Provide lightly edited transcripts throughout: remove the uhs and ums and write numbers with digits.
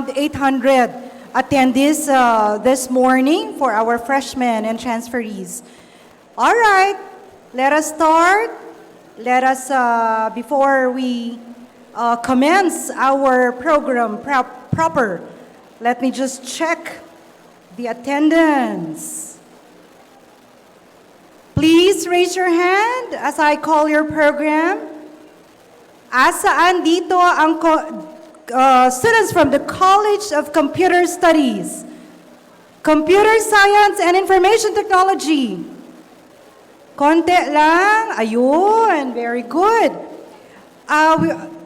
around 800 attendees this morning for our freshmen and transferees. All right, let us start. Let us, before we commence our program proper, let me just check the attendance. Please raise your hand as I call your program. Asaan dito ang students from the College of Computer Studies, Computer Science and Information Technology? Konti lang. Ayun, very good.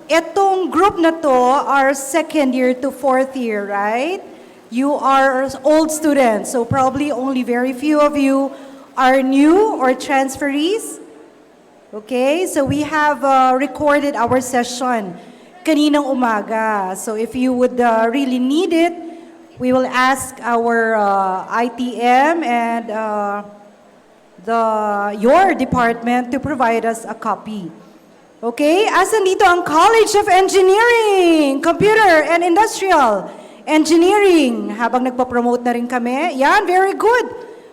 Itong group na to are second year to fourth year, right? You are old students, so probably only very few of you are new or transferees. Okay, so we have recorded our session kaninang umaga. So if you would really need it, we will ask our ITM and your department to provide us a copy. Okay, asan dito ang College of Engineering, Computer and Industrial Engineering? Habang nagpa-promote na rin kami. Yan, very good.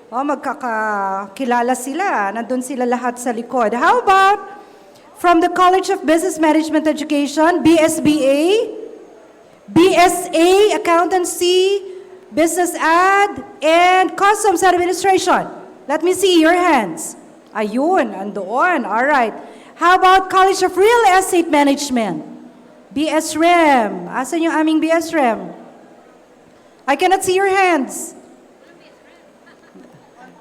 Magkakakilala sila. Nandun sila lahat sa likod. How about from the College of Business Management Education, BSBA, BSA, Accountancy, Business Ad, and Customs Administration? Let me see your hands. Ayun, andoon. All right. How about College of Real Estate Management? BSREM. Asan yung aming BSREM? I cannot see your hands.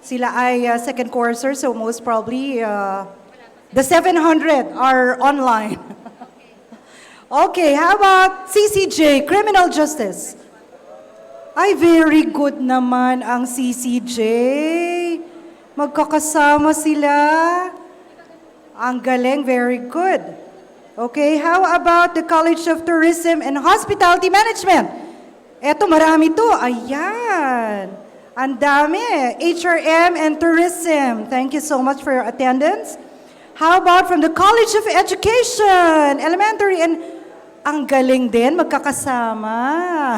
Sila ay second courser, so most probably the 700 are online. Okay, how about CCJ, Criminal Justice? Ay, very good naman ang CCJ. Magkakasama sila. Ang galing, very good. Okay, how about the College of Tourism and Hospitality Management? Eto, marami to. Ayan. Ang dami. HRM and Tourism. Thank you so much for your attendance. How about from the College of Education, Elementary and... Ang galing din, magkakasama.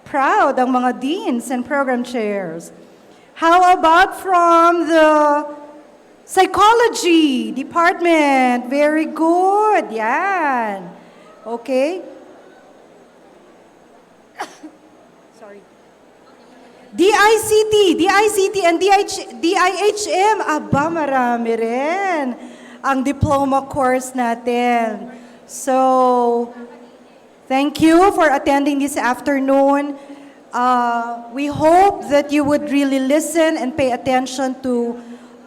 Proud ang mga deans and program chairs. How about from the Psychology Department? Very good. Yan. Okay. Sorry. DICT and DIHM. Aba, marami rin ang diploma course natin. So, thank you for attending this afternoon. We hope that you would really listen and pay attention to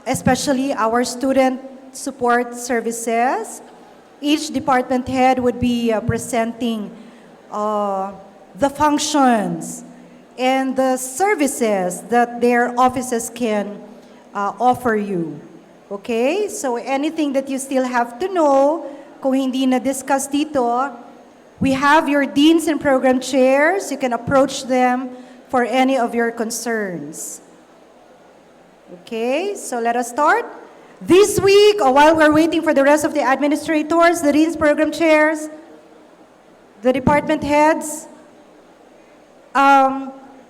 especially our student support services. Each department head would be presenting the functions and the services that their offices can offer you. Okay? So anything that you still have to know, kung hindi na-discuss dito, we have your deans and program chairs. You can approach them for any of your concerns. Okay, so let us start. This week, while we're waiting for the rest of the administrators, the deans, program chairs, the department heads,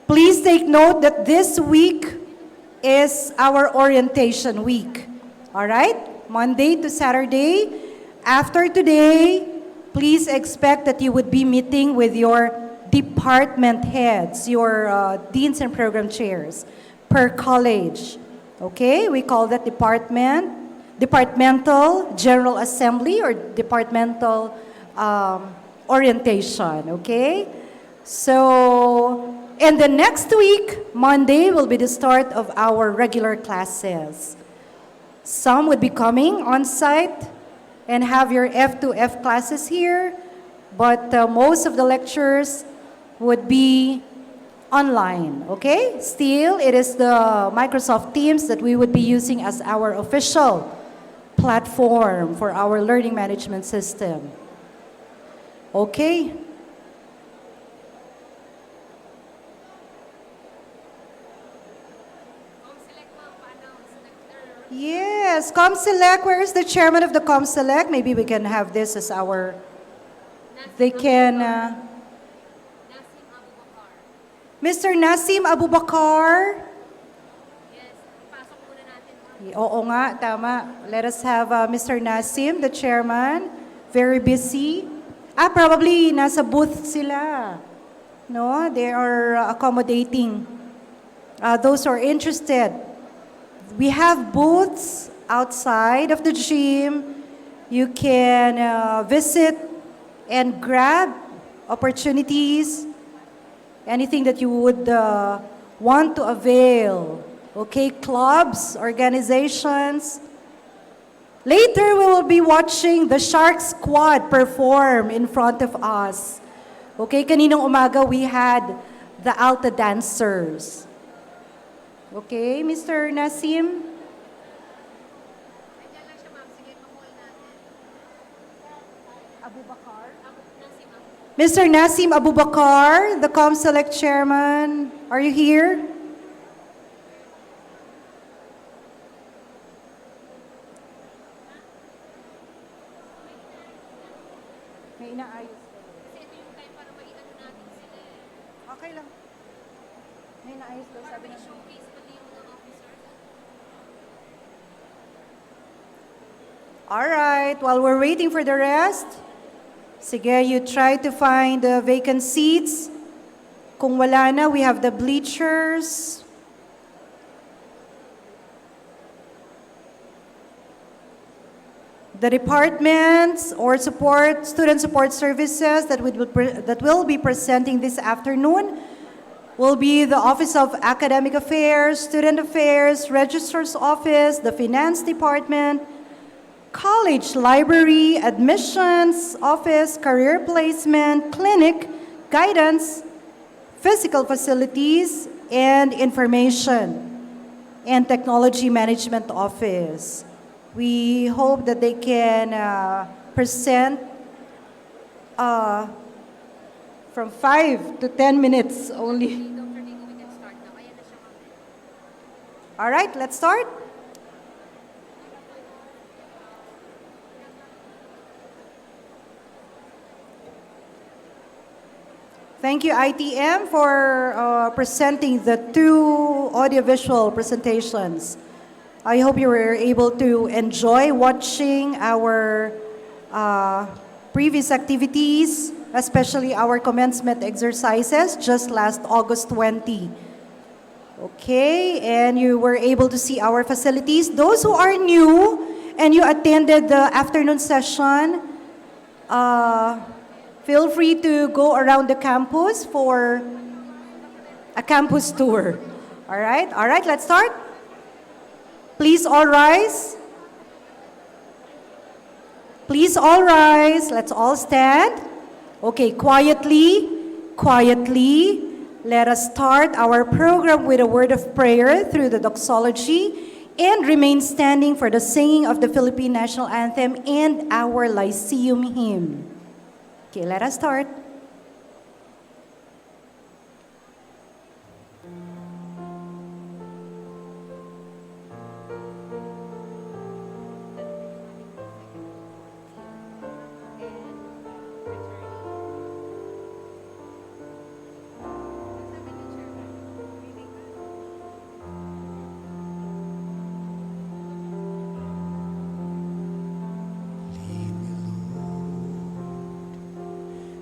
please take note that this week is our orientation week. All right? Monday to Saturday. After today, please expect that you would be meeting with your department heads, your deans and program chairs per college. Okay, we call that departmental general assembly or departmental orientation. Okay, so and the next week, Monday, will be the start of our regular classes. Some would be coming on site and have your F2F classes here, but most of the lectures would be online, okay? Still, it is the Microsoft Teams that we would be using as our official platform for our learning management system. Okay? Yes, ComSelect. Where is the chairman of the ComSelect? Maybe we can have this as our... They can... Mr. Nasim Abubakar. Yes, pasok muna natin. Oo nga, tama. Let us have Mr. Nasim, the chairman. Very busy. Probably nasa booth sila. No, they are accommodating those who are interested. We have booths outside of the gym. You can visit and grab opportunities, anything that you would want to avail. Okay, clubs, organizations. Later, we will be watching the Shark Squad perform in front of us. Okay, kaninang umaga we had the Alta dancers. Okay, Mr. Nasim? Nandiyan lang siya, ma'am. Sige, pa-call natin. Abubakar? Nasim, ma'am. Mr. Nasim Abubakar, the ComSelect chairman, are you here? May inaayos. Kasi ito yung time para maiano natin sila eh. Okay lang. May inaayos daw, Para sabi may ng... showcase pati yung mga officers. All right, while we're waiting for the rest, sige, you try to find the vacant seats. Kung wala na, we have the bleachers. The departments or student support services that will be presenting this afternoon will be the Office of Academic Affairs, Student Affairs, Registrar's Office, the Finance Department, College Library, Admissions Office, Career Placement, Clinic, Guidance, Physical Facilities, and Information and Technology Management Office. We hope that they can present from 5 to 10 minutes only. Dr. Nico, we can start now. Ayan na siya, ma'am. All right, let's start. Thank you, ITM, for presenting the two audiovisual presentations. I hope you were able to enjoy watching our previous activities, especially our commencement exercises just last August 20. Okay, and you were able to see our facilities. Those who are new and you attended the afternoon session, feel free to go around the campus for a campus tour. All right, let's start. Please all rise. Please all rise. Let's all stand. Okay, quietly. Let us start our program with a word of prayer through the doxology and remain standing for the singing of the Philippine National Anthem and our Lyceum hymn. Okay, let us start.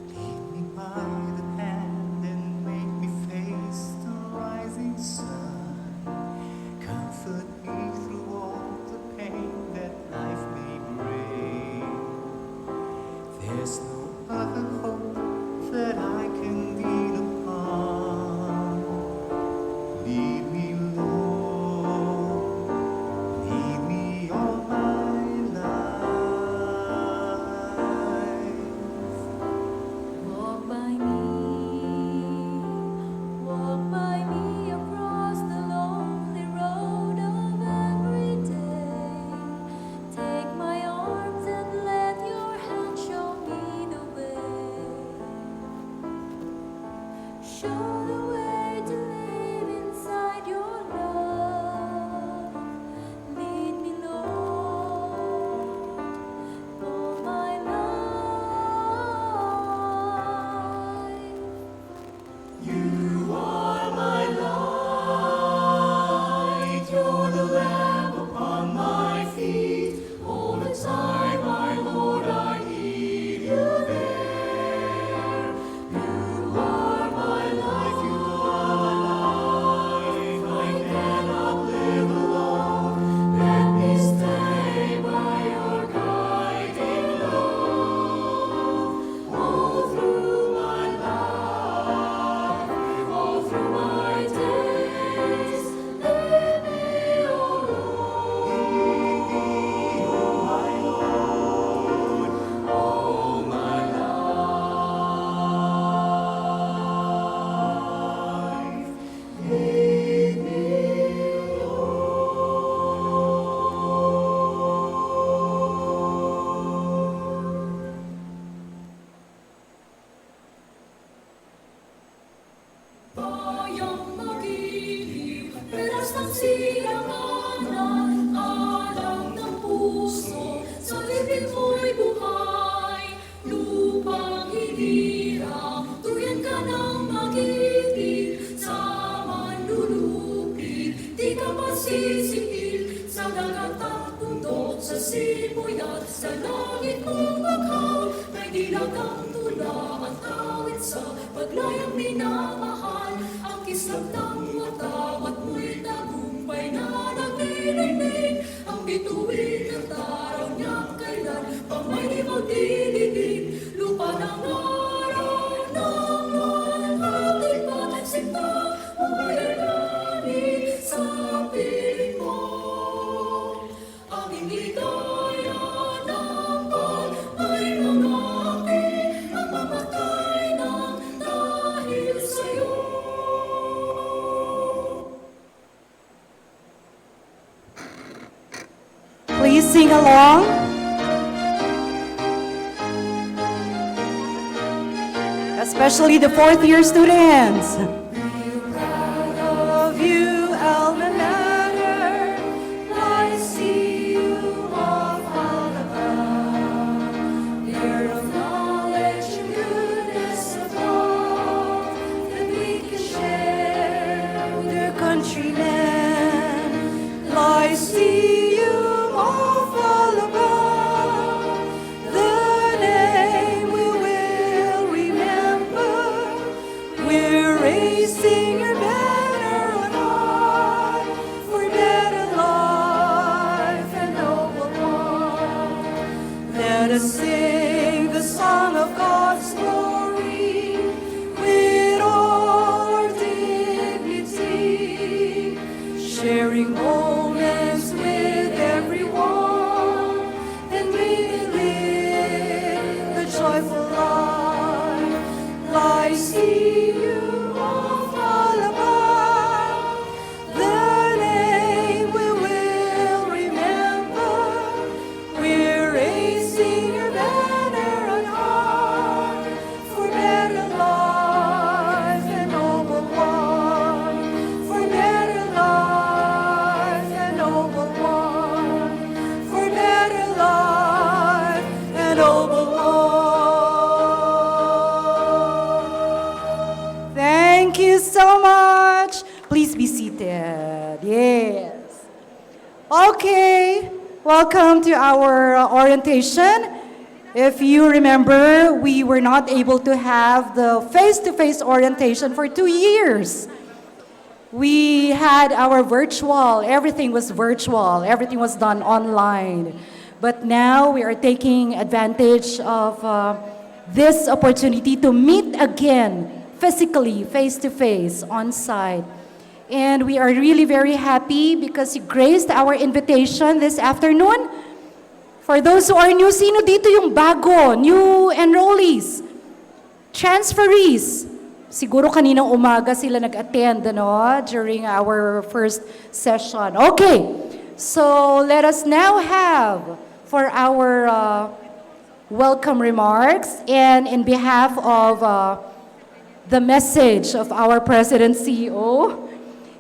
Lead me, by the hand and make me face the rising sun. Comfort me through all the pain that life may bring. There's no other hope that I can lean upon. Lead me, Lord, lead me all my life. Walk by me across the lonely road of every day. Take my arms and let your hand show me the way. Show the way to live inside your love. Lead me, Lord, all my life. You are Isang silanganan, alam ng puso, sa bibig mo'y buhay. Lupang hinirang, tuyan ka ng mag-ibig, sa manlulupig, di ka masisingil, sa dagat at bundok, sa simoy at sa langit mong maghaw, may dilag ang tula at awit sa paglayang minamahal, ang kislap ng mata at mo'y tagumpay na naglilinig, ang bituin at araw niyang kailan pang may magdidilig, lupa ng araw ng ating pagsinta, mo'y alani sa piling mo. Aming ligaya ng pag-ay ng aking namamatay ng dahil sa'yo. Please sing along. Especially the fourth-year students. Of you, alma mater, I see you of all above. Year of knowledge and goodness of all that we can share with our countrymen. I see you of all above. The name we will remember. We're raising your banner on high for better life and noble one. Let us sing the song of God's glory with all our dignity, sharing moments with everyone, and we live a joyful life. I see you of all above. The name we will remember. We're raising your banner on high for better life and noble one. For better life and noble one. For better life and noble one. Thank you so much. Please be seated. Yes. Okay. Welcome to our orientation. If you remember, we were not able to have the face-to-face orientation for 2 years. We had our virtual, everything was virtual, everything was done online. But now we are taking advantage of this opportunity to meet again physically, face-to-face, on-site. And we are really very happy because you graced our invitation this afternoon. For those who are new, sino dito yung bago, new enrollees, transferees? Siguro kaninang umaga sila nag-attend, ano, during our first session. Okay, so let us now have for our welcome remarks and in behalf of the message of our President CEO,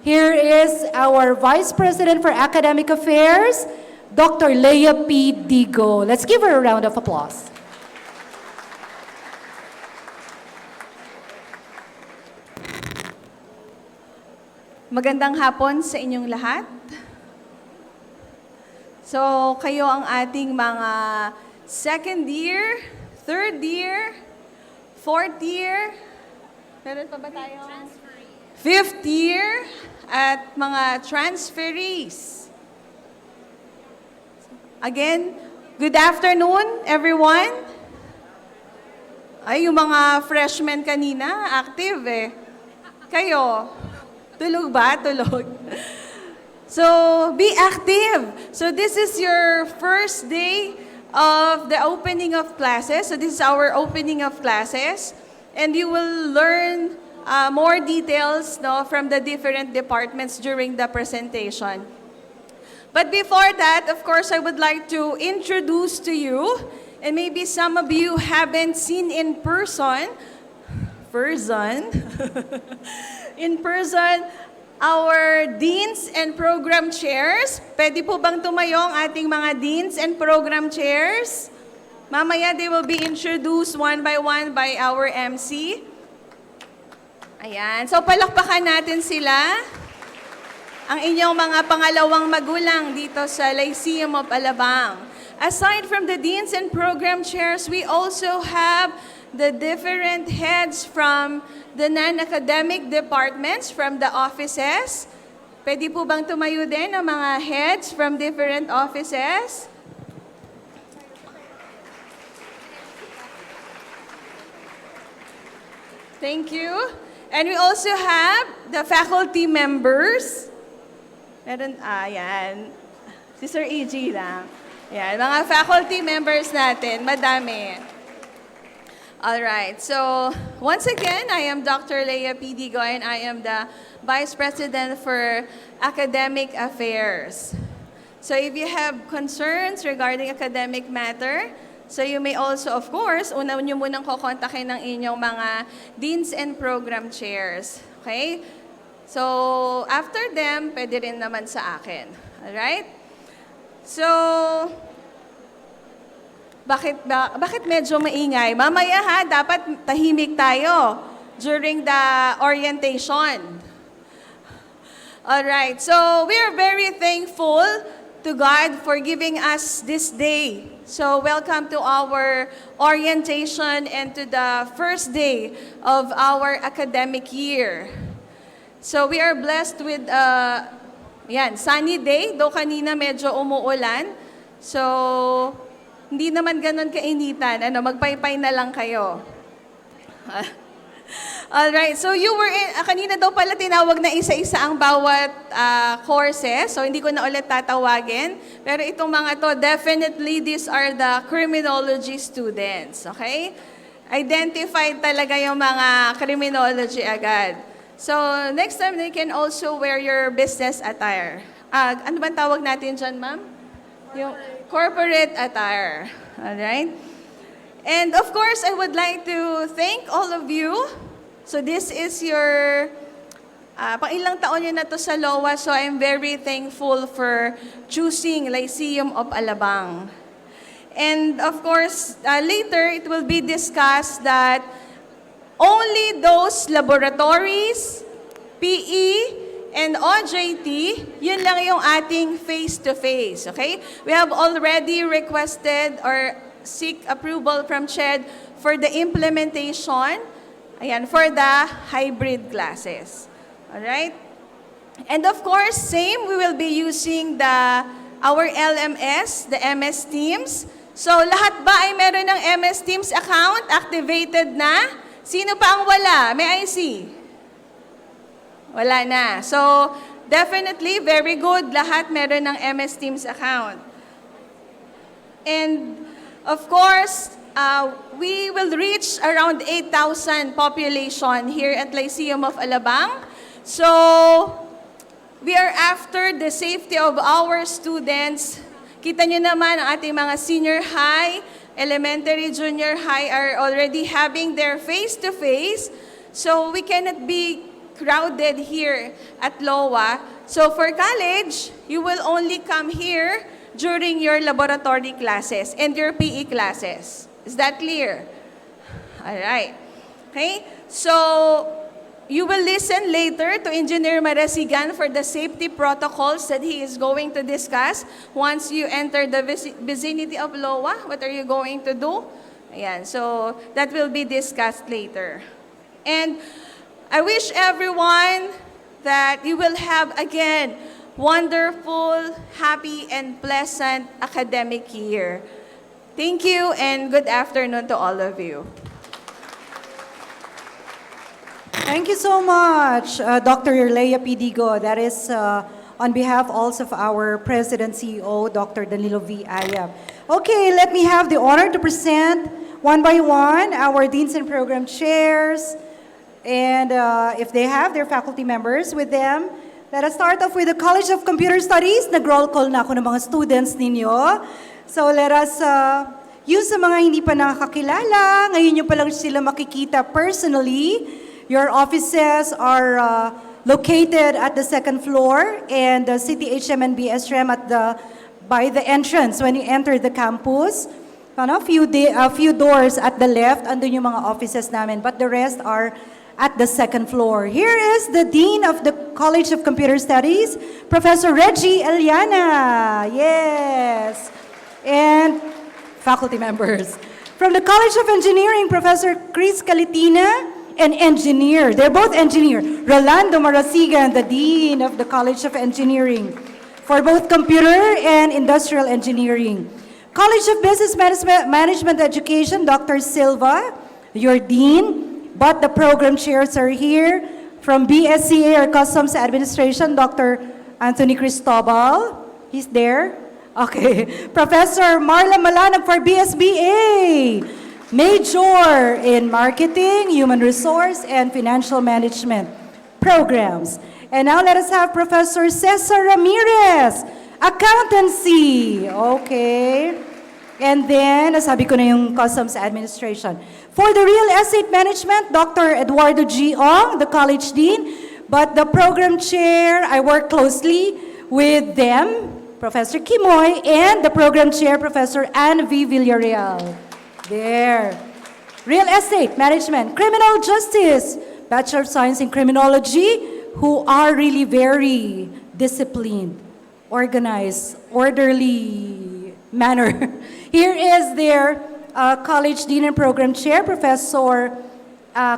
here is our Vice President for Academic Affairs, Dr. Leah P. Digo. Let's give her a round of applause. Magandang hapon sa inyong lahat. So, kayo ang ating mga second year, third year, fourth year, meron pa ba tayo? Fifth year, at mga transferees. Again, good afternoon, everyone. Ay, yung mga freshmen kanina, active eh. Kayo, tulog ba? Tulog. So, be active. So, this is your first day of the opening of classes. So, this is our opening of classes. And you will learn more details, no, from the different departments during the presentation. But before that, of course, I would like to introduce to you, and maybe some of you haven't seen in person, our deans and program chairs. Pwede po bang tumayo ang ating mga deans and program chairs? Mamaya they will be introduced one by our MC. Ayan. So palakpakan natin sila. Ang inyong mga pangalawang magulang dito sa Lyceum of Alabang. Aside from the deans and program chairs, we also have the different heads from the non-academic departments, from the offices. Pwede po bang tumayo din ang mga heads from different offices? Thank you. And we also have the faculty members. Meron, yan. Si Sir E.G. lang. Yan, mga faculty members natin, madami. Alright, so once again, I am Dr. Leia P. Digo and I am the Vice President for Academic Affairs. So if you have concerns regarding academic matter, so you may also, of course, una nyo munang kukontakin ng inyong mga deans and program chairs. Okay? So after them, pwede rin naman sa akin. Alright? So, bakit medyo maingay? Mamaya ha, dapat tahimik tayo during the orientation. Alright, so we are very thankful to God for giving us this day. So welcome to our orientation and to the first day of our academic year. So we are blessed with sunny day, though kanina medyo umuulan. So hindi naman ganun kainitan. Magpaypay na lang kayo. Alright, so you were kanina daw pala tinawag na isa-isa ang bawat courses. So hindi ko na ulit tatawagin. Pero itong mga to, definitely these are the criminology students. Okay? Identified talaga yung mga criminology agad. So next time, they can also wear your business attire. Ano ba tawag natin dyan, ma'am? Yung corporate attire. Alright? And of course, I would like to thank all of you. So this is your, pang-ilang taon nyo na to sa LOA, so I'm very thankful for choosing Lyceum of Alabang. And of course, later it will be discussed that only those laboratories, PE, and OJT, yun lang yung ating face-to-face, okay? We have already requested or seek approval from CHED for the implementation, for the hybrid classes. Alright? And of course, same, we will be using our LMS, the MS Teams. So lahat ba ay meron ng MS Teams account activated na? Sino pa ang wala? May I see? Wala na. So, definitely, very good. Lahat meron ng MS Teams account. And, of course, we will reach around 8,000 population here at Lyceum of Alabang. So, we are after the safety of our students. Kita nyo naman ang ating mga senior high, elementary, junior high are already having their face-to-face. So, we cannot be crowded here at LOA. So for college, you will only come here during your laboratory classes and your PE classes. Is that clear? All right. Okay? So you will listen later to Engineer Marasigan for the safety protocols that he is going to discuss once you enter the vicinity of LOA. What are you going to do? Ayan. So that will be discussed later. And I wish everyone that you will have, again, wonderful, happy, and pleasant academic year. Thank you, and good afternoon to all of you. Thank you so much, Dr. Leia P. Digo. That is on behalf also of our President CEO, Dr. Danilo V. Ayab. Okay, let me have the honor to present one by one our Deans and Program Chairs. And if they have their faculty members with them, let us start off with the College of Computer Studies. Nag-roll call na ako ng mga students ninyo. So let us, yung sa mga hindi pa nakakakilala, ngayon nyo pa lang sila makikita personally. Your offices are located at the second floor, and the CTHM and BSRM by the entrance when you enter the campus. A few doors at the left, andun yung mga offices namin, but the rest are at the second floor. Here is the Dean of the College of Computer Studies, Professor Reggie Eliana. Yes. And faculty members. From the College of Engineering, Professor Chris Calitina, an engineer. They're both engineer. Rolando Marasigan, the Dean of the College of Engineering, for both computer and industrial engineering. College of Business Management Education, Dr. Silva, your Dean, but the program chairs are here. From BSCA or Customs Administration, Dr. Anthony Cristobal, he's there. Okay. Professor Marla Malanag for BSBA, major in Marketing, Human Resource, and Financial Management programs. And now let us have Professor Cesar Ramirez, Accountancy. Okay. And then, nasabi ko na yung Customs Administration. For the Real Estate Management, Dr. Eduardo G. Ong, the College Dean. But the Program Chair, I work closely with them, Professor Kimoy, and the Program Chair, Professor Anne V. Villarreal. There. Real Estate Management, Criminal Justice, Bachelor of Science in Criminology, who are really very disciplined, organized, orderly manner. Here is their College Dean and Program Chair, Professor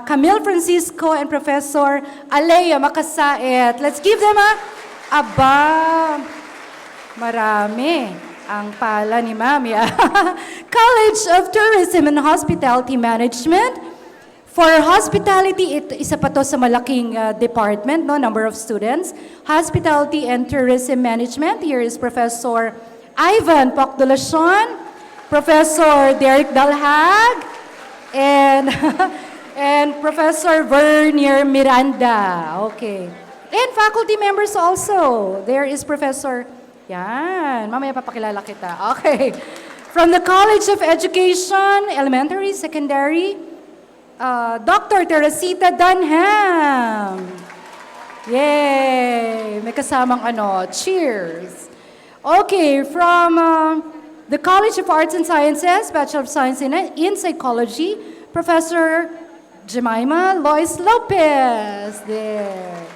Camille Francisco and Professor Alea Makasaet. Let's give them aba, marami ang pala ni Mami. College of Tourism and Hospitality Management. For hospitality, isa pa to sa malaking department, no, number of students. Hospitality and Tourism Management. Here is Professor Ivan Pocdolacion, Professor Derek Dalhag, and and Professor Vernier Miranda. Okay. And faculty members also. There is Professor, yan, mamaya papakilala kita. Okay. From the College of Education, Elementary, Secondary, Dr. Teresita Dunham. Yay! May kasamang cheers. Okay, from the College of Arts and Sciences, Bachelor of Science in Psychology, Professor Jemima Lois Lopez. There.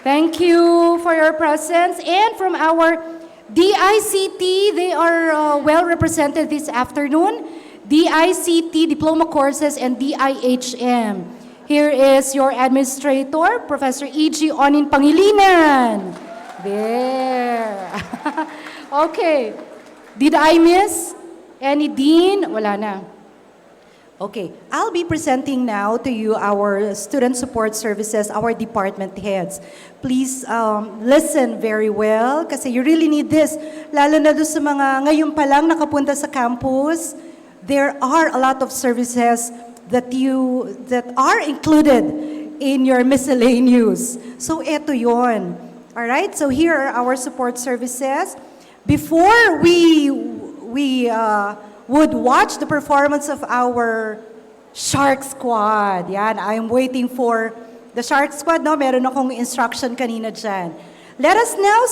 Thank you for your presence. And from our DICT, they are well represented this afternoon. DICT, Diploma Courses, and DIHM. Here is your administrator, Professor E.G. Onin Pangilinan. There. Okay. Did I miss any dean? Wala na. Okay. I'll be presenting now to you our student support services, our department heads. Please listen very well kasi you really need this. Lalo na doon sa mga ngayon pa lang nakapunta sa campus. There are a lot of services that are included in your miscellaneous. So eto yon. All right? So here are our support services. Before we would watch the performance of our Shark Squad. Yan, I'm waiting for the Shark Squad. No, meron akong instruction kanina dyan. Let us now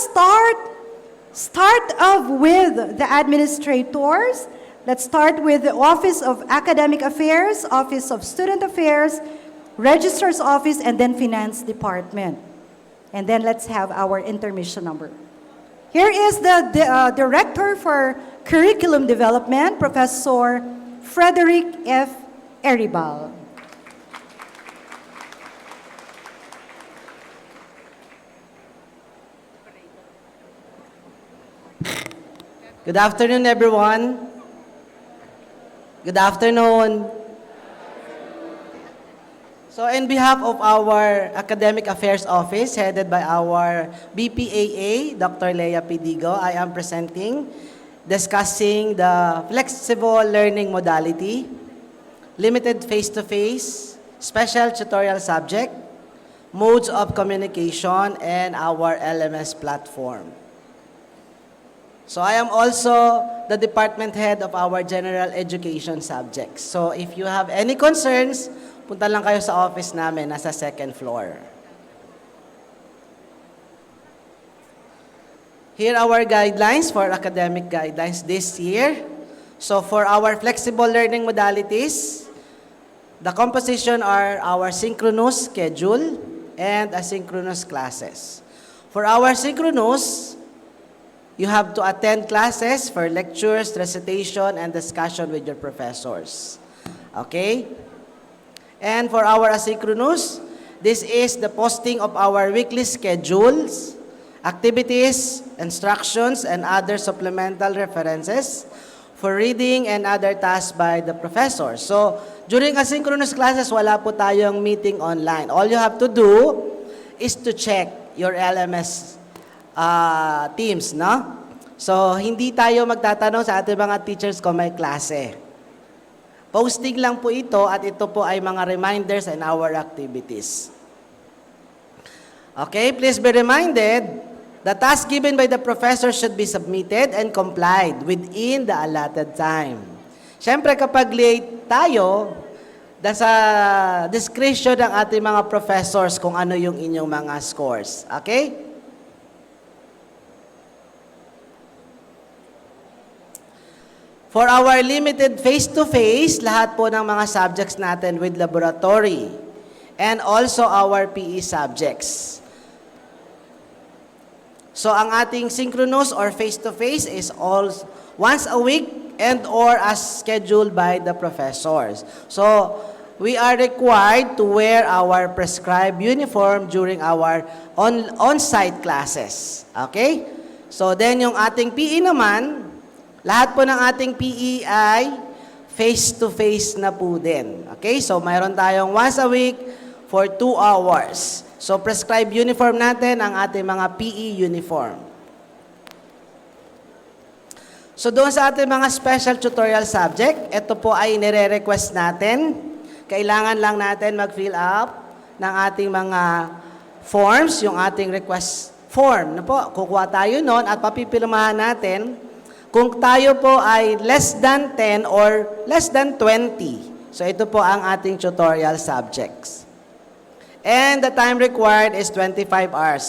start off with the administrators. Let's start with the Office of Academic Affairs, Office of Student Affairs, Registrar's Office, and then Finance Department. And then let's have our intermission number. Here is the Director for Curriculum Development, Professor Frederick F. Eribal. Good afternoon, everyone. Good afternoon. So, in behalf of our Academic Affairs Office, headed by our BPAA, Dr. Leia Pidigo, I am discussing the flexible learning modality, limited face-to-face, special tutorial subject, modes of communication, and our LMS platform. So I am also the department head of our general education subjects. So if you have any concerns, punta lang kayo sa office namin, nasa second floor. Here are our guidelines for academic guidelines this year. So for our flexible learning modalities, the composition are our synchronous schedule and asynchronous classes. For our synchronous, you have to attend classes for lectures, recitation, and discussion with your professors. Okay? And for our asynchronous, this is the posting of our weekly schedules, activities, instructions, and other supplemental references for reading and other tasks by the professor. So, during asynchronous classes, wala po tayong meeting online. All you have to do is to check your LMS teams, no? So, hindi tayo magtatanong sa ating mga teachers kung may klase. Posting lang po ito at ito po ay mga reminders and our activities. Okay, please be reminded, the task given by the professor should be submitted and complied within the allotted time. Siyempre, kapag late tayo, sa discretion ng ating mga professors kung ano yung inyong mga scores. Okay? For our limited face-to-face, lahat po ng mga subjects natin with laboratory and also our PE subjects. So ang ating synchronous or face-to-face is all once a week and or as scheduled by the professors. So we are required to wear our prescribed uniform during our on-site classes. Okay? So then yung ating PE naman, lahat po ng ating PE ay face-to-face na po din. Okay? So mayroon tayong once a week for 2 hours. So, prescribed uniform natin ang ating mga PE uniform. So, doon sa ating mga special tutorial subject, ito po ay nire-request natin. Kailangan lang natin mag-fill up ng ating mga forms, yung ating request form. Po, kukuha tayo noon at papipirmahan natin kung tayo po ay less than 10 or less than 20. So, ito po ang ating tutorial subjects. And the time required is 25 hours.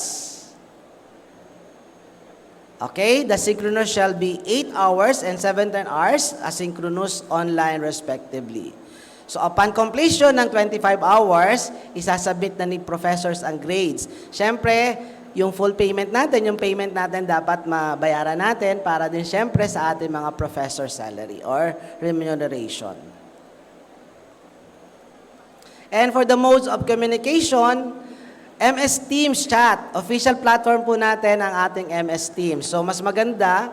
Okay, the synchronous shall be 8 hours and 17 hours, asynchronous online respectively. So upon completion ng 25 hours, isasubmit na ni professors ang grades. Siyempre, yung full payment natin, yung payment natin dapat mabayaran natin para din siyempre sa ating mga professor salary or remuneration. And for the modes of communication, MS Teams chat. Official platform po natin ang ating MS Teams. So mas maganda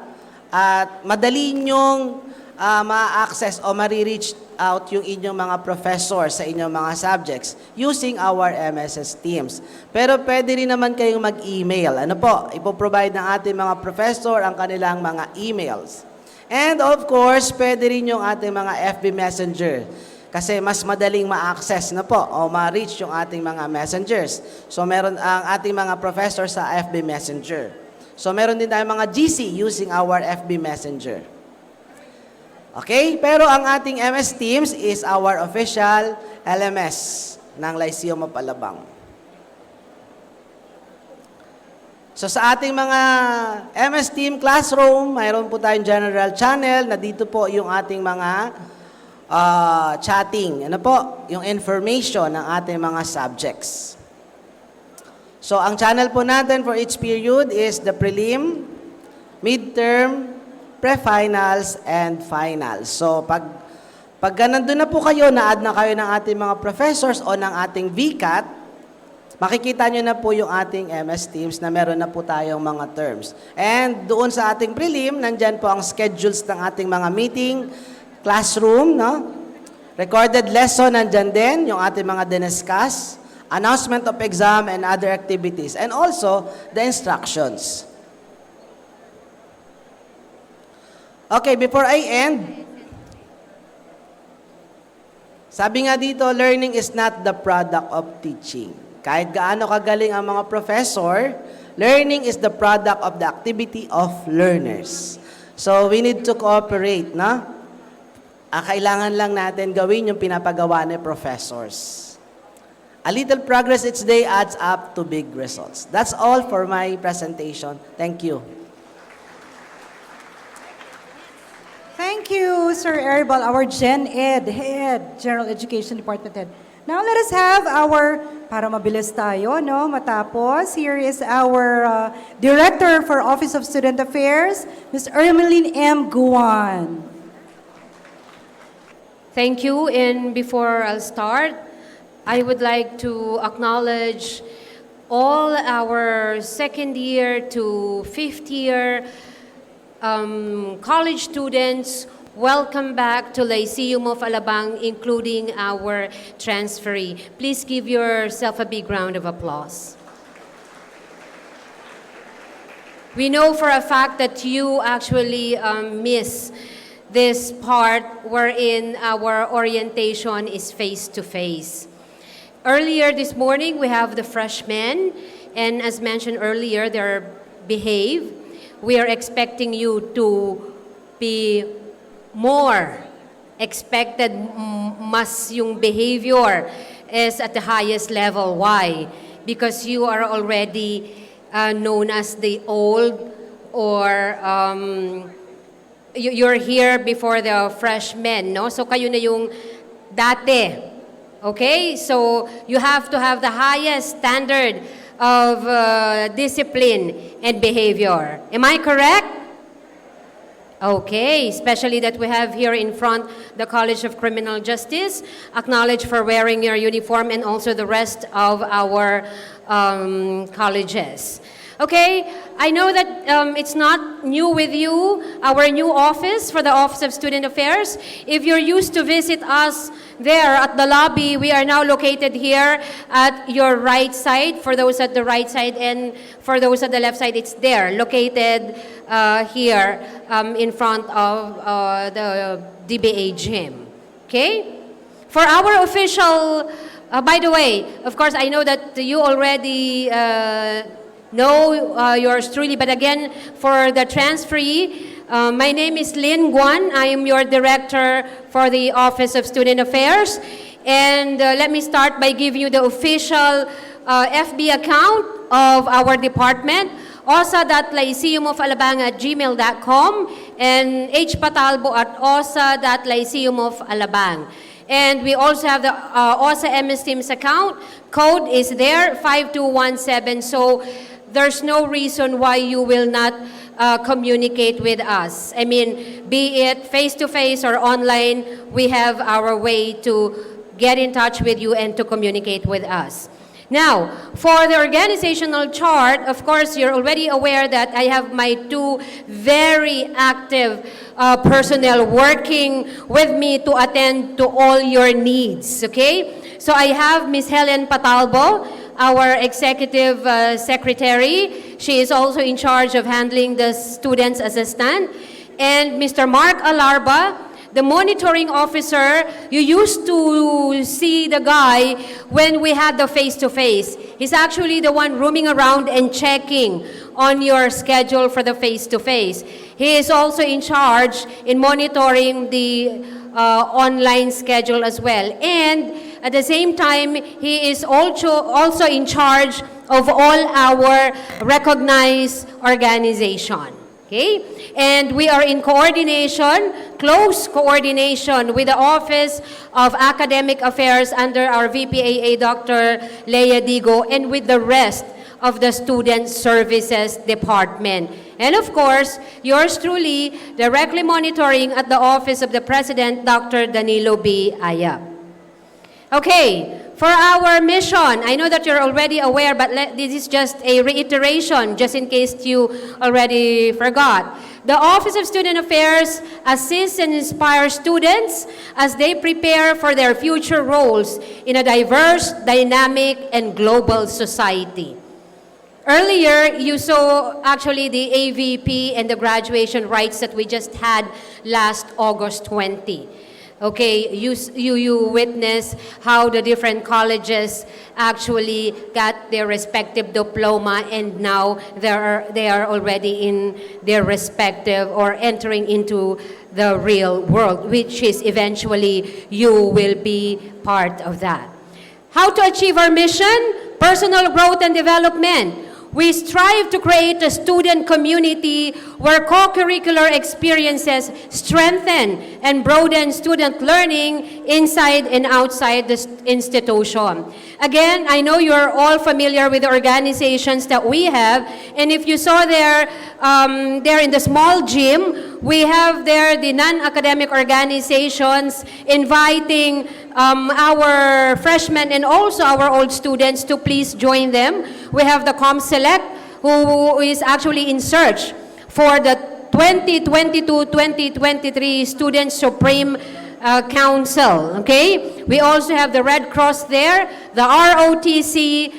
at madali nyong ma-access o ma-reach out yung inyong mga professor sa inyong mga subjects using our MSS Teams. Pero pwede rin naman kayong mag-email. Ano po? Ipoprovide ng ating mga professor ang kanilang mga emails. And of course, pwede rin yung ating mga FB Messenger. Kasi mas madaling ma-access na po o ma-reach yung ating mga messengers. So meron ang ating mga professor sa FB Messenger. So meron din tayong mga GC using our FB Messenger. Okay? Pero ang ating MS Teams is our official LMS ng Lyceum Mapalabang. So sa ating mga MS Team Classroom, mayroon po tayong general channel na dito po yung ating mga chatting, ano po, yung information ng ating mga subjects. So, ang channel po natin for each period is the prelim, midterm, pre-finals, and finals. So, pag nandun na po kayo, na-add na kayo ng ating mga professors o ng ating VCAT, makikita nyo na po yung ating MS Teams na meron na po tayong mga terms. And doon sa ating prelim, nandyan po ang schedules ng ating mga meeting, classroom, no? Recorded lesson, nandyan din, yung ating mga diniscuss, announcement of exam and other activities, and also the instructions. Okay, before I end, sabi nga dito, learning is not the product of teaching. Kahit gaano kagaling ang mga professor, learning is the product of the activity of learners. So, we need to cooperate, no? Kailangan lang natin gawin yung pinapagawa ni professors. A little progress each day adds up to big results. That's all for my presentation. Thank you. Sir Eribal, our Gen Ed head, General Education Department head. Now let us have our, para mabilis tayo, no, matapos. Here is our Director for Office of Student Affairs, Ms. Ermeline M. Guan. Thank you. And before I'll start, I would like to acknowledge all our second year to fifth year college students. Welcome back to Lyceum of Alabang, including our transferee. Please give yourself a big round of applause. We know for a fact that you actually miss this part wherein our orientation is face-to-face. Earlier this morning, we have the freshmen, and as mentioned earlier, they're behave. We are expecting you to be more expected, mas yung behavior is at the highest level. Why? Because you are already known as the old, or you're here before the freshmen, no? So kayo na yung dati. Okay? So you have to have the highest standard of discipline and behavior. Am I correct? Okay, especially that we have here in front the College of Criminal Justice, acknowledged for wearing your uniform, and also the rest of our colleges. Okay, I know that it's not new with you, our new office for the Office of Student Affairs. If you're used to visit us there at the lobby, we are now located here at your right side. For those at the right side, and for those at the left side, it's there, located here in front of the DBA gym. Okay? For our official, by the way, of course, I know that you already know yours truly, but again, for the transferee, my name is Lynn Guan. I am your director for the Office of Student Affairs. And let me start by giving you the official FB account of our department, osa.lyceumofalabang@gmail.com and hpatalbo@osa.lyceumofalabang. And we also have the OSA MS Teams account. Code is there, 5217. So there's no reason why you will not communicate with us. I mean, be it face-to-face or online, we have our way to get in touch with you and to communicate with us. Now, for the organizational chart, of course, you're already aware that I have my two very active personnel working with me to attend to all your needs, okay? So I have Ms. Helen Patalbo, our executive secretary. She is also in charge of handling the students' assistant. And Mr. Mark Alarba, the monitoring officer. You used to see the guy when we had the face-to-face. He's actually the one roaming around and checking on your schedule for the face-to-face. He is also in charge in monitoring the online schedule as well. And at the same time, he is also in charge of all our recognized organization. Okay? And we are in coordination, close coordination with the Office of Academic Affairs under our VPAA, Dr. Leia Digo, and with the rest of the Student Services Department. And of course, yours truly, directly monitoring at the Office of the President, Dr. Danilo B. Ayab. Okay, for our mission, I know that you're already aware, but this is just a reiteration, just in case you already forgot. The Office of Student Affairs assists and inspires students as they prepare for their future roles in a diverse, dynamic, and global society. Earlier, you saw actually the AVP and the graduation rites that we just had last August 20. Okay, you witness how the different colleges actually got their respective diploma, and now they are already in their respective or entering into the real world, which is eventually you will be part of that. How to achieve our mission? Personal growth and development. We strive to create a student community where co-curricular experiences strengthen and broaden student learning inside and outside the institution. Again, I know you're all familiar with the organizations that we have, and if you saw there in the small gym, we have there the non-academic organizations inviting our freshmen and also our old students to please join them. We have the ComSelect, who is actually in search for the 2022-2023 Student Supreme Council, okay? We also have the Red Cross there, the ROTC,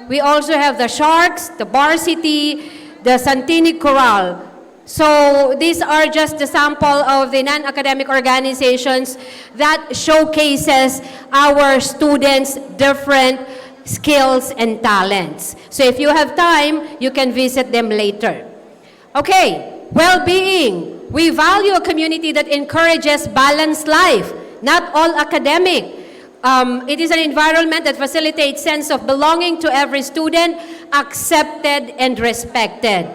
we also have the Sharks, the Varsity, the Santini Chorale. So these are just the sample of the non-academic organizations that showcases our students' different skills and talents. So if you have time, you can visit them later. Okay, well-being. We value a community that encourages balanced life, not all academic. It is an environment that facilitates sense of belonging to every student, accepted and respected.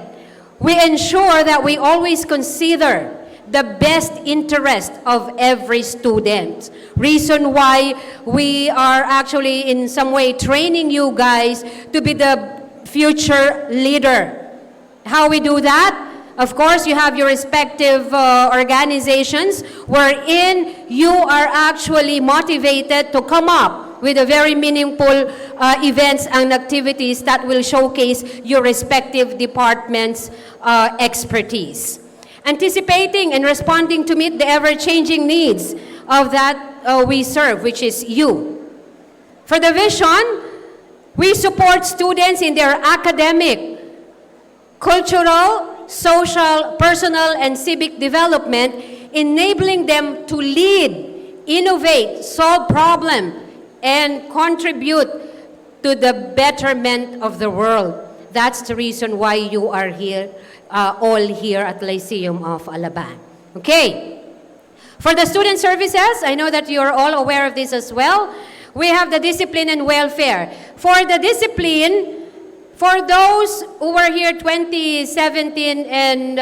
We ensure that we always consider the best interest of every student. Reason why we are actually in some way training you guys to be the future leader. How we do that? Of course, you have your respective organizations wherein you are actually motivated to come up with a very meaningful events and activities that will showcase your respective departments' expertise. Anticipating and responding to meet the ever-changing needs of that we serve, which is you. For the vision, we support students in their academic, cultural, social, personal, and civic development, enabling them to lead, innovate, solve problems, and contribute to the betterment of the world. That's the reason why you are here, all here at Lyceum of Alabang. Okay. For the student services, I know that you're all aware of this as well. We have the discipline and welfare. For the discipline, for those who were here 2017 and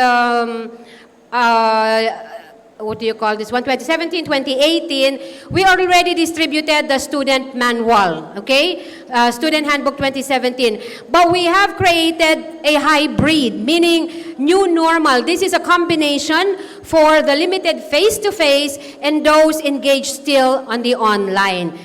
what do you call this one? 2017, 2018, we already distributed the student manual, okay? Student Handbook 2017. But we have created a hybrid, meaning new normal. This is a combination for the limited face-to-face and those engaged still on the online.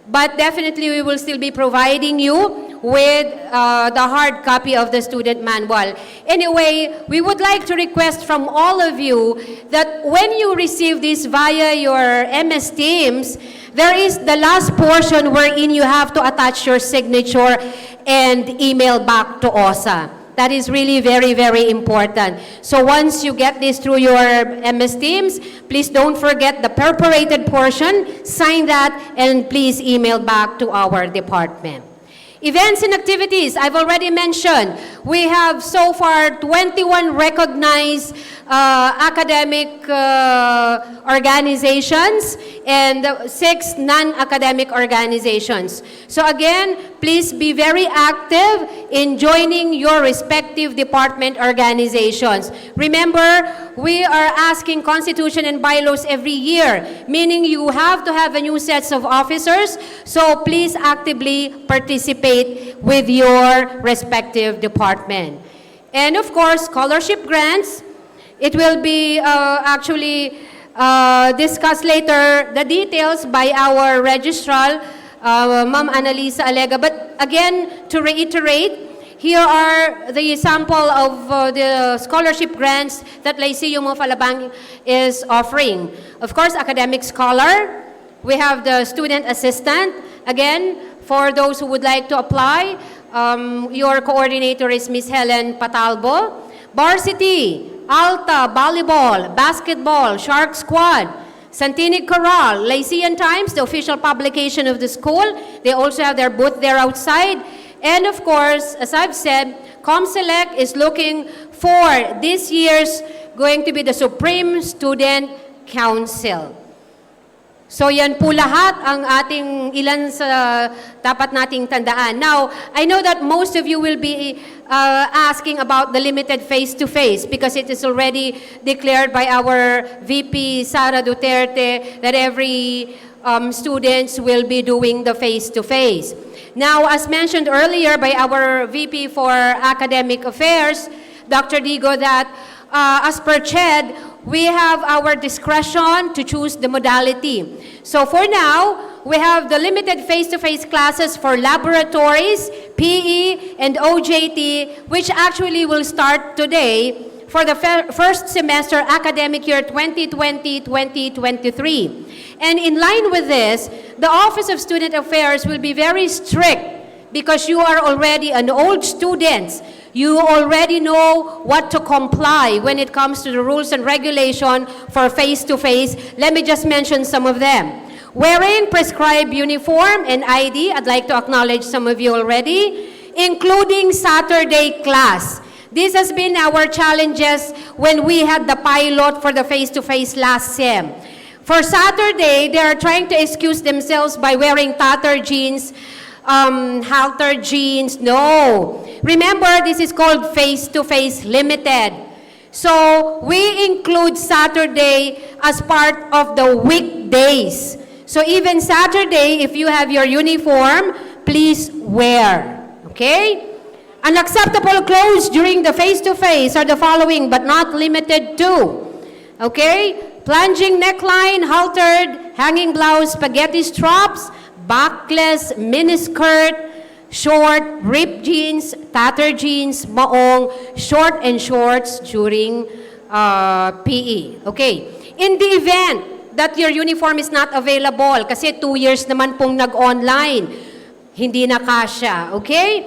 But definitely we will still be providing you with the hard copy of the student manual. Anyway, we would like to request from all of you that when you receive this via your MS Teams, there is the last portion wherein you have to attach your signature and email back to OSA. That is really very, very important. So once you get this through your MS Teams, please don't forget the perforated portion, sign that, and please email back to our department. Events and activities, I've already mentioned. We have so far 21 recognized academic organizations and 6 non-academic organizations. So again, please be very active in joining your respective department organizations. Remember, we are asking Constitution and bylaws every year, meaning you have to have a new sets of officers, so please actively participate with your respective department. And of course, scholarship grants, it will be actually discussed later, the details by our registrar, Ma'am Annalisa Alega. But again, to reiterate, here are the sample of the scholarship grants that Lyceum of Alabang is offering. Of course, academic scholar. We have the student assistant. Again, for those who would like to apply, your coordinator is Miss Helen Patalbo. Varsity, Alta, volleyball, basketball, Shark Squad, Santini Chorale, Lyceum Times, the official publication of the school. They also have their booth there outside. And of course, as I've said, ComSelect is looking for this year's going to be the Supreme Student Council. So yan po lahat ang ating ilan sa dapat nating tandaan. Now, I know that most of you will be asking about the limited face-to-face because it is already declared by our VP Sara Duterte that every students will be doing the face-to-face. Now, as mentioned earlier by our VP for Academic Affairs, Dr. Digo, that as per CHED, we have our discretion to choose the modality. So for now, we have the limited face-to-face classes for laboratories, PE, and OJT, which actually will start today for the first semester academic year 2020-2023. And in line with this, the Office of Student Affairs will be very strict because you are already an old student. You already know what to comply when it comes to the rules and regulation for face-to-face. Let me just mention some of them. Wearing prescribed uniform and ID, I'd like to acknowledge some of you already, including Saturday class. This has been our challenges when we had the pilot for the face-to-face last sem. For Saturday, they are trying to excuse themselves by wearing tattered jeans, halter jeans. No. Remember, this is called face-to-face limited. So, we include Saturday as part of the weekdays. So, even Saturday, if you have your uniform, please wear. Okay? Unacceptable clothes during the face-to-face are the following, but not limited to. Okay? Plunging neckline, haltered, hanging blouse, spaghetti straps, backless, miniskirt, short, ripped jeans, tattered jeans, maong, short and shorts during PE. Okay. In the event that your uniform is not available, kasi 2 years naman pong nag-online, hindi na kasya. Okay?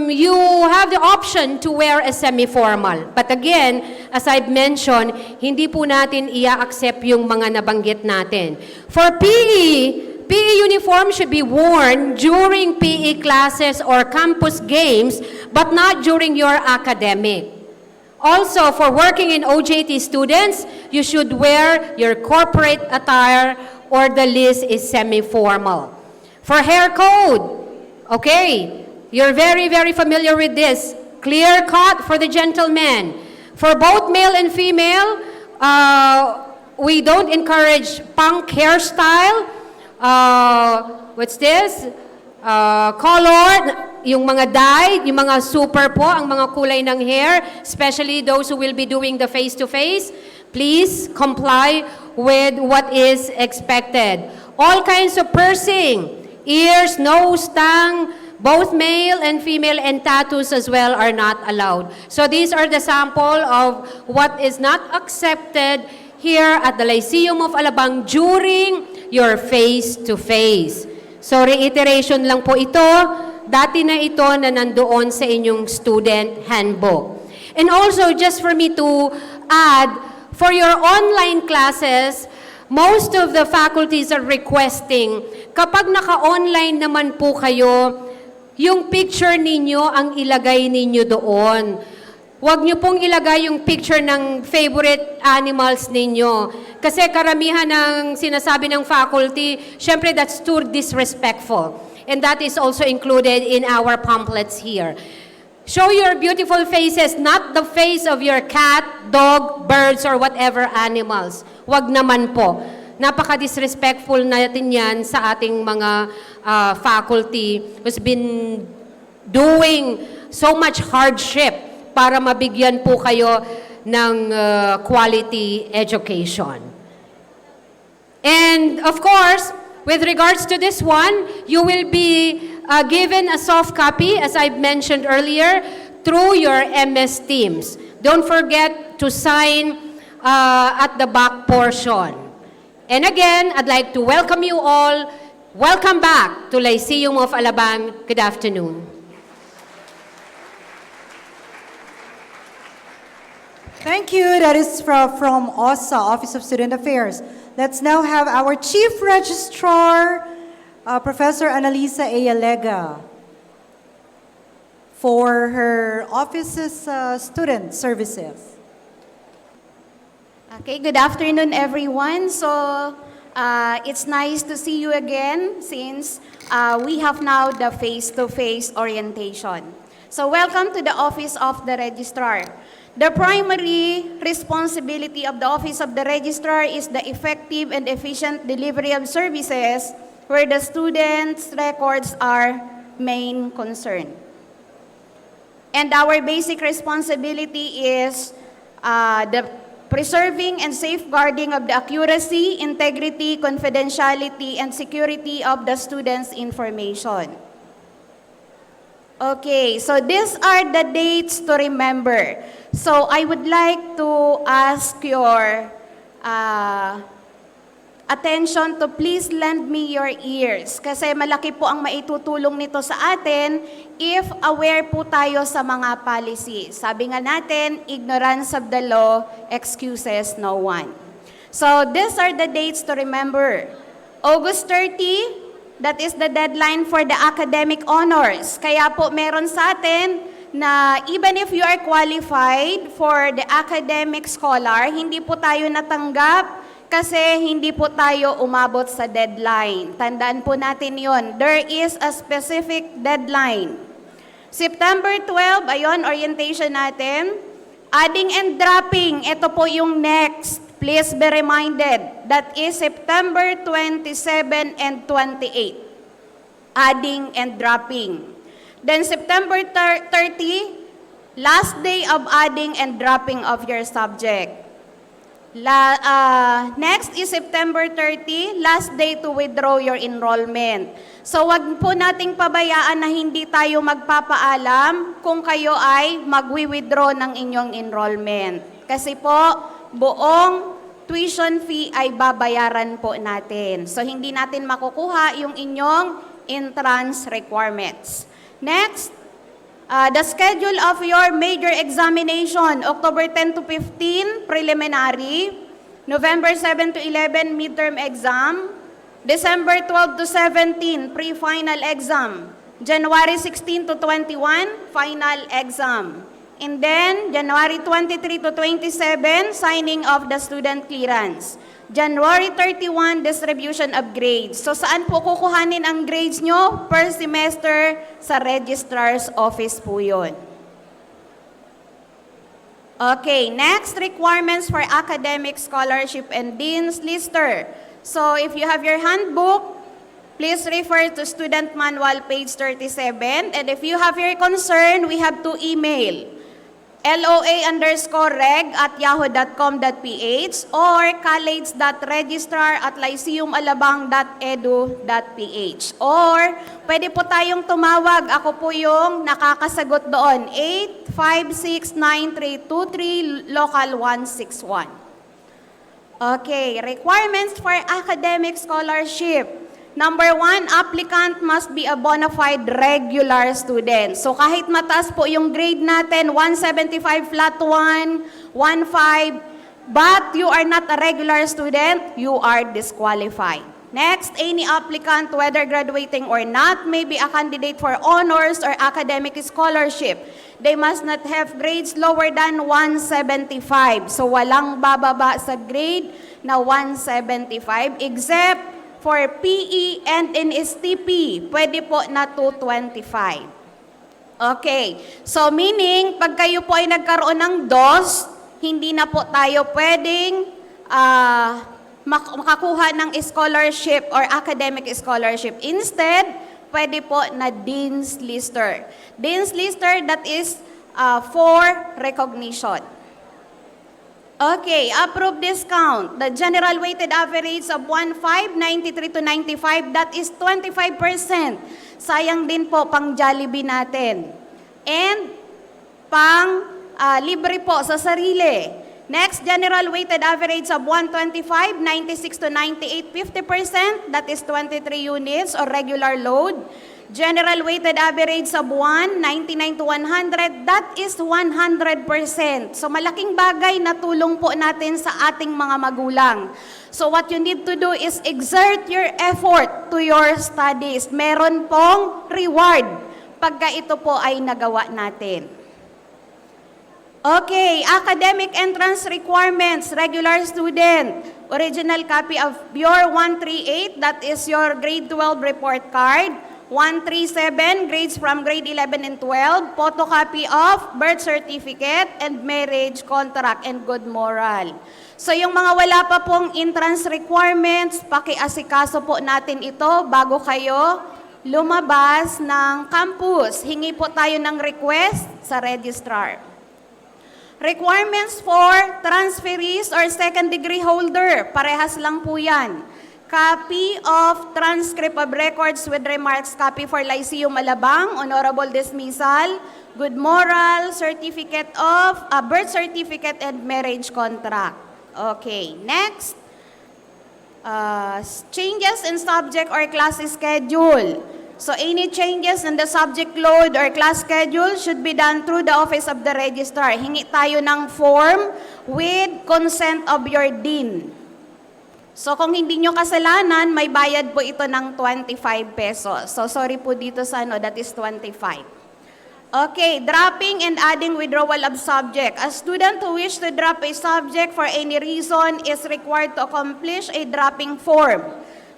You have the option to wear a semi-formal. But again, as I've mentioned, hindi po natin i-accept yung mga nabanggit natin. For PE uniform should be worn during PE classes or campus games, but not during your academic. Also, for working in OJT students, you should wear your corporate attire or the list is semi-formal. For hair code, okay, you're very, very familiar with this. Clear cut for the gentlemen. For both male and female, we don't encourage punk hairstyle. What's this? Colored, yung mga dyed, yung mga super po, ang mga kulay ng hair, especially those who will be doing the face-to-face, please comply with what is expected. All kinds of piercing, ears, nose, tongue, both male and female, and tattoos as well are not allowed. So these are the sample of what is not accepted here at the Lyceum of Alabang during your face-to-face. So reiteration lang po ito, dati na ito na nandoon sa inyong student handbook. And also, just for me to add, for your online classes, most of the faculties are requesting, kapag naka-online naman po kayo, yung picture ninyo ang ilagay ninyo doon. Huwag nyo pong ilagay yung picture ng favorite animals ninyo. Kasi karamihan ng sinasabi ng faculty, syempre that's too disrespectful. And that is also included in our pamphlets here. Show your beautiful faces, not the face of your cat, dog, birds, or whatever animals. Huwag naman po. Napaka-disrespectful natin yan sa ating mga faculty who's been doing so much hardship para mabigyan po kayo ng quality education. And of course, with regards to this one, you will be given a soft copy, as I've mentioned earlier, through your MS Teams. Don't forget to sign at the back portion. And again, I'd like to welcome you all. Welcome back to Lyceum of Alabang. Good afternoon. Thank you. That is from OSA, Office of Student Affairs. Let's now have our Chief Registrar, Professor Annalisa Ayalega, for her office's student services. Okay, good afternoon everyone. So, It's nice to see you again since we have now the face-to-face orientation. So welcome to the Office of the Registrar. The primary responsibility of the Office of the Registrar is the effective and efficient delivery of services where the students' records are main concern. And our basic responsibility is the preserving and safeguarding of the accuracy, integrity, confidentiality, and security of the students' information. Okay, so these are the dates to remember. So I would like to ask your attention to please lend me your ears kasi malaki po ang maitutulong nito sa atin if aware po tayo sa mga policies. Sabi nga natin, ignorance of the law excuses no one. So these are the dates to remember. August 30, that is the deadline for the academic honors. Kaya po meron sa atin na even if you are qualified for the academic scholar, hindi po tayo natanggap kasi hindi po tayo umabot sa deadline. Tandaan po natin yon. There is a specific deadline. September 12, ayon, orientation natin. Adding and dropping, ito po yung next. Please be reminded, that is September 27 and 28. Adding and dropping. Then September 30, last day of adding and dropping of your subject. Next is September 30, last day to withdraw your enrollment. So wag po nating pabayaan na hindi tayo magpapaalam kung kayo ay magwi-withdraw ng inyong enrollment. Kasi po, buong tuition fee ay babayaran po natin. So hindi natin makukuha yung inyong entrance requirements. Next, the schedule of your major examination, October 10 to 15, preliminary, November 7 to 11, midterm exam, December 12 to 17, pre-final exam, January 16 to 21, final exam. And then, January 23 to 27, signing of the student clearance. January 31, distribution of grades. So, saan po kukuhanin ang grades nyo? Per semester sa registrar's office po yun. Okay, next, requirements for academic scholarship and dean's lister. So, if you have your handbook, please refer to Student Manual, page 37. And if you have your concern, we have to email loa_reg@yahoo.com.ph or college.registrar@lyceumalabang.edu.ph. Or pwede po tayong tumawag. Ako po yung nakakasagot doon. 8569323 local 161. Okay, requirements for academic scholarship. Number 1, applicant must be a bona fide regular student. So kahit mataas po yung grade natin, 175 flat 1, 15, but you are not a regular student, you are disqualified. Next, any applicant, whether graduating or not, may be a candidate for honors or academic scholarship. They must not have grades lower than 175. So walang bababa sa grade na 175 except for PE and NSTP, pwede po na 225. Okay, so meaning, pag kayo po ay nagkaroon ng DOS, hindi na po tayo pwedeng makakuha ng scholarship or academic scholarship. Instead, pwede po na Dean's Lister. Dean's Lister, that is for recognition. Okay, approved discount. The general weighted average of 1.5, 93 to 95, that is 25%. Sayang din po pang Jollibee natin. And pang libre po sa sarili. Next, general weighted average of 125, 96 to 98, 50%, that is 23 units or regular load. General weighted average of 1, 99 to 100, that is 100%. So malaking bagay na tulong po natin sa ating mga magulang. So what you need to do is exert your effort to your studies. Meron pong reward pagka ito po ay nagawa natin. Okay, academic entrance requirements, regular student, original copy of your 138, that is your grade 12 report card. 137, grades from grade 11 and 12, photocopy of birth certificate and marriage contract and good moral. So yung mga wala pa pong entrance requirements, pakiasikaso po natin ito bago kayo lumabas ng campus. Hingi po tayo ng request sa registrar. Requirements for transferees or second degree holder, parehas lang po yan. Copy of transcript of records with remarks, copy for Lyceum Malabang, honorable dismissal, good moral, certificate of, birth certificate and marriage contract. Okay, next. Changes in subject or class schedule. So any changes in the subject load or class schedule should be done through the office of the registrar. Hingi tayo ng form with consent of your dean. So kung hindi nyo kasalanan, may bayad po ito ng 25 pesos. So sorry po dito sa that is 25. Okay, dropping and adding withdrawal of subject. A student who wish to drop a subject for any reason is required to accomplish a dropping form.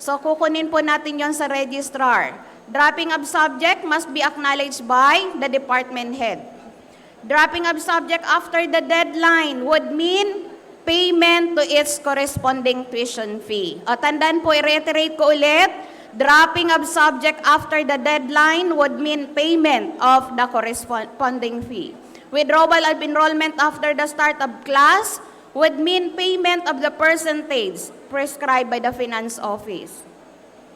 So kukunin po natin yon sa registrar. Dropping of subject must be acknowledged by the department head. Dropping of subject after the deadline would mean payment to its corresponding tuition fee. O tandaan po, i-reiterate ko ulit, dropping of subject after the deadline would mean payment of the corresponding fee. Withdrawal of enrollment after the start of class would mean payment of the percentage prescribed by the finance office.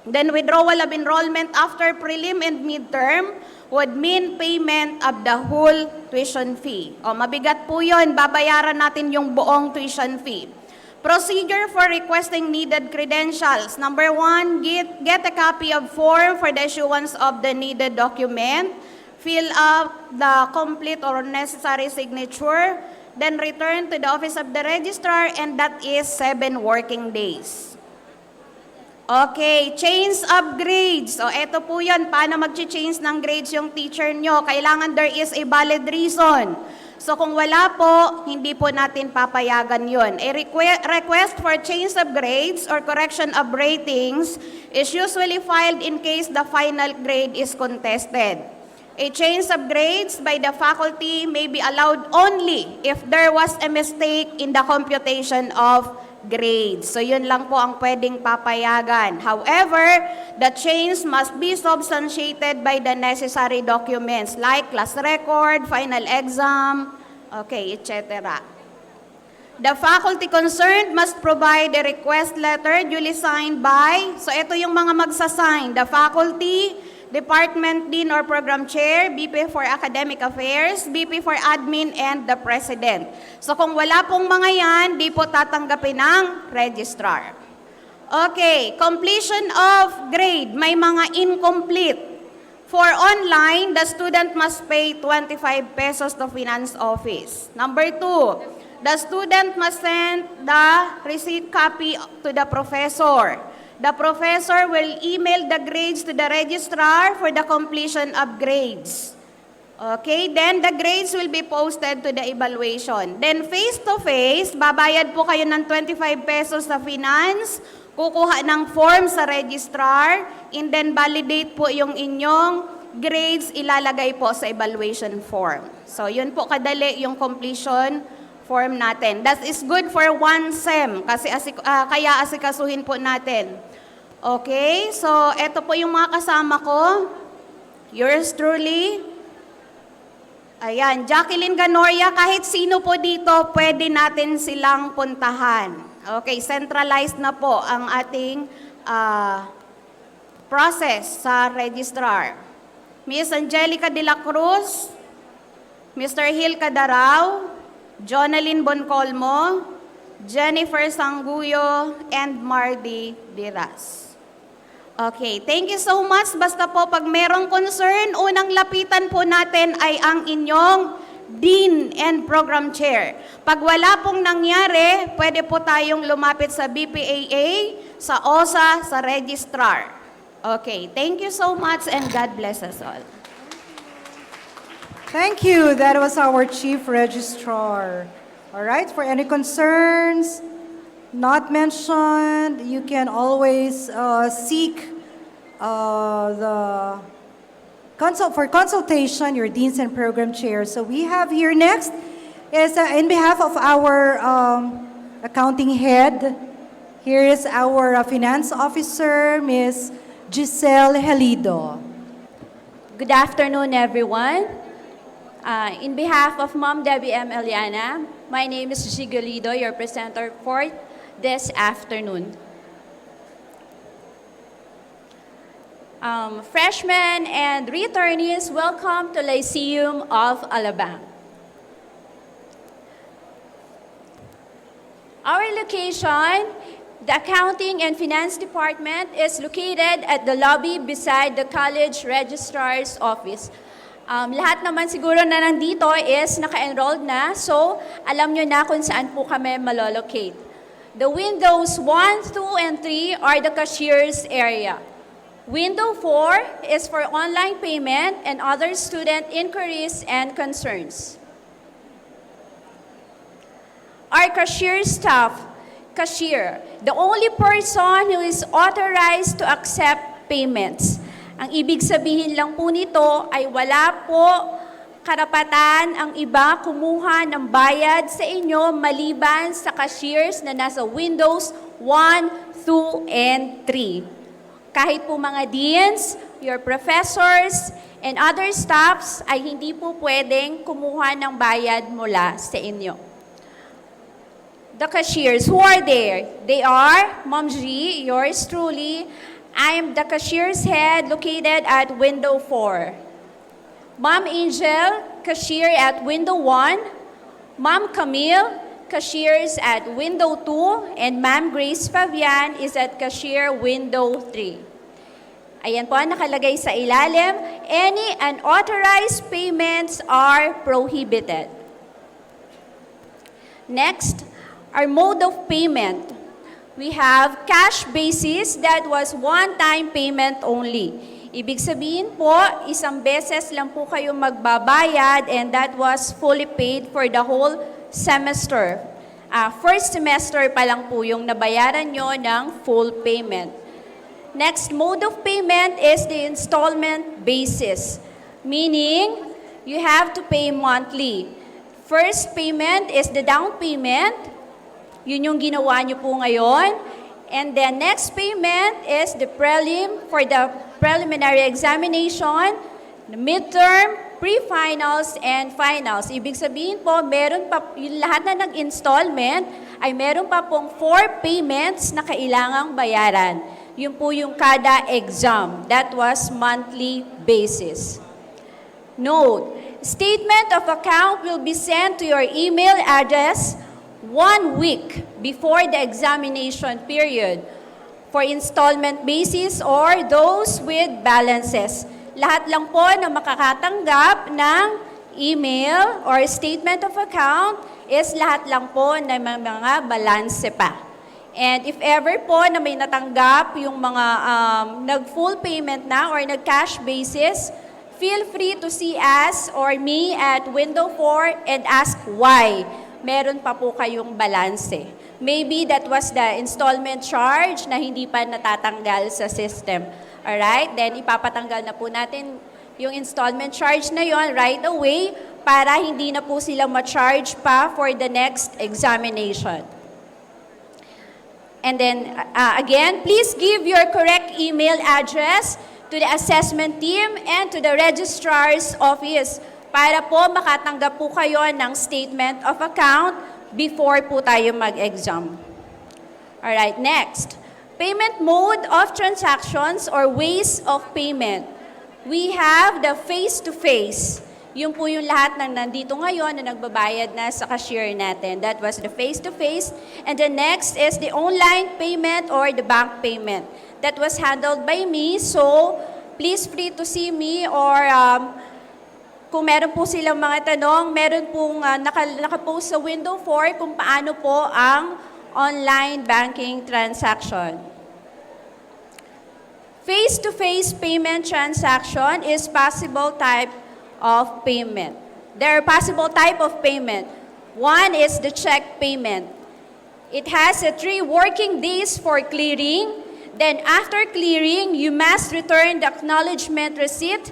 Then withdrawal of enrollment after prelim and midterm would mean payment of the whole tuition fee. O mabigat po yun, babayaran natin yung buong tuition fee. Procedure for requesting needed credentials. Number 1, get a copy of form for the issuance of the needed document. Fill out the complete or necessary signature. Then return to the office of the registrar, and that is 7 working days. Okay, change of grades. So, eto po yan, paano mag-change ng grades yung teacher nyo. Kailangan there is a valid reason. So, kung wala po, hindi po natin papayagan yun. A request for change of grades or correction of ratings is usually filed in case the final grade is contested. A change of grades by the faculty may be allowed only if there was a mistake in the computation of grades. So yun lang po ang pwedeng papayagan. However, the change must be substantiated by the necessary documents like class record, final exam, okay, etc. The faculty concerned must provide a request letter duly signed by, so ito yung mga magsasign, the faculty, department dean or program chair, BP for academic affairs, BP for admin, and the president. So kung wala pong mga yan, di po tatanggapin ng registrar. Okay, completion of grade, may mga incomplete. For online, the student must pay 25 pesos to finance office. Number 2, the student must send the receipt copy to the professor. The professor will email the grades to the registrar for the completion of grades. Okay, then the grades will be posted to the evaluation. Then face-to-face, babayad po kayo ng 25 pesos sa finance, kukuha ng form sa registrar, and then validate po yung inyong grades, ilalagay po sa evaluation form. So yun po kadali yung completion form natin. That is good for one SEM, kasi kaya asikasuhin po natin. Okay, so eto po yung mga kasama ko. Yours truly. Ayan, Jacqueline Ganoria, kahit sino po dito, pwede natin silang puntahan. Okay, centralized na po ang ating process sa registrar. Miss Angelica de la Cruz, Mr. Hil Cadarao, Jonalyn Boncolmo, Jennifer Sanguyo, and Mardy Diras. Okay, thank you so much. Basta po pag merong concern, unang lapitan po natin ay ang inyong Dean and Program Chair. Pag wala pong nangyari, pwede po tayong lumapit sa BPAA, sa OSA, sa Registrar. Okay, thank you so much and God bless us all. Thank you. That was our Chief Registrar. All right, for any concerns not mentioned, you can always seek the for consultation your deans and program chairs. So we have here next is in behalf of our accounting head, here is our finance officer, Ms. Giselle Helido. Good afternoon, everyone. In behalf of Mom Debbie M. Eliana, my name is Gigolido, your presenter for this afternoon. Freshmen and returnees, welcome to Lyceum of Alabang. Our location, the Accounting and Finance Department, is located at the lobby beside the College Registrar's Office. Lahat naman siguro na nandito is naka-enrolled na, so alam nyo na kung saan po kami malolocate. The windows 1, 2, and 3 are the cashier's area. Window 4 is for online payment and other student inquiries and concerns. Our cashier staff, cashier, the only person who is authorized to accept payments. Ang ibig sabihin lang po nito ay wala po karapatan ang iba kumuha ng bayad sa inyo maliban sa cashiers na nasa Windows 1, 2, and 3. Kahit po mga deans, your professors, and other staffs ay hindi po pwedeng kumuha ng bayad mula sa inyo. The cashiers, who are there? They are Ma'am G, yours truly. I'm the cashier's head located at window 4. Ma'am Angel, cashier at window 1. Ma'am Camille, cashiers at window 2. And Ma'am Grace Fabian is at cashier window 3. Ayan po, nakalagay sa ilalim. Any unauthorized payments are prohibited. Next, our mode of payment. We have cash basis that was one-time payment only. Ibig sabihin po, isang beses lang po kayo magbabayad and that was fully paid for the whole semester. First semester pa lang po yung nabayaran nyo ng full payment. Next mode of payment is the installment basis, meaning you have to pay monthly. First payment is the down payment. Yun yung ginawa nyo po ngayon. And then next payment is the prelim for the preliminary examination, the midterm, pre-finals, and finals. Ibig sabihin po, meron pa, yung lahat na nag-installment, ay meron pa pong 4 payments na kailangang bayaran. Yun po yung kada exam. That was monthly basis. Note, statement of account will be sent to your email address 1 week before the examination period for installment basis or those with balances. Lahat lang po na makakatanggap ng email or statement of account is lahat lang po na may mga balanse pa. And if ever po na may natanggap yung mga nag-full payment na or nag-cash basis, feel free to see us or me at window 4 and ask why. Meron pa po kayong balanse. Maybe that was the installment charge na hindi pa natatanggal sa system. Alright? Then ipapatanggal na po natin yung installment charge na yon right away para hindi na po sila ma-charge pa for the next examination. And then, again, please give your correct email address to the assessment team and to the registrar's office para po makatanggap po kayo ng statement of account before po tayo mag-exam. Alright, next. Payment mode of transactions or ways of payment. We have the face-to-face. Yung po yung lahat ng nandito ngayon na nagbabayad na sa cashier natin. That was the face-to-face. And the next is the online payment or the bank payment. That was handled by me. So, please free to see me or kung meron po silang mga tanong, meron pong nakapost sa window 4 kung paano po ang online banking transaction. Face-to-face payment transaction is possible type of payment. There are possible type of payment. One is the check payment. It has 3 working days for clearing. Then after clearing, you must return the acknowledgement receipt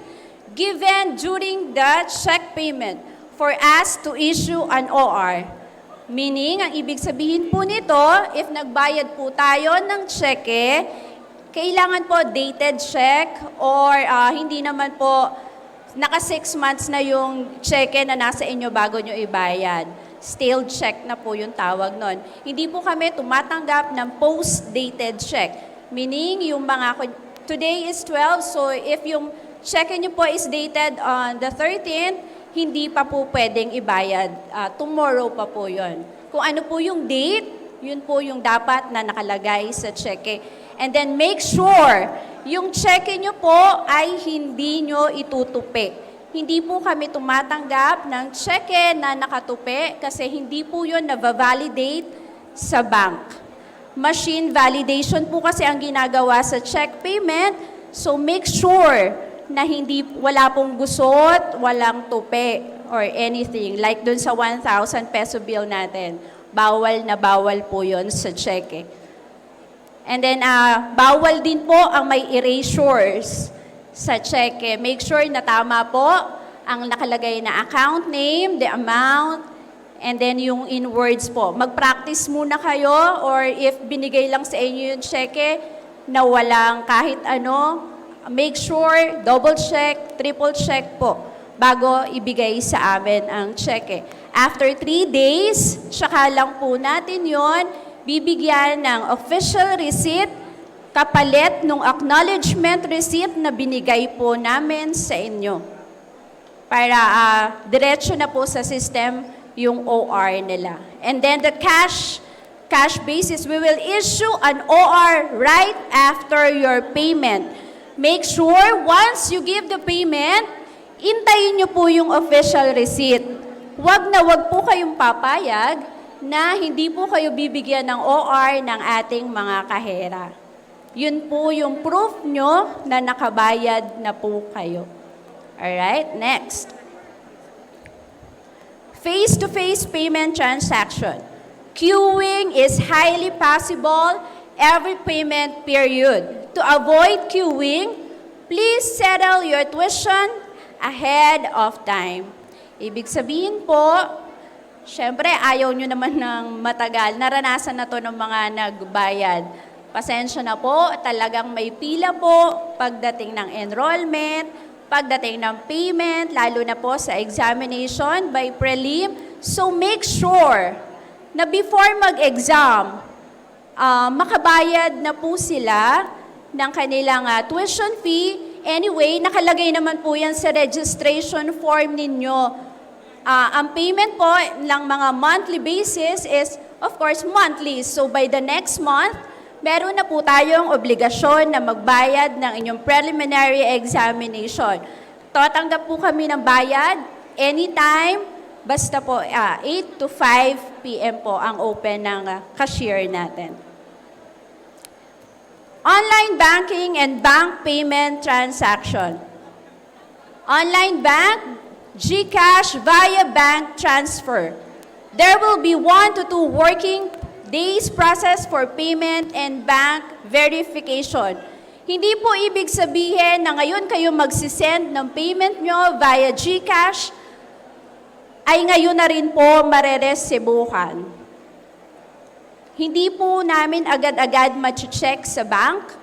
given during the check payment for us to issue an OR. Meaning, ang ibig sabihin po nito, if nagbayad po tayo ng cheque, kailangan po dated check or hindi naman po naka 6 months na yung cheque na nasa inyo bago nyo ibayad. Stale check na po yung tawag nun. Hindi po kami tumatanggap ng post-dated check. Meaning, yung mga, today is 12, so if yung cheque nyo po is dated on the 13th, hindi pa po pwedeng ibayad. Tomorrow pa po yun. Kung ano po yung date, yun po yung dapat na nakalagay sa cheque. And then make sure, yung cheque nyo po ay hindi nyo itutupi. Hindi po kami tumatanggap ng cheque na nakatupi kasi hindi po yun na-validate sa bank. Machine validation po kasi ang ginagawa sa check payment, so make sure na wala pong gusot, walang tupi, or anything. Like dun sa 1,000 peso bill natin, bawal na bawal po yun sa cheque. And then, bawal din po ang may erasures sa cheque. Make sure na tama po ang nakalagay na account name, the amount, and then yung in words po. Mag-practice muna kayo, or if binigay lang sa inyo yung cheque na walang kahit ano, make sure, double check, triple check po bago ibigay sa amin ang cheque. After 3 days, tsaka lang po natin yon bibigyan ng official receipt kapalit ng acknowledgement receipt na binigay po namin sa inyo. Para diretso na po sa system yung OR nila. And then the cash basis, we will issue an OR right after your payment. Make sure once you give the payment, intayin nyo po yung official receipt. Wag po kayong papayag na hindi po kayo bibigyan ng OR ng ating mga kahera. Yun po yung proof nyo na nakabayad na po kayo. Alright, next. Face-to-face payment transaction. Queuing is highly possible every payment period. To avoid queuing, please settle your tuition ahead of time. Ibig sabihin po, syempre ayaw nyo naman ng matagal. Naranasan na to ng mga nagbayad. Pasensya na po, talagang may pila po pagdating ng enrollment, pagdating ng payment, lalo na po sa examination by prelim. So make sure na before mag-exam, makabayad na po sila ng kanilang tuition fee. Anyway, nakalagay naman po yan sa registration form ninyo. Ang payment po ng mga monthly basis is, of course, monthly. So by the next month, meron na po tayong obligasyon na magbayad ng inyong preliminary examination. Tatanggap po kami ng bayad anytime, basta po 8 to 5 p.m. po ang open ng cashier natin. Online banking and bank payment transaction. Online bank, GCash via bank transfer. There will be 1 to 2 working days process for payment and bank verification. Hindi po ibig sabihin na ngayon kayo magsisend ng payment nyo via GCash, ay ngayon na rin po mareresibuhan. Hindi po namin agad-agad ma-check sa bank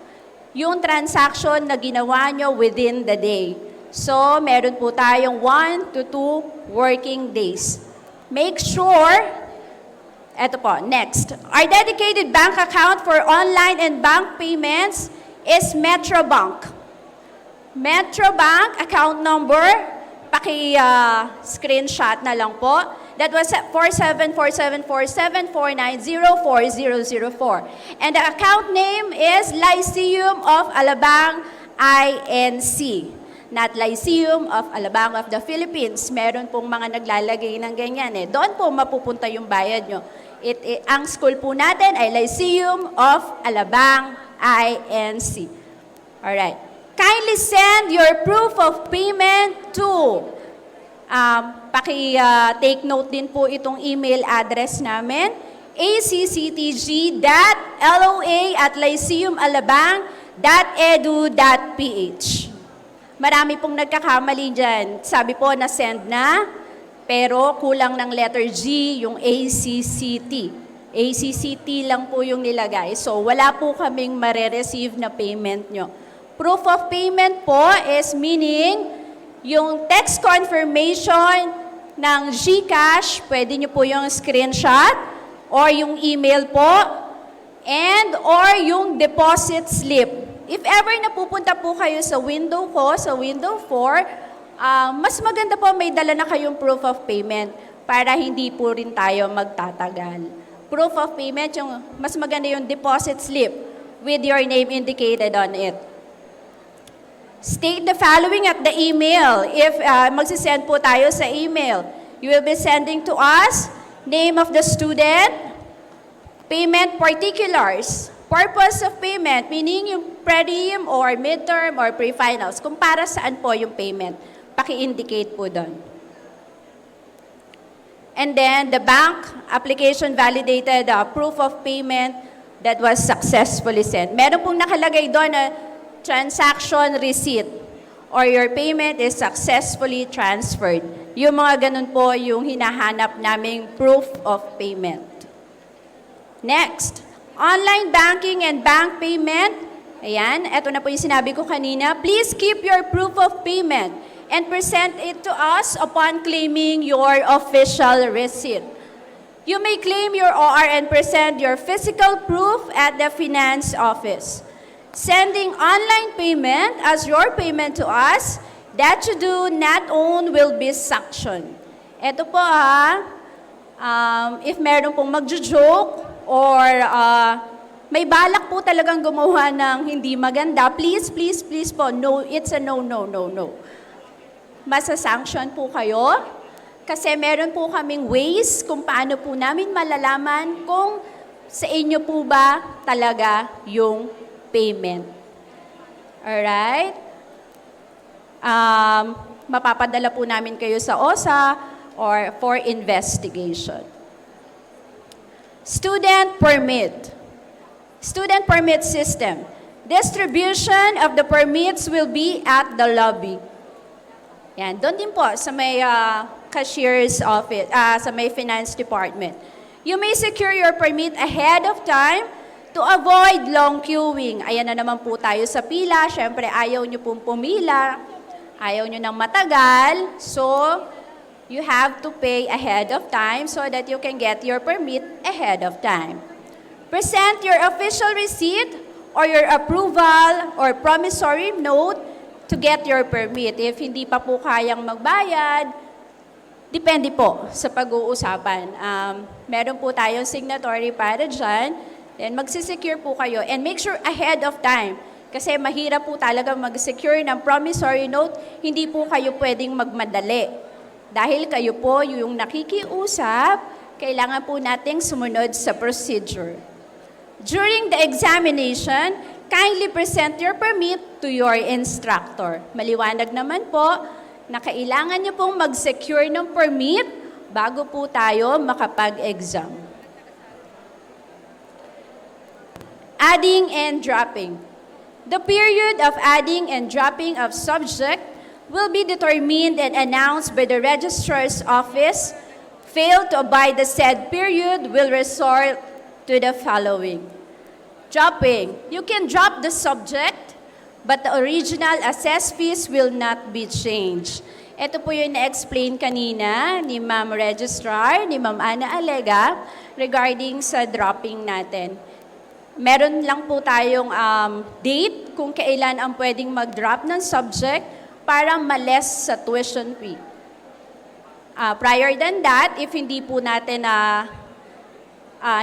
yung transaction na ginawa nyo within the day. So, meron po tayong 1 to 2 working days. Make sure, eto po, next. Our dedicated bank account for online and bank payments is Metrobank. Metrobank account number, paki-screenshot na lang po. That was 47474749040004. And the account name is Lyceum of Alabang INC. Not Lyceum of Alabang of the Philippines. Meron pong mga naglalagay ng ganyan eh. Doon po mapupunta yung bayad nyo. Ang school po natin ay Lyceum of Alabang INC. Alright. Kindly send your proof of payment to Take note din po itong email address namin, acctg.loa@lyceumalabang.edu.ph. Marami pong nagkakamali dyan. Sabi po na send na, pero kulang ng letter G, yung ACCT. ACCT lang po yung nilagay. So, wala po kaming mare-receive na payment nyo. Proof of payment po is meaning yung text confirmation ng GCash, pwede nyo po yung screenshot or yung email po and or yung deposit slip. If ever napupunta po kayo sa window ko, sa window 4, mas maganda po may dala na kayong proof of payment para hindi po rin tayo magtatagal. Proof of payment, yung mas maganda yung deposit slip with your name indicated on it. State the following at the email. If magsisend po tayo sa email, you will be sending to us name of the student, payment particulars, purpose of payment, meaning yung prelim or midterm or pre-finals, kung para saan po yung payment. Paki-indicate po doon. And then the bank application validated proof of payment that was successfully sent. Meron pong nakalagay doon na transaction receipt or your payment is successfully transferred. Yung mga ganun po yung hinahanap naming proof of payment. Next, online banking and bank payment. Ayan, eto na po yung sinabi ko kanina. Please keep your proof of payment and present it to us upon claiming your official receipt. You may claim your OR and present your physical proof at the finance office. Sending online payment as your payment to us that you do not own will be sanctioned. Ito po if meron pong magjo-joke or may balak po talagang gumawa ng hindi maganda, please po, no, it's a no. Masa-sanction po kayo kasi meron po kaming ways kung paano po namin malalaman kung sa inyo po ba talaga yung payment. Alright? Mapapadala po namin kayo sa OSA or for investigation. Student permit. Student permit system. Distribution of the permits will be at the lobby. Yan, doon din po sa may cashier's office, sa may finance department. You may secure your permit ahead of time to avoid long queuing. Ayan na naman po tayo sa pila. Siyempre, ayaw nyo pong pumila. Ayaw nyo nang matagal. So, you have to pay ahead of time so that you can get your permit ahead of time. Present your official receipt or your approval or promissory note to get your permit. If hindi pa po kayang magbayad, depende po sa pag-uusapan. Meron po tayong signatory para dyan, then magsisecure po kayo. And make sure ahead of time, kasi mahirap po talaga mag-secure ng promissory note, hindi po kayo pwedeng magmadali. Dahil kayo po yung nakikiusap, kailangan po nating sumunod sa procedure. During the examination, kindly present your permit to your instructor. Maliwanag naman po na kailangan niyo pong mag-secure ng permit bago po tayo makapag-exam. Adding and dropping. The period of adding and dropping of subject will be determined and announced by the registrar's office. Fail to abide the said period will resort to the following. Dropping. You can drop the subject, but the original assessed fees will not be changed. Ito po yung na-explain kanina ni Ma'am Registrar, ni Ma'am Ana Alega, regarding sa dropping natin. Meron lang po tayong date kung kailan ang pwedeng mag-drop ng subject para ma-less sa tuition fee. Prior than that, if hindi po natin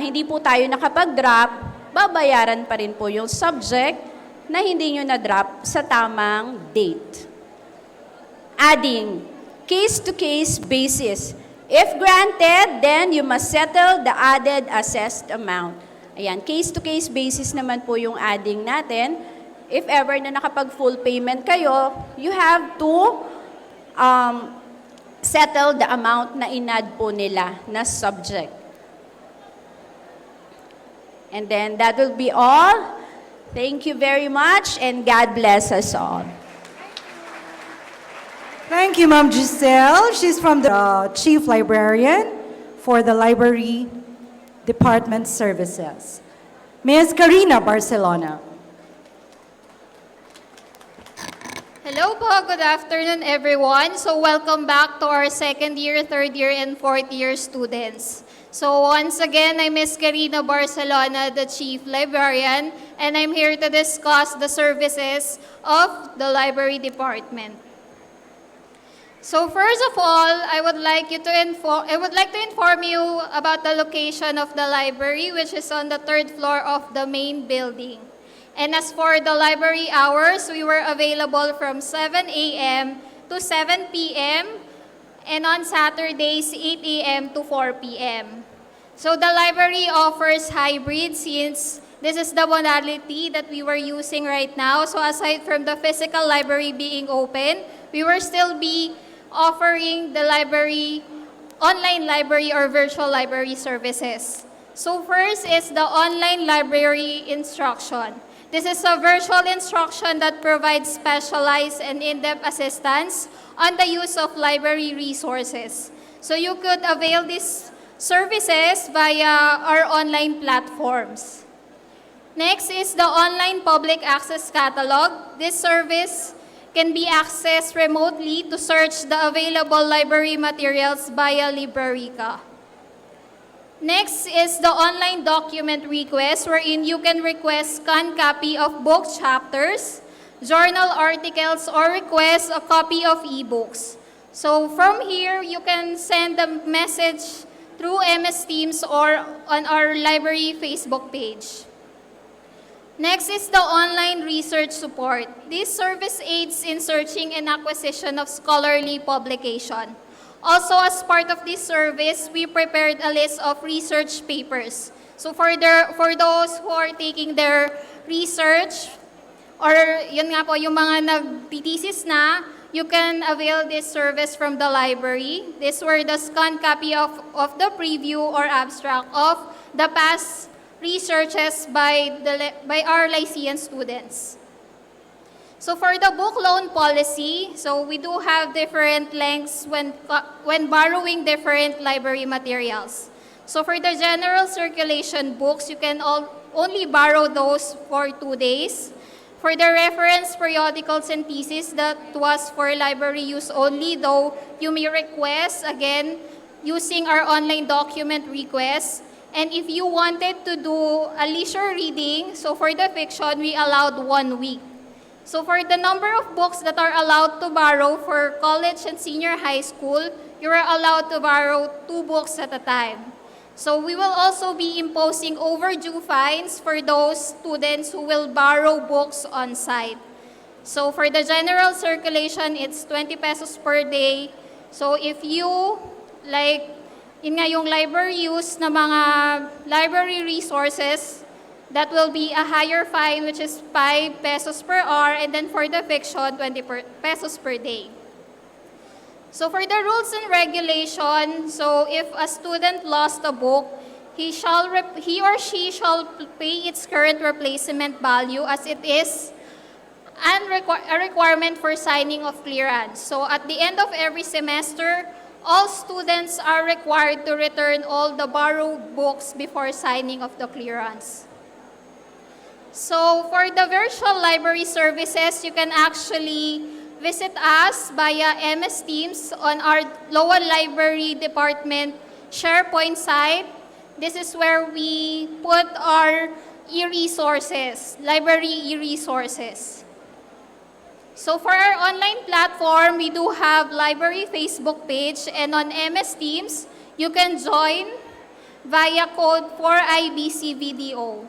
hindi po tayo nakapag-drop, babayaran pa rin po yung subject na hindi nyo na-drop sa tamang date. Adding, case-to-case basis. If granted, then you must settle the added assessed amount. Ayan, case-to-case basis naman po yung adding natin. If ever na nakapag-full payment kayo, you have to settle the amount na inad po nila na subject. And then that will be all. Thank you very much and God bless us all. Thank you, Ma'am Giselle. She's from the Chief Librarian for the Library Department Services. Ms. Karina Barcelona. Hello po, good afternoon everyone. So welcome back to our second year, third year, and fourth year students. So once again, I'm Ms. Karina Barcelona, the Chief Librarian, and I'm here to discuss the services of the Library Department. So first of all, I would like to inform you about the location of the library, which is on the third floor of the main building. And as for the library hours, we were available from 7 a.m. to 7 p.m. and on Saturdays, 8 a.m. to 4 p.m. So the library offers hybrid since this is the modality that we were using right now. So aside from the physical library being open, we will still be offering the library, online library or virtual library services. So first is the online library instruction. This is a virtual instruction that provides specialized and in-depth assistance on the use of library resources. So you could avail these services via our online platforms. Next is the online public access catalog. This service can be accessed remotely to search the available library materials via Librarica. Next is the online document request wherein you can request scanned copy of book chapters, journal articles, or request a copy of ebooks. So from here, you can send a message through MS Teams or on our library Facebook page. Next is the online research support. This service aids in searching and acquisition of scholarly publication. Also, as part of this service, we prepared a list of research papers. So for those who are taking their research, or yun nga po, yung mga nag-thesis na, you can avail this service from the library. These were the scanned copy of the preview or abstract of the past researches by our Lycean students. So for the book loan policy, so we do have different lengths when borrowing different library materials. So for the general circulation books, you can only borrow those for 2 days. For the reference periodicals and theses, that was for library use only, though you may request, again, using our online document request. And if you wanted to do a leisure reading, so for the fiction, we allowed 1 week. So for the number of books that are allowed to borrow for college and senior high school, you are allowed to borrow 2 books at a time. So we will also be imposing overdue fines for those students who will borrow books on site. So for the general circulation, it's 20 pesos per day. So if you, like, yun nga yung library use na mga library resources, that will be a higher fine, which is 5 pesos per hour, and then for the fiction, 20 pesos per day. So for the rules and regulations, so if a student lost a book, he or she shall pay its current replacement value as it is, and a requirement for signing of clearance. So at the end of every semester, all students are required to return all the borrowed books before signing of the clearance. So for the virtual library services, you can actually visit us via MS Teams on our Lowell Library Department SharePoint site. This is where we put our e-resources, library e-resources. So for our online platform, we do have library Facebook page, and on MS Teams, you can join via code 4IBCVDO.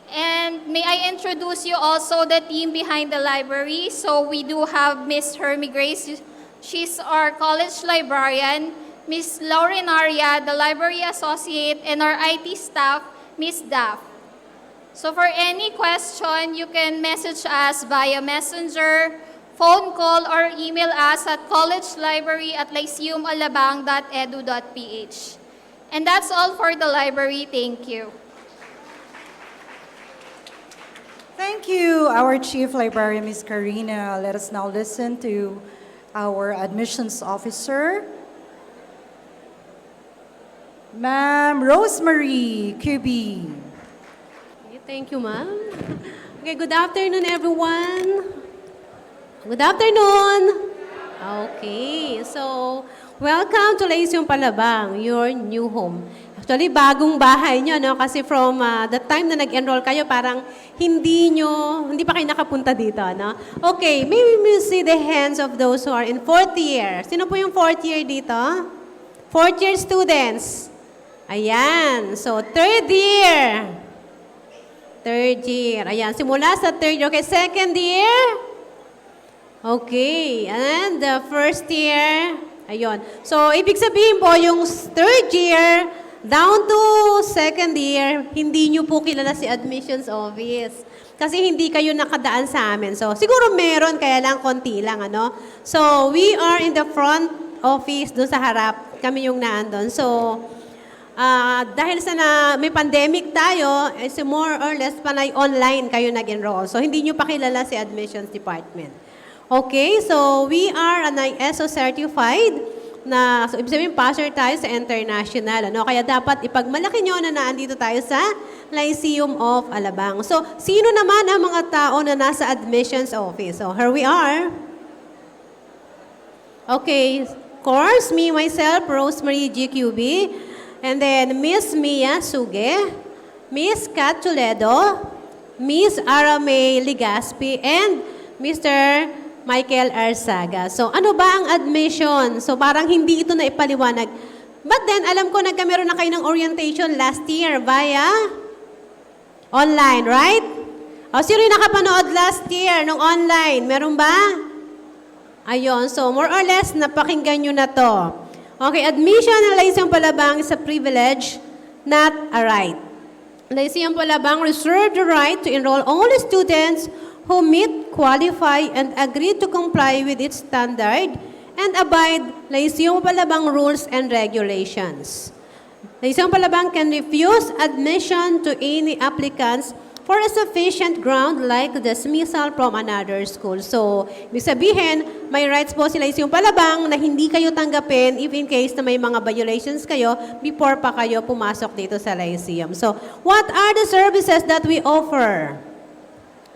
And may I introduce you also the team behind the library. So we do have Miss Hermie Grace. She's our college librarian. Miss Laurinaria, the library associate, and our IT staff, Miss Daff. So for any question, you can message us via Messenger, phone call, or email us at collegelibrary@lyceumalabang.edu.ph. And that's all for the library. Thank you. Thank you, our Chief Librarian, Ms. Karina. Let us now listen to our admissions officer, Ma'am Rosemary QB. Okay, thank you, ma'am. Okay, good afternoon, everyone. Good afternoon. Okay, so welcome to Lyceum Palabang, your new home. Actually, bagong bahay nyo, no? Kasi from the time na nag-enroll kayo, parang hindi pa kayo nakapunta dito, no? Okay, maybe we see the hands of those who are in fourth year. Sino po yung fourth year dito? Fourth year students. Ayan, so third year. Third year. Ayan, simula sa third year. Okay, second year. Okay, and the first year. Ayun. So, ibig sabihin po, yung third year, down to second year, hindi nyo po kilala si admissions office. Kasi hindi kayo nakadaan sa amin. So, siguro meron, kaya lang konti lang, ano? So, we are in the front office, doon sa harap. Kami yung naandun. So, dahil sa may pandemic tayo, is more or less panay online kayo nag-enroll. So, hindi nyo pa kilala si admissions department. Okay, so we are an ISO certified na, so ibig sabihin, passer tayo sa international. Ano? Kaya dapat ipagmalaki nyo na naandito tayo sa Lyceum of Alabang. So, sino naman ang mga tao na nasa admissions office? So, here we are. Okay, of course, me, myself, Rosemary GQB, and then Miss Mia Suge, Miss Kat Toledo, Miss Aramay Ligaspi, and Mr. Michael Arsaga. So, ano ba ang admission? So, parang hindi ito na ipaliwanag. But then, alam ko nagkameron na kayo ng orientation last year via online, right? O, sino yung nakapanood last year nung online? Meron ba? Ayun. So, more or less, napakinggan nyo na to. Okay, admission ng Lyceum Palabang is a privilege, not a right. Lyceum Palabang reserved the right to enroll only students who meet, qualify, and agree to comply with its standard and abide Lyceum Palabang rules and regulations. Lyceum Palabang can refuse admission to any applicants for a sufficient ground like dismissal from another school. So, ibig sabihin, may rights po si Lyceum Palabang na hindi kayo tanggapin if in case na may mga violations kayo before pa kayo pumasok dito sa Lyceum. So, what are the services that we offer?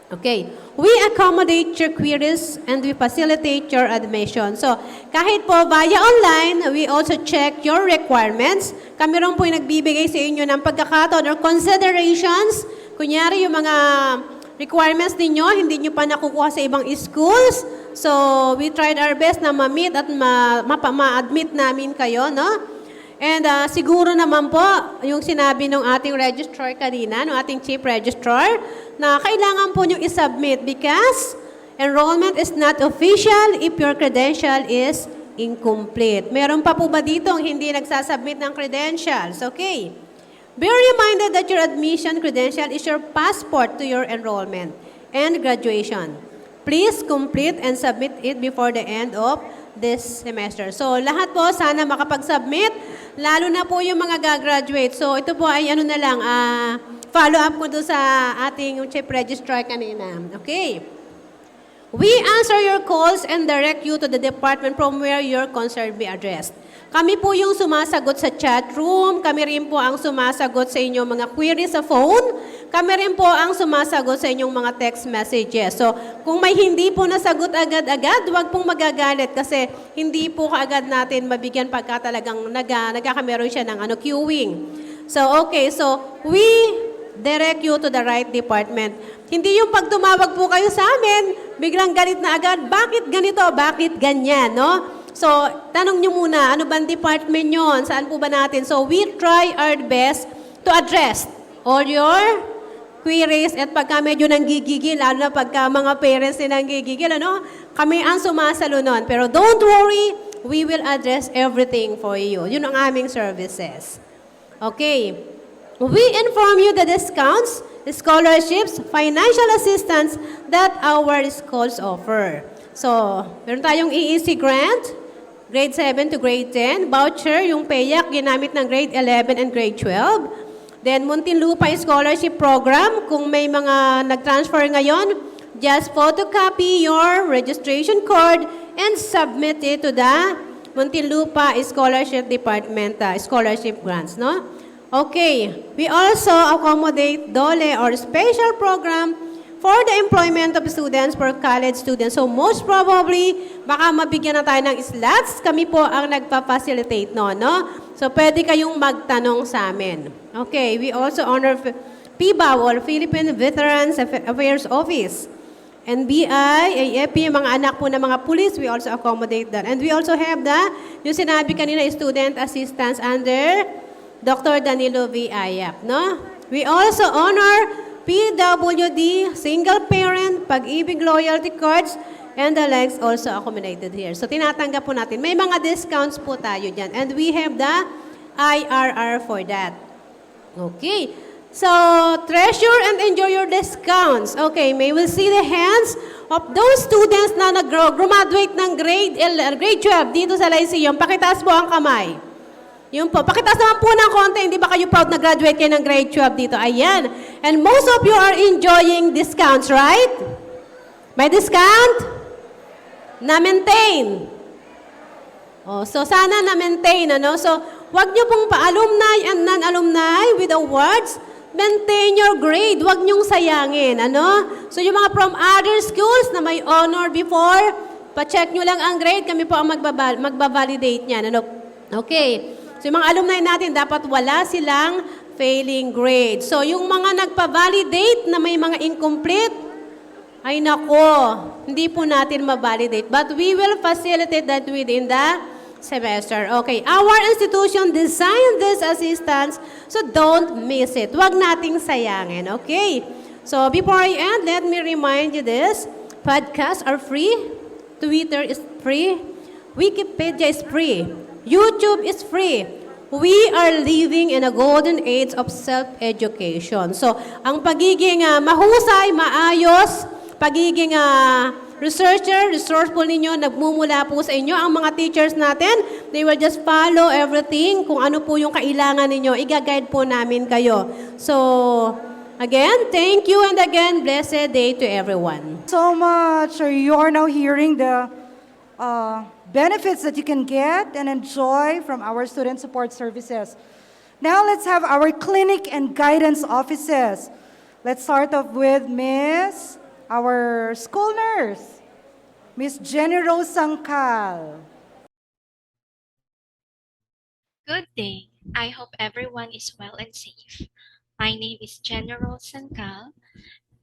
Okay, we accommodate your queries and we facilitate your admission. So, kahit po via online, we also check your requirements. Kami rin po yung nagbibigay sa inyo ng pagkakataon or considerations. Kunyari, yung mga requirements ninyo, hindi nyo pa nakukuha sa ibang schools. So, we tried our best na ma-meet at ma-admit namin kayo, no? And siguro naman po, yung sinabi ng ating registrar kanina, ng ating chief registrar, na kailangan po nyo isubmit because enrollment is not official if your credential is incomplete. Meron pa po ba dito ang hindi nagsasubmit ng credentials? Okay. Be reminded that your admission credential is your passport to your enrollment and graduation. Please complete and submit it before the end of this semester. So, lahat po sana makapag-submit, lalo na po yung mga gagraduate. So, ito po ay ano na lang, follow up ko doon sa ating chief registrar kanina. Okay. We answer your calls and direct you to the department from where your concern be addressed. Kami po yung sumasagot sa chat room, kami rin po ang sumasagot sa inyong mga queries sa phone, kami rin po ang sumasagot sa inyong mga text messages. So, kung may hindi po nasagot agad-agad, huwag pong magagalit kasi hindi po kaagad natin mabigyan pagka talagang nagkakameron siya ng queuing. So, okay. So, we direct you to the right department. Hindi yung pag tumawag po kayo sa amin, biglang galit na agad, bakit ganito, bakit ganyan, no? So, tanong nyo muna, ano bang department yun? Saan po ba natin? So, we try our best to address all your queries at pagka medyo nanggigigil, lalo na pagka mga parents na nanggigigil, kami ang sumasalo nun. Pero don't worry, we will address everything for you. Yun ang aming services. Okay. We inform you the discounts, scholarships, financial assistance that our schools offer. So, meron tayong EEC grant, grade 7 to grade 10. Voucher, yung PAYAC, ginamit ng grade 11 and grade 12. Then, Muntinlupa Scholarship Program. Kung may mga nag-transfer ngayon, just photocopy your registration card and submit it to the Muntinlupa Scholarship Department, scholarship grants, no? Okay, we also accommodate DOLE or special program for the employment of students for college students. So most probably, baka mabigyan na tayo ng slots. Kami po ang nagpa-facilitate no? So pwede kayong magtanong sa amin. Okay, we also honor PBAW or Philippine Veterans Affairs Office. NBI, AFP, mga anak po ng mga pulis, we also accommodate that. And we also have yung sinabi kanina, student assistance under Dr. Danilo V. Ayap, no? We also honor PWD, single parent, pag-ibig loyalty cards, and the likes also accommodated here. So tinatanggap po natin. May mga discounts po tayo dyan. And we have the IRR for that. Okay. So, treasure and enjoy your discounts. Okay, may we see the hands of those students na nag-graduate ng grade 12 dito sa Lyceum. Pakitaas po ang kamay. Yun po. Pakitaas naman po ng konti. Hindi ba kayo proud na graduate kayo ng grade 12 dito? Ayan. And most of you are enjoying discounts, right? May discount? Na-maintain. Oh, so sana na-maintain, ano? So, wag nyo pong pa-alumni and non-alumni with awards. Maintain your grade. Huwag niyong sayangin. Ano? So, yung mga from other schools na may honor before, pa-check nyo lang ang grade. Kami po ang magbabalidate niyan. Ano? Okay. So, yung mga alumni natin, dapat wala silang failing grade. So, yung mga nagpa-validate na may mga incomplete, ay nako, hindi po natin ma-validate. But we will facilitate that within the semester. Okay, our institution designed this assistance, so don't miss it. Huwag nating sayangin, okay? So before I end, let me remind you this. Podcasts are free. Twitter is free. Wikipedia is free. YouTube is free. We are living in a golden age of self-education. So, ang pagiging mahusay, maayos, pagiging researcher, resourceful ninyo, nagmumula po sa inyo. Ang mga teachers natin, they will just follow everything. Kung ano po yung kailangan ninyo, i-guide po namin kayo. So, again, thank you and again, blessed day to everyone. So much. You are now hearing the benefits that you can get and enjoy from our student support services. Now let's have our clinic and guidance offices. Let's start off with our school nurse, Miss Jenny Rose Sangkal. Good day. I hope everyone is well and safe. My name is General Sankal,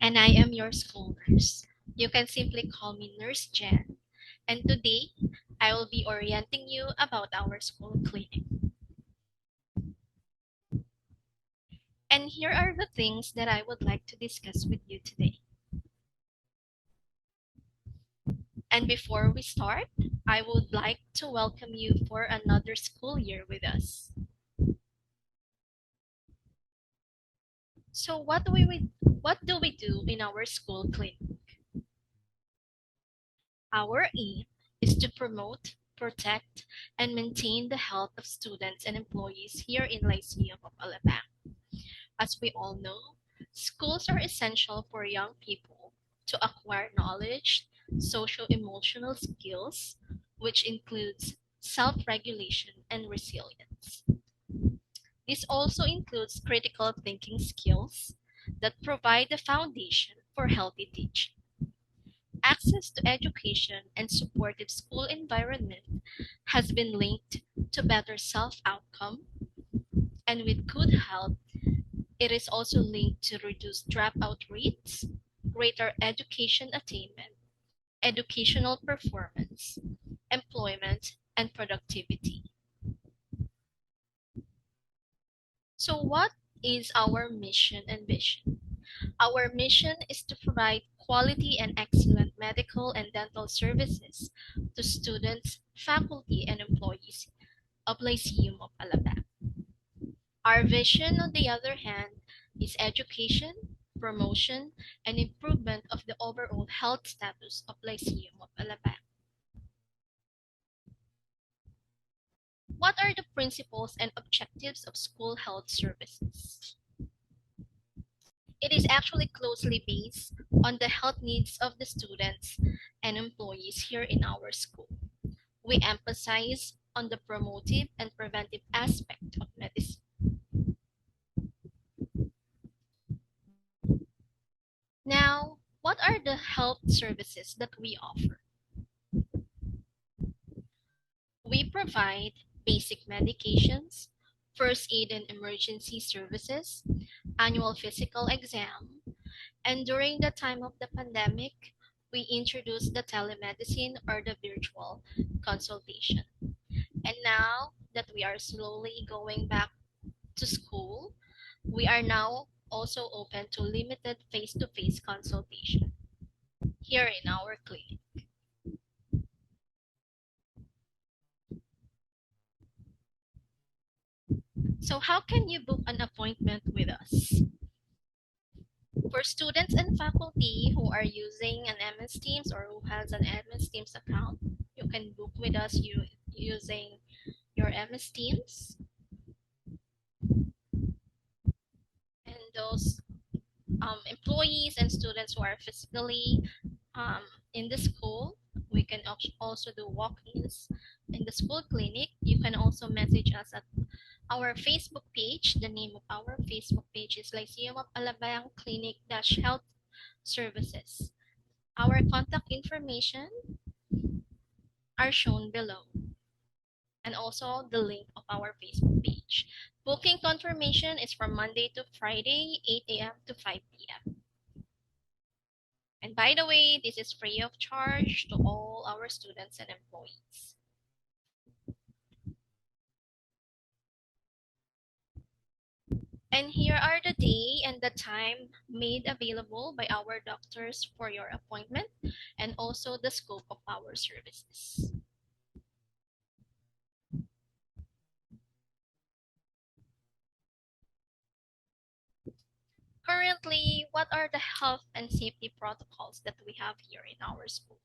and I am your school nurse. You can simply call me Nurse Jen. And today, I will be orienting you about our school clinic. And here are the things that I would like to discuss with you today. And before we start, I would like to welcome you for another school year with us. So what do we do in our school clinic? Our aim is to promote, protect, and maintain the health of students and employees here in Lyceum of Alabang. As we all know, schools are essential for young people to acquire knowledge, social-emotional skills, which includes self-regulation and resilience. This also includes critical thinking skills that provide the foundation for healthy teaching. Access to education and supportive school environment has been linked to better self-outcome, and with good health, it is also linked to reduced dropout rates, greater education attainment, educational performance, employment, and productivity. So what is our mission and vision? Our mission is to provide quality and excellent medical and dental services to students, faculty, and employees of Lyceum of Alabang. Our vision, on the other hand, is education, promotion, and improvement of the overall health status of Lyceum of Alabang. What are the principles and objectives of school health services? It is actually closely based on the health needs of the students and employees here in our school. We emphasize on the promotive and preventive aspect of medicine. Now, what are the health services that we offer? We provide basic medications, first aid and emergency services, annual physical exam, and during the time of the pandemic, we introduced the telemedicine or the virtual consultation. And now that we are slowly going back to school, we are now also open to limited face-to-face consultation here in our clinic. So how can you book an appointment with us? For students and faculty who are using an MS Teams or who has an MS Teams account, you can book with us using your MS Teams. And those employees and students who are physically in the school, we can also do walk-ins in the school clinic. You can also message us at our Facebook page. The name of our Facebook page is Lyceum of Alabang Clinic-Health Services. Our contact information are shown below, and also the link of our Facebook page. Booking confirmation is from Monday to Friday, 8 a.m. to 5 p.m. And by the way, this is free of charge to all our students and employees. And here are the day and the time made available by our doctors for your appointment, and also the scope of our services. Currently, what are the health and safety protocols that we have here in our school?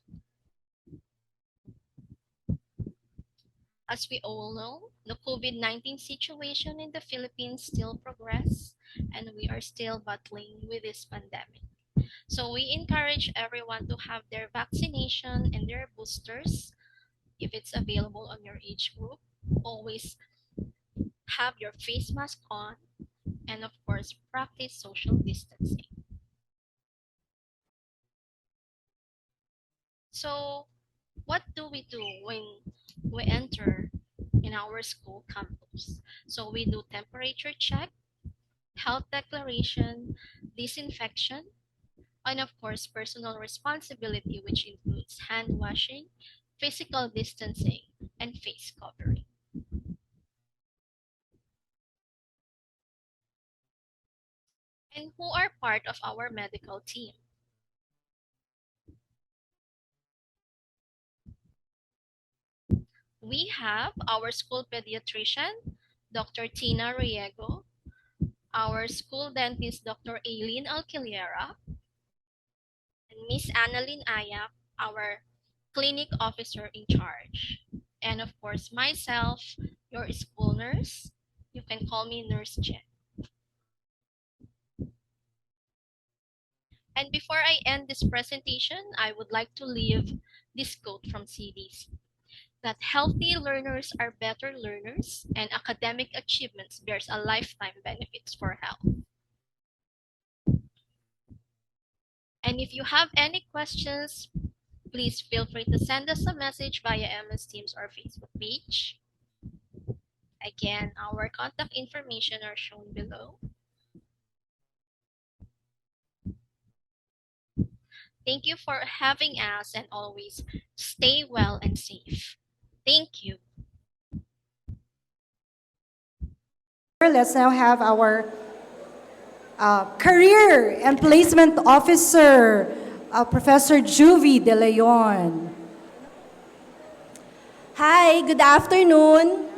As we all know, the COVID-19 situation in the Philippines still progress, and we are still battling with this pandemic. So we encourage everyone to have their vaccination and their boosters if it's available on your age group. Always have your face mask on, and of course, practice social distancing. So what do we do when we enter in our school campus? So we do temperature check, health declaration, disinfection, and of course, personal responsibility, which includes hand washing, physical distancing, and face covering. And who are part of our medical team? We have our school pediatrician, Dr. Tina Riego, our school dentist, Dr. Aileen Alquilera, and Miss Annalyn Ayak, our clinic officer in charge. And of course, myself, your school nurse. You can call me Nurse Jen. And before I end this presentation, I would like to leave this quote from CDC, that healthy learners are better learners, and academic achievements bears a lifetime benefits for health. And if you have any questions, please feel free to send us a message via MS Teams or Facebook page. Again, our contact information are shown below. Thank you for having us, and always stay well and safe. Thank you. Let's now have our Career and Placement Officer, Professor Juvie De Leon. Hi, good afternoon.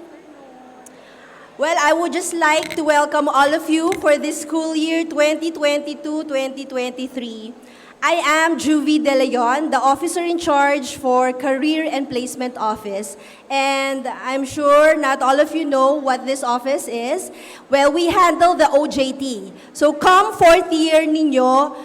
Well, I would just like to welcome all of you for this school year 2022-2023. I am Juvie De Leon, the officer in charge for Career and Placement Office. And I'm sure not all of you know what this office is. Well, we handle the OJT. So come fourth year ninyo,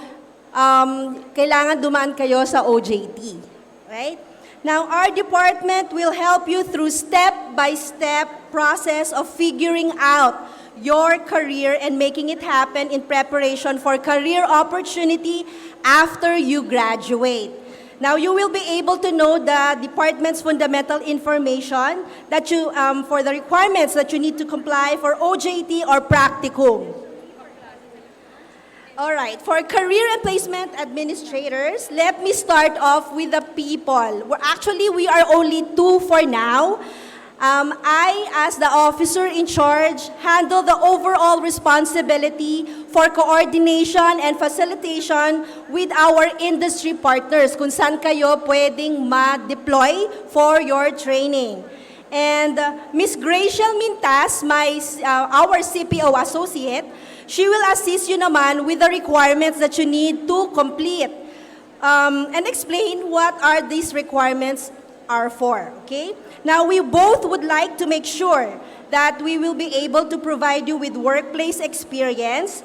kailangan dumaan kayo sa OJT. Right? Now, our department will help you through step-by-step process of figuring out your career and making it happen in preparation for career opportunity after you graduate. Now, you will be able to know the department's fundamental information that you, for the requirements that you need to comply for OJT or practicum. All right, for career and placement administrators, let me start off with the people. We are only two for now. I, as the officer in charge, handle the overall responsibility for coordination and facilitation with our industry partners kung saan kayo pwedeng ma-deploy for your training. And Ms. Graciel Mintas, our CPO associate, she will assist you naman with the requirements that you need to complete and explain what are these requirements are for, okay? Now, we both would like to make sure that we will be able to provide you with workplace experience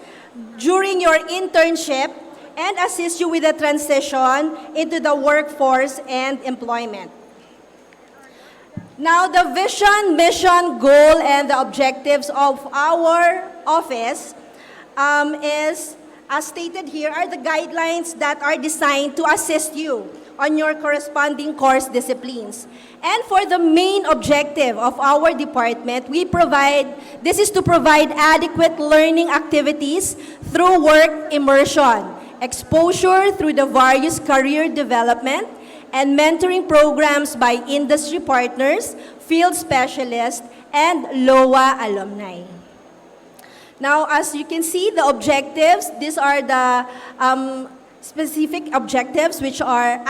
during your internship and assist you with the transition into the workforce and employment. Now, the vision, mission, goal, and the objectives of our office is, as stated here, are the guidelines that are designed to assist you on your corresponding course disciplines. And for the main objective of our department, this is to provide adequate learning activities through work immersion, exposure through the various career development, and mentoring programs by industry partners, field specialists, and LOA alumni. Now, as you can see, the objectives, these are the specific objectives which are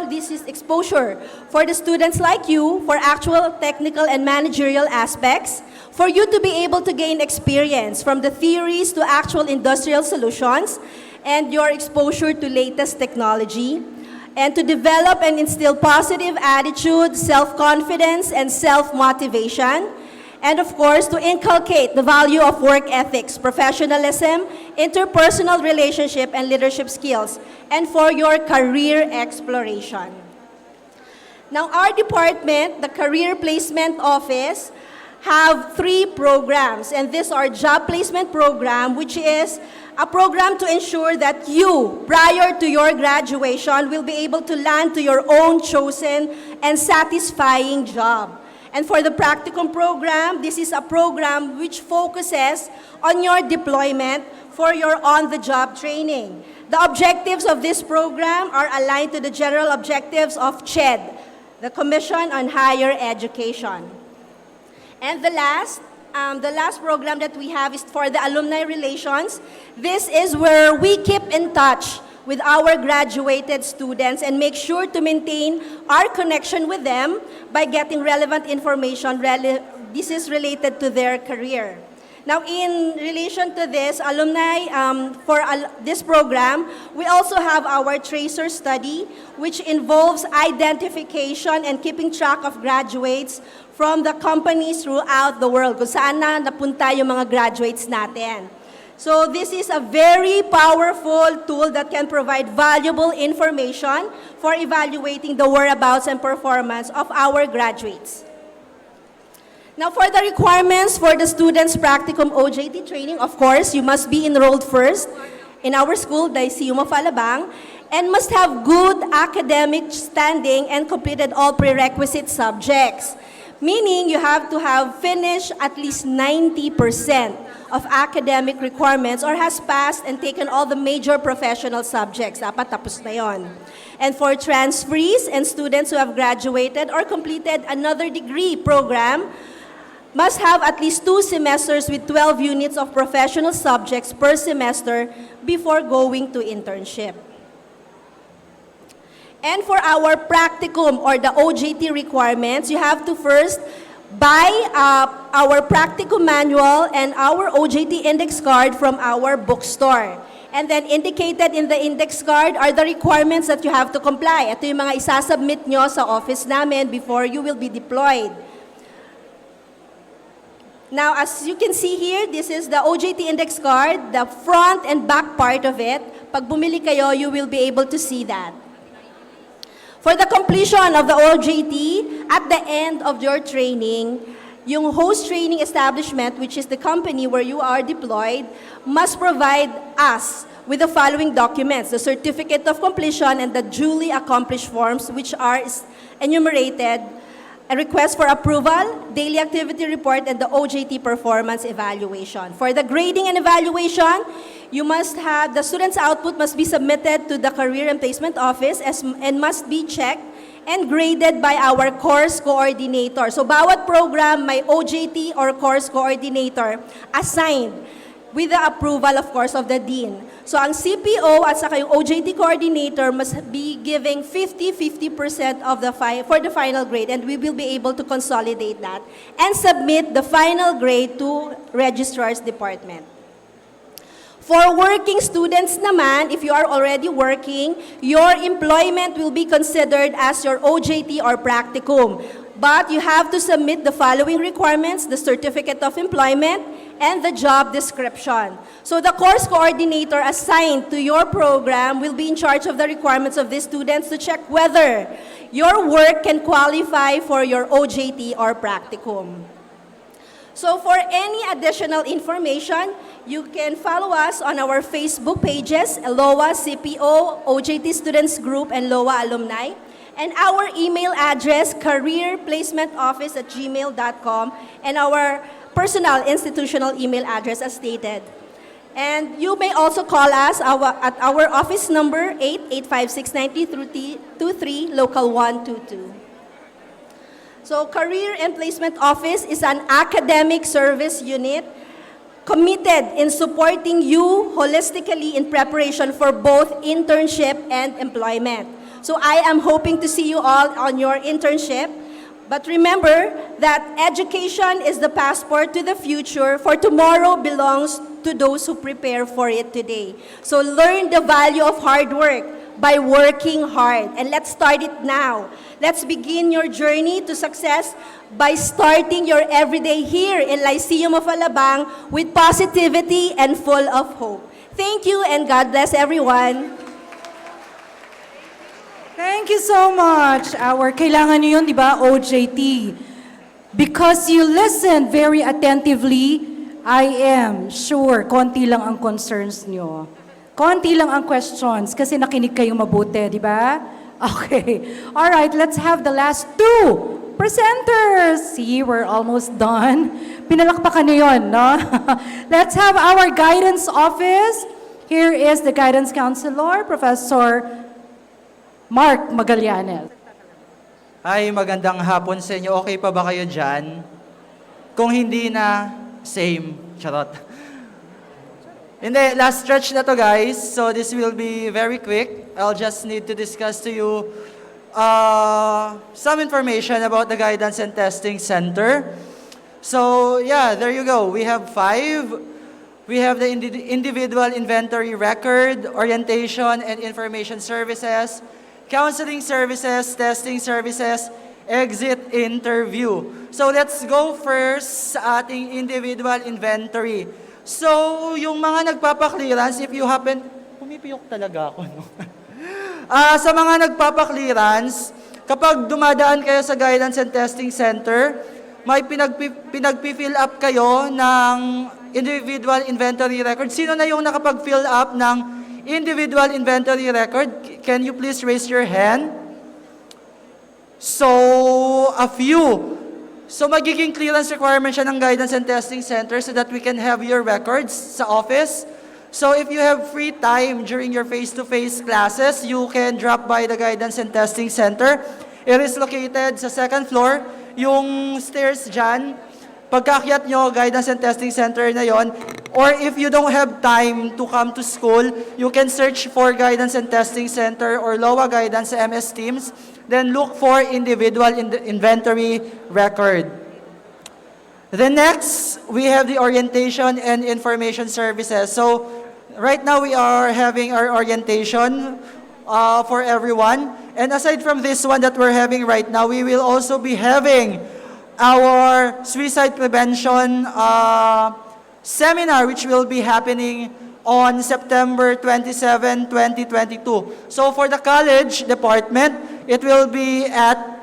this is exposure for the students like you for actual technical and managerial aspects, for you to be able to gain experience from the theories to actual industrial solutions, and your exposure to latest technology, and to develop and instill positive attitude, self-confidence, and self-motivation. And of course, to inculcate the value of work ethics, professionalism, interpersonal relationship, and leadership skills, and for your career exploration. Now, our department, the Career Placement Office, have 3 programs, and these are Job Placement Program, which is a program to ensure that you, prior to your graduation, will be able to land to your own chosen and satisfying job. And for the practicum program, this is a program which focuses on your deployment for your on-the-job training. The objectives of this program are aligned to the general objectives of CHED, the Commission on Higher Education. And the last program that we have is for the alumni relations. This is where we keep in touch with our graduated students and make sure to maintain our connection with them by getting relevant information. This is related to their career. Now, in relation to this, for this program, we also have our tracer study, which involves identification and keeping track of graduates from the companies throughout the world, kung saan na napunta yung mga graduates natin. So this is a very powerful tool that can provide valuable information for evaluating the whereabouts and performance of our graduates. Now, for the requirements for the students' practicum OJT training, of course, you must be enrolled first in our school, the Lyceum of Alabang, and must have good academic standing and completed all prerequisite subjects. Meaning, you have to have finished at least 90% of academic requirements or has passed and taken all the major professional subjects. Dapat tapos na yon. And for transferees and students who have graduated or completed another degree program, must have at least 2 semesters with 12 units of professional subjects per semester before going to internship. And for our practicum or the OJT requirements, you have to first buy our practicum manual and our OJT index card from our bookstore. And then indicated in the index card are the requirements that you have to comply. Ito yung mga isasubmit nyo sa office namin before you will be deployed. Now, as you can see here, this is the OJT index card, the front and back part of it. Pag bumili kayo, you will be able to see that. For the completion of the OJT, at the end of your training, yung host training establishment, which is the company where you are deployed, must provide us with the following documents: the certificate of completion and the duly accomplished forms, which are enumerated, a request for approval, daily activity report, and the OJT performance evaluation. For the grading and evaluation, you must have, the student's output must be submitted to the Career and Placement Office and must be checked and graded by our course coordinator. So bawat program may OJT or course coordinator assigned with the approval, of course, of the dean. So ang CPO at saka yung OJT coordinator must be giving 50% of the for the final grade, and we will be able to consolidate that and submit the final grade to Registrar's Department. For working students naman, if you are already working, your employment will be considered as your OJT or practicum. But you have to submit the following requirements: the certificate of employment and the job description. So the course coordinator assigned to your program will be in charge of the requirements of these students to check whether your work can qualify for your OJT or practicum. So for any additional information, you can follow us on our Facebook pages, LOA CPO, OJT Students Group, and LOA Alumni. And our email address, careerplacementoffice@gmail.com, and our personal institutional email address as stated. And you may also call us at our office number 885-690-23, local 122. So Career and Placement Office is an academic service unit committed in supporting you holistically in preparation for both internship and employment. So I am hoping to see you all on your internship. But remember that education is the passport to the future, for tomorrow belongs to those who prepare for it today. So learn the value of hard work by working hard. And let's start it now. Let's begin your journey to success by starting your everyday here in Lyceum of Alabang with positivity and full of hope. Thank you, and God bless everyone. Thank you so much. Kailangan nyo yun, di ba, OJT. Because you listened very attentively, I am sure konti lang ang concerns nyo. Konti lang ang questions kasi nakinig kayo mabuti, di ba? Okay. All right, let's have the last two presenters. See, we're almost done. Pinalakpakan na yun, no? Let's have our guidance office. Here is the guidance counselor, Professor Mark Magallanes. Ay, magandang hapon sa inyo. Okay pa ba kayo dyan? Kung hindi na, same. Charot. Hindi, last stretch na to, guys. So this will be very quick. I'll just need to discuss to you some information about the Guidance and Testing Center. So yeah, there you go. We have 5. We have the individual inventory record, orientation and information services, counseling services, testing services, exit interview. So let's go first sa ating individual inventory. So, yung mga nagpapa-clearance, if you happen, pumipiyok talaga ako, no? Sa mga nagpapa-clearance, kapag dumadaan kayo sa Guidance and Testing Center, may pinagpi-fill up kayo ng individual inventory record. Sino na yung nakapag-fill up ng individual inventory record? Can you please raise your hand? So, a few. So magiging clearance requirement siya ng Guidance and Testing Center so that we can have your records sa office. So if you have free time during your face-to-face classes, you can drop by the Guidance and Testing Center. It is located sa second floor. Yung stairs dyan, pagkaakyat nyo, Guidance and Testing Center na yon. Or if you don't have time to come to school, you can search for Guidance and Testing Center or LOA Guidance sa MS Teams. Then look for individual inventory record. Then next, we have the orientation and information services. So right now we are having our orientation for everyone. And aside from this one that we're having right now, we will also be having our suicide prevention seminar, which will be happening on September 27, 2022. So for the college department, it will be at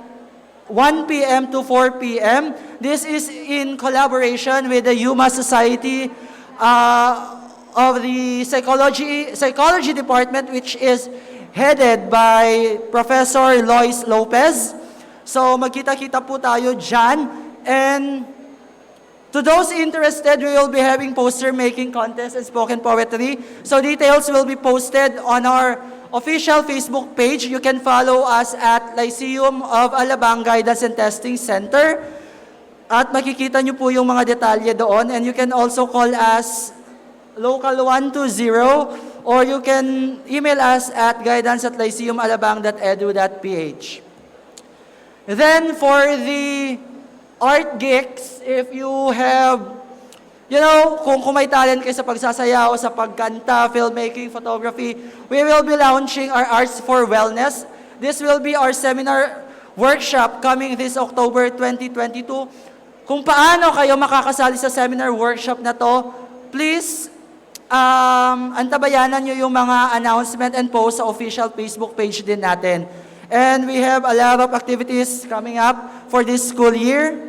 1 p.m. to 4 p.m. This is in collaboration with the Yuma Society of the Psychology Department, which is headed by Professor Lois Lopez. So magkita-kita po tayo dyan. And to those interested, we will be having poster making contest and spoken poetry. So details will be posted on our official Facebook page. You can follow us at Lyceum of Alabang Guidance and Testing Center. At makikita nyo po yung mga detalye doon. And you can also call us local 120 or you can email us at guidance@lyceumalabang.edu.ph. Then for the art gigs, if you have, kung may talent kayo sa pagsasayaw, sa pagkanta, filmmaking, photography, we will be launching our Arts for Wellness. This will be our seminar workshop coming this October 2022. Kung paano kayo makakasali sa seminar workshop na to, please, antabayanan nyo yung mga announcement and post sa official Facebook page din natin. And we have a lot of activities coming up for this school year.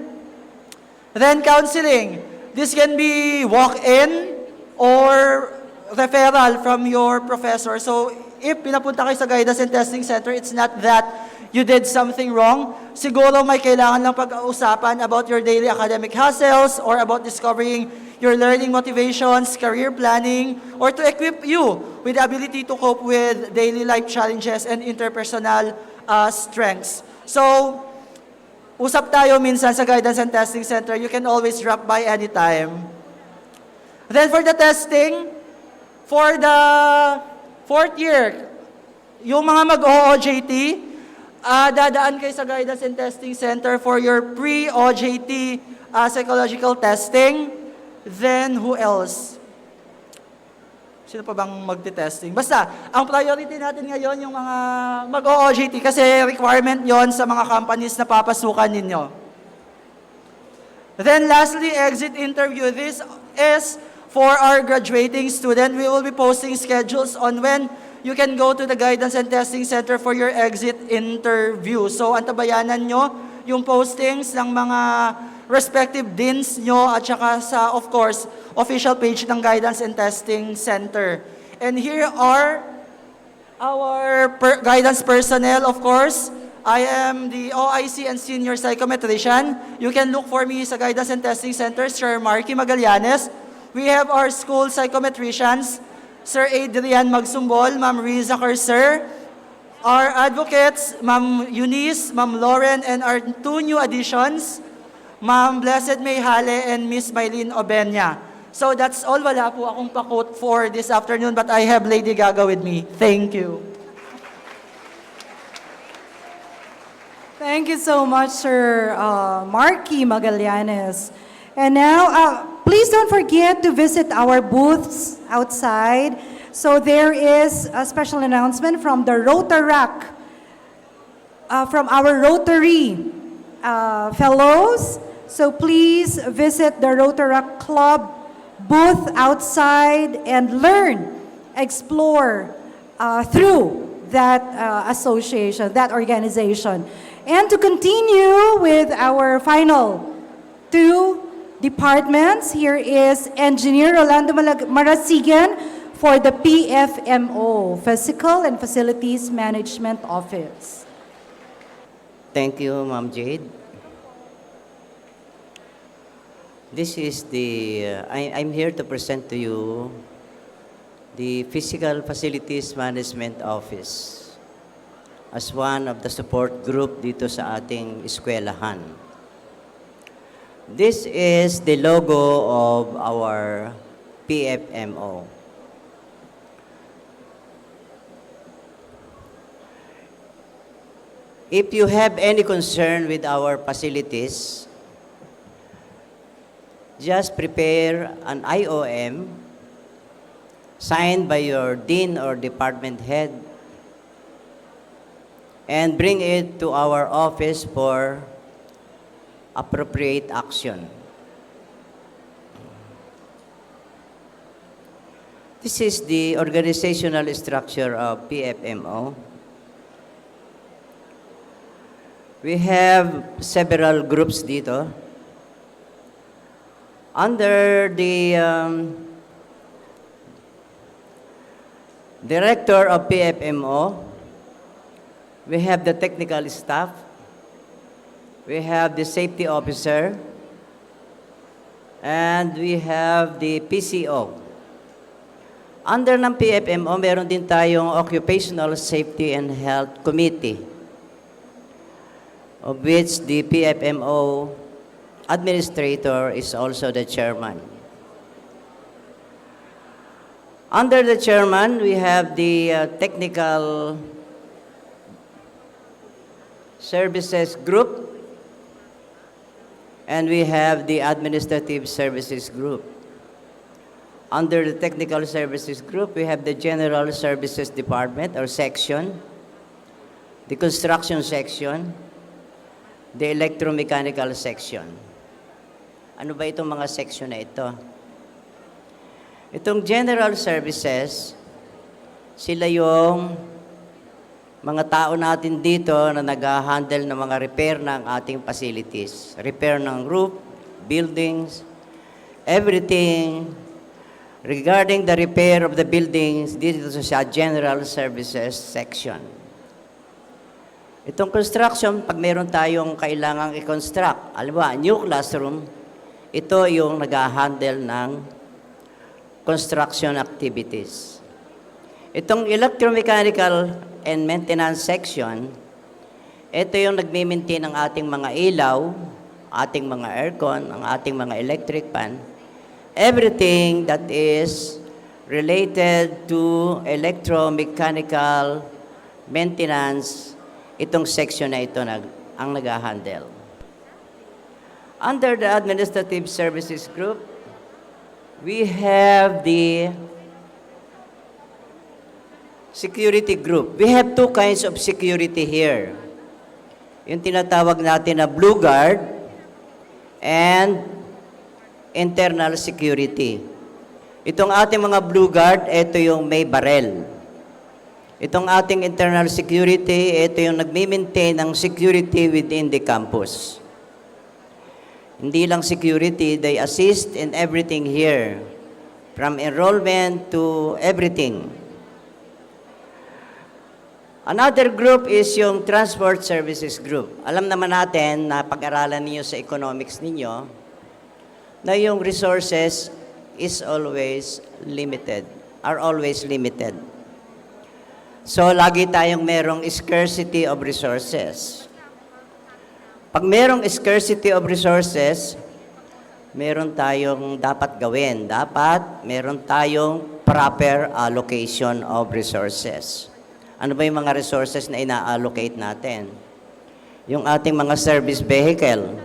Then counseling. This can be walk-in or referral from your professor. So if pinapunta kayo sa Guidance and Testing Center, it's not that you did something wrong. Siguro may kailangan lang pag-uusapan about your daily academic hassles or about discovering your learning motivations, career planning, or to equip you with the ability to cope with daily life challenges and interpersonal strengths. So, usap tayo minsan sa Guidance and Testing Center. You can always drop by anytime. Then for the testing, for the fourth year, yung mga mag-OJT, dadaan kayo sa Guidance and Testing Center for your pre-OJT psychological testing. Then, who else? Sino pa bang magte-testing? Basta, ang priority natin ngayon yung mga mag-OJT kasi requirement yon sa mga companies na papasukan ninyo. Then lastly, exit interview. This is for our graduating student. We will be posting schedules on when you can go to the Guidance and Testing Center for your exit interview. So, antabayanan nyo yung postings ng mga respective deans nyo at saka sa, of course, official page ng Guidance and Testing Center. And here are our guidance personnel, of course. I am the OIC and Senior Psychometrician. You can look for me sa Guidance and Testing Center, Sir Marky Magallanes. We have our school psychometricians, Sir Adrian Magsumbol, Ma'am Riza Sir. Our advocates, Ma'am Eunice, Ma'am Lauren, and our two new additions, Ma'am Blessed May Hale and Miss Mylene Obenya. So that's all. Wala po akong pa-quote for this afternoon, but I have Lady Gaga with me. Thank you. Thank you so much, Sir Marky Magallanes. And now, please don't forget to visit our booths outside. So there is a special announcement from the Rotaract, from our Rotary fellows. So please visit the Rotaract Club booth outside and learn, explore through that association, that organization. And to continue with our final two departments, here is Engineer Rolando Marasigan for the PFMO, Physical and Facilities Management Office. Thank you, Ma'am Jade. This is I'm here to present to you the Physical Facilities Management Office as one of the support group dito sa ating eskwelahan. This is the logo of our PFMO. If you have any concern with our facilities, just prepare an IOM signed by your dean or department head and bring it to our office for appropriate action. This is the organizational structure of PFMO. We have several groups dito. Under the director of PFMO, we have the technical staff, we have the safety officer, and we have the PCO. Under ng PFMO, meron din tayong Occupational Safety and Health Committee, of which the PFMO administrator is also the chairman. Under the chairman, we have the Technical Services Group, and we have the Administrative Services Group. Under the Technical Services Group, we have the General Services Department or section, the Construction section, the Electromechanical section. Ano ba itong mga section na ito? Itong General Services, sila yung mga tao natin dito na nag-handle ng mga repair ng ating facilities. Repair ng roof, buildings, everything regarding the repair of the buildings dito sa General Services section. Itong construction, pag meron tayong kailangang i-construct, alam mo, new classroom, ito yung nag-handle ng construction activities. Itong electromechanical and maintenance section, ito yung nagme-maintain ng ating mga ilaw, ating mga aircon, ang ating mga electric fan, everything that is related to electromechanical maintenance, itong section na ito ang nag-handle. Under the Administrative Services Group, we have the Security Group. We have two kinds of security here. Yung tinatawag natin na Blue Guard and Internal Security. Itong ating mga Blue Guard, ito yung may barel. Itong ating Internal Security, ito yung nagme-maintain ng security within the campus. Hindi lang security, they assist in everything here, from enrollment to everything. Another group is yung Transport Services Group. Alam naman natin na pag-aralan niyo sa economics ninyo, na yung resources is always limited, are always limited. So, lagi tayong merong scarcity of resources. Pag merong scarcity of resources, meron tayong dapat gawin. Dapat meron tayong proper allocation of resources. Ano ba yung mga resources na ina-allocate natin? Yung ating mga service vehicle.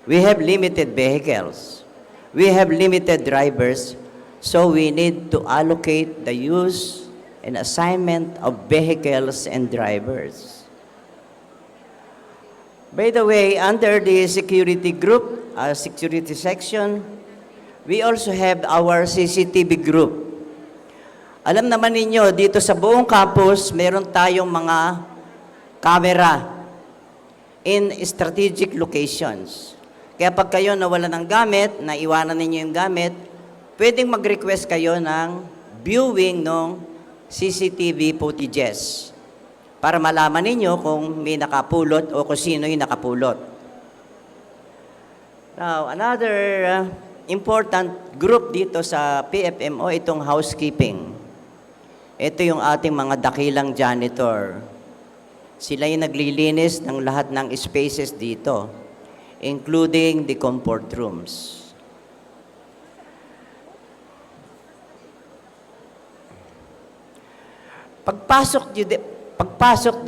We have limited vehicles. We have limited drivers. So we need to allocate the use and assignment of vehicles and drivers. By the way, under the security group, security section, we also have our CCTV group. Alam naman ninyo, dito sa buong campus, meron tayong mga camera in strategic locations. Kaya pag kayo nawala ng gamit, naiwanan ninyo yung gamit, pwedeng mag-request kayo ng viewing ng CCTV footages para malaman ninyo kung may nakapulot o kung sino yung nakapulot. Now, another important group dito sa PFMO, itong housekeeping. Ito yung ating mga dakilang janitor. Sila yung naglilinis ng lahat ng spaces dito, including the comfort rooms. Pagpasok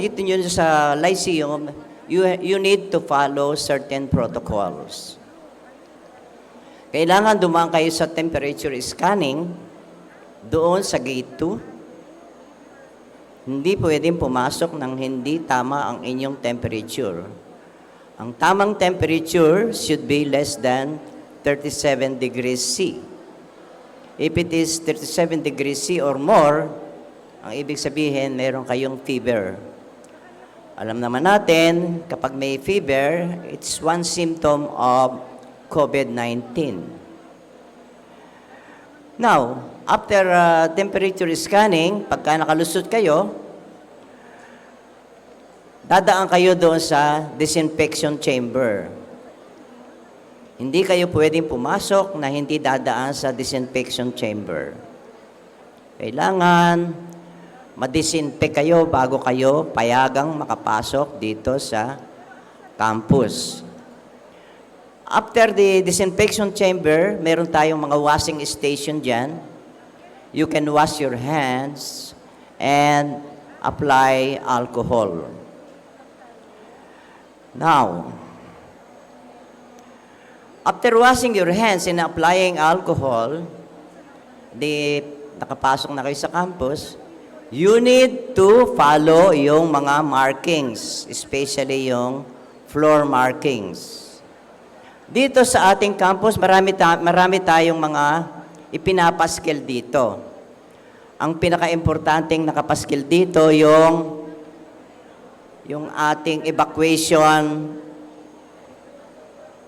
dito nyo sa Lyceum, you need to follow certain protocols. Kailangan dumaan kayo sa temperature scanning doon sa gate 2. Hindi pwedeng pumasok ng hindi tama ang inyong temperature. Ang tamang temperature should be less than 37 degrees C. If it is 37 degrees C or more, ang ibig sabihin, meron kayong fever. Alam naman natin, kapag may fever, it's one symptom of COVID-19. Now, after temperature scanning, pagka nakalusot kayo, dadaan kayo doon sa disinfection chamber. Hindi kayo pwedeng pumasok na hindi dadaan sa disinfection chamber. Kailangan madisinfect kayo bago kayo payagang makapasok dito sa campus. After the disinfection chamber, meron tayong mga washing station dyan. You can wash your hands and apply alcohol. Now, after washing your hands and applying alcohol, nakapasok na kayo sa campus, you need to follow yung mga markings, especially yung floor markings. Dito sa ating campus, marami tayong mga ipinapaskil dito. Ang pinaka-importanting nakapaskil dito, yung ating evacuation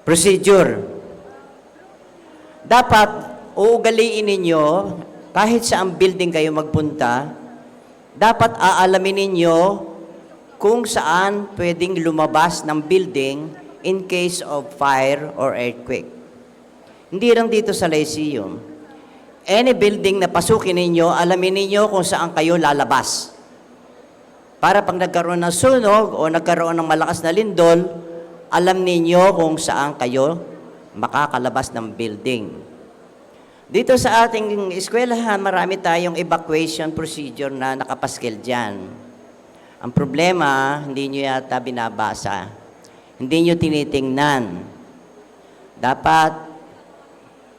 procedure. Dapat uugaliin ninyo, kahit sa ang building kayo magpunta, dapat aalamin ninyo kung saan pwedeng lumabas ng building in case of fire or earthquake. Hindi lang dito sa Lyceum. Any building na pasukin ninyo, alamin ninyo kung saan kayo lalabas. Para pag nagkaroon ng sunog o nagkaroon ng malakas na lindol, alam ninyo kung saan kayo makakalabas ng building. Dito sa ating eskwelahan, marami tayong evacuation procedure na nakapaskil dyan. Ang problema, hindi nyo yata binabasa. Hindi nyo tinitingnan. Dapat,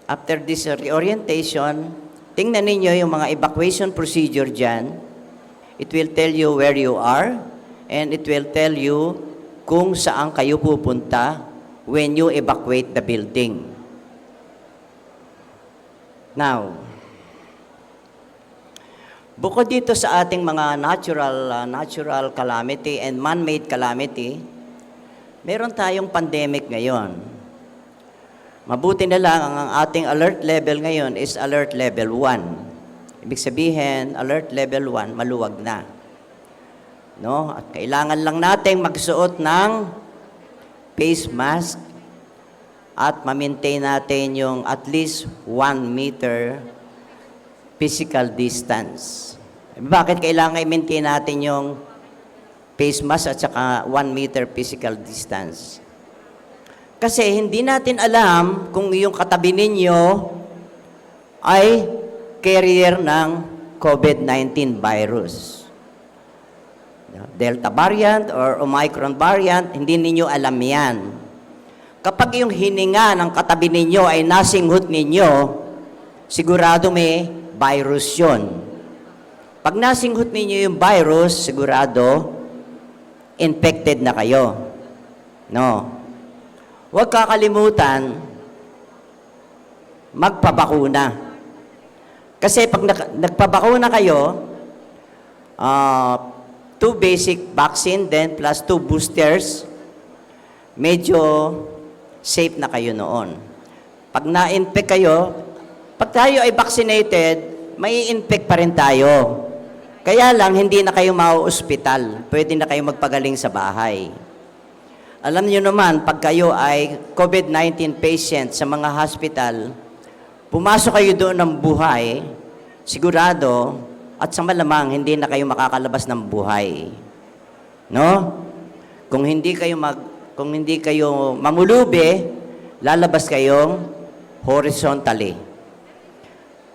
after this reorientation, tingnan ninyo yung mga evacuation procedure dyan. It will tell you where you are, and it will tell you kung saan kayo pupunta when you evacuate the building. Now, bukod dito sa ating mga natural calamity and man-made calamity, meron tayong pandemic ngayon. Mabuti na lang ang ating alert level ngayon is alert level 1. Ibig sabihin, alert level 1, maluwag na. No? At kailangan lang nating magsuot ng face mask at ma-maintain natin yung at least 1 meter physical distance. Bakit kailangan i-maintain natin yung face mask at saka 1 meter physical distance? Kasi hindi natin alam kung yung katabi ninyo ay carrier ng COVID-19 virus. Delta variant or Omicron variant, hindi ninyo alam yan. Kapag yung hininga ng katabi ninyo ay nasinghot ninyo, sigurado may virus yun. Pag nasinghot ninyo yung virus, sigurado infected na kayo. No. Huwag kakalimutan magpabakuna. Kasi pag nagpabakuna kayo, 2 basic vaccine, then plus 2 boosters, medyo safe na kayo noon. Pag na-infect kayo, pag tayo ay vaccinated, may infect pa rin tayo. Kaya lang, hindi na kayo mau-ospital. Pwede na kayo magpagaling sa bahay. Alam niyo naman, pag kayo ay COVID-19 patient sa mga hospital, pumasok kayo doon ng buhay, sigurado, at sa malamang, hindi na kayo makakalabas ng buhay. No? Kung hindi kayo mamulubi, lalabas kayong horizontally.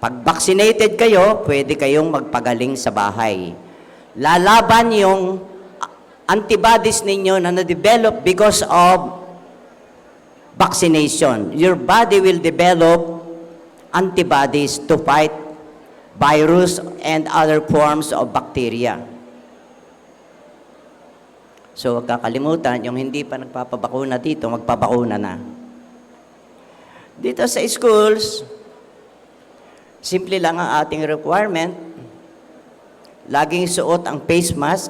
Pag vaccinated kayo, pwede kayong magpagaling sa bahay. Lalaban yung antibodies ninyo na na-develop because of vaccination. Your body will develop antibodies to fight virus and other forms of bacteria. So, huwag kakalimutan, yung hindi pa nagpapabakuna dito, magpabakuna na. Dito sa schools, simple lang ang ating requirement. Laging suot ang face mask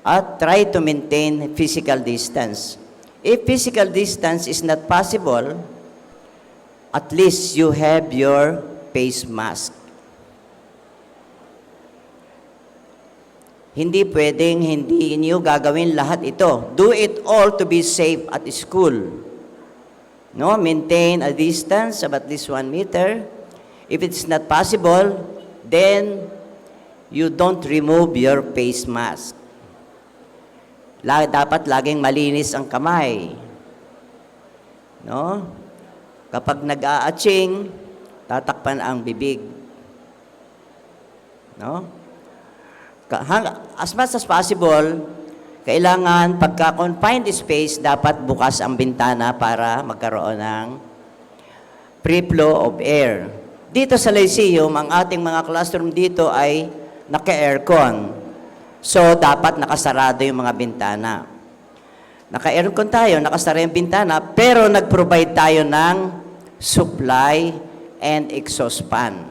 at try to maintain physical distance. If physical distance is not possible, at least you have your face mask. Hindi pwedeng hindi niyo gagawin lahat ito. Do it all to be safe at school. No, maintain a distance of at least 1 meter. If it's not possible, then you don't remove your face mask. Dapat laging malinis ang kamay. No? Kapag nag-aaching, tatakpan ang bibig. No? As much as possible, kailangan pagka-confined space, dapat bukas ang bintana para magkaroon ng free flow of air. Dito sa Lyceum, ang ating mga classroom dito ay naka-aircon. So, dapat nakasarado yung mga bintana. Naka-aircon tayo, nakasara yung bintana, pero nag-provide tayo ng supply and exhaust fan.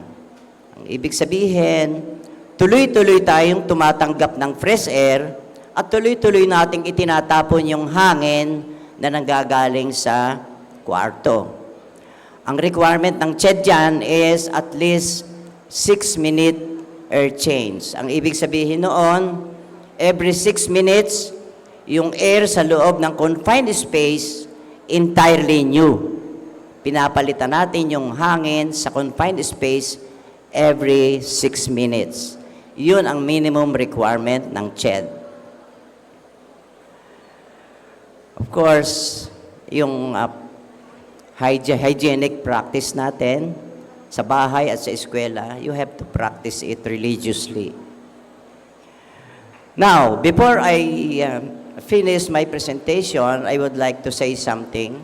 Ang ibig sabihin, tuloy-tuloy tayong tumatanggap ng fresh air at tuloy-tuloy nating itinatapon yung hangin na nanggagaling sa kwarto. Ang requirement ng CHED dyan is at least 6-minute air change. Ang ibig sabihin noon, every 6 minutes, yung air sa loob ng confined space, entirely new. Pinapalitan natin yung hangin sa confined space every 6 minutes. Yun ang minimum requirement ng CHED. Of course, yung hygienic practice natin sa bahay at sa eskwela, you have to practice it religiously. Now, before I finish my presentation, I would like to say something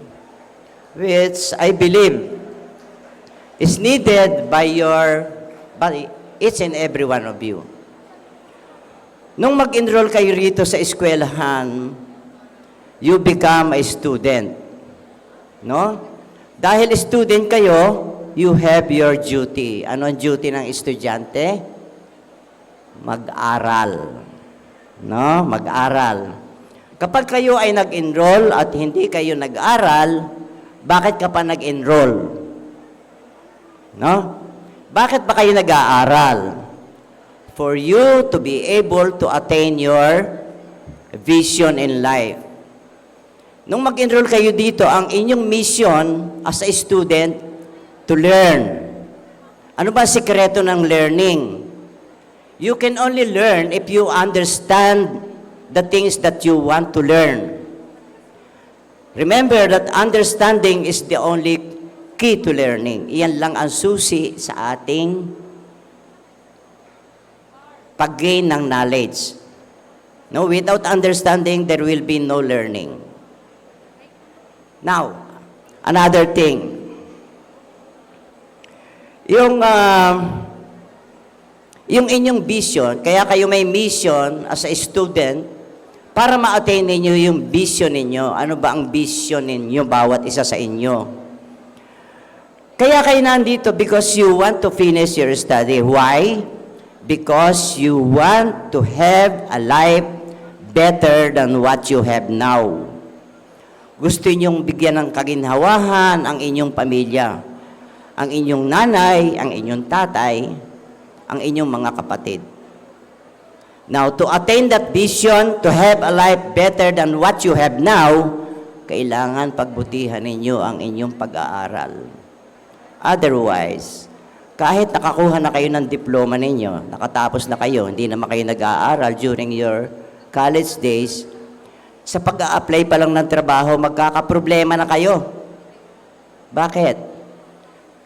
which I believe is needed by each and every one of you. Nung mag-enroll kayo rito sa eskwelahan, you become a student. No? Dahil student kayo, you have your duty. Ano ang duty ng estudyante? Mag-aral. No? Mag-aral. Kapag kayo ay nag-enroll at hindi kayo nag-aral, bakit ka pa nag-enroll? No? Bakit ba kayo nag-aaral? For you to be able to attain your vision in life. Nung mag-enroll kayo dito, ang inyong mission as a student, to learn. Ano ba ang sikreto ng learning? You can only learn if you understand the things that you want to learn. Remember that understanding is the only key to learning. Iyan lang ang susi sa ating pag-gain ng knowledge. No, without understanding, there will be no learning. Now, another thing. Yung inyong vision, kaya kayo may mission as a student, para ma-attain ninyo yung vision ninyo. Ano ba ang vision ninyo, bawat isa sa inyo? Kaya kayo nandito because you want to finish your study. Why? Because you want to have a life better than what you have now. Gusto ninyong bigyan ng kaginhawahan ang inyong pamilya, ang inyong nanay, ang inyong tatay, ang inyong mga kapatid. Now, to attain that vision, to have a life better than what you have now, kailangan pagbutihan ninyo ang inyong pag-aaral. Otherwise, kahit nakakuha na kayo ng diploma ninyo, nakatapos na kayo, hindi naman kayo nag-aaral during your college days, sa pag-a-apply pa lang ng trabaho, magkakaproblema na kayo. Bakit?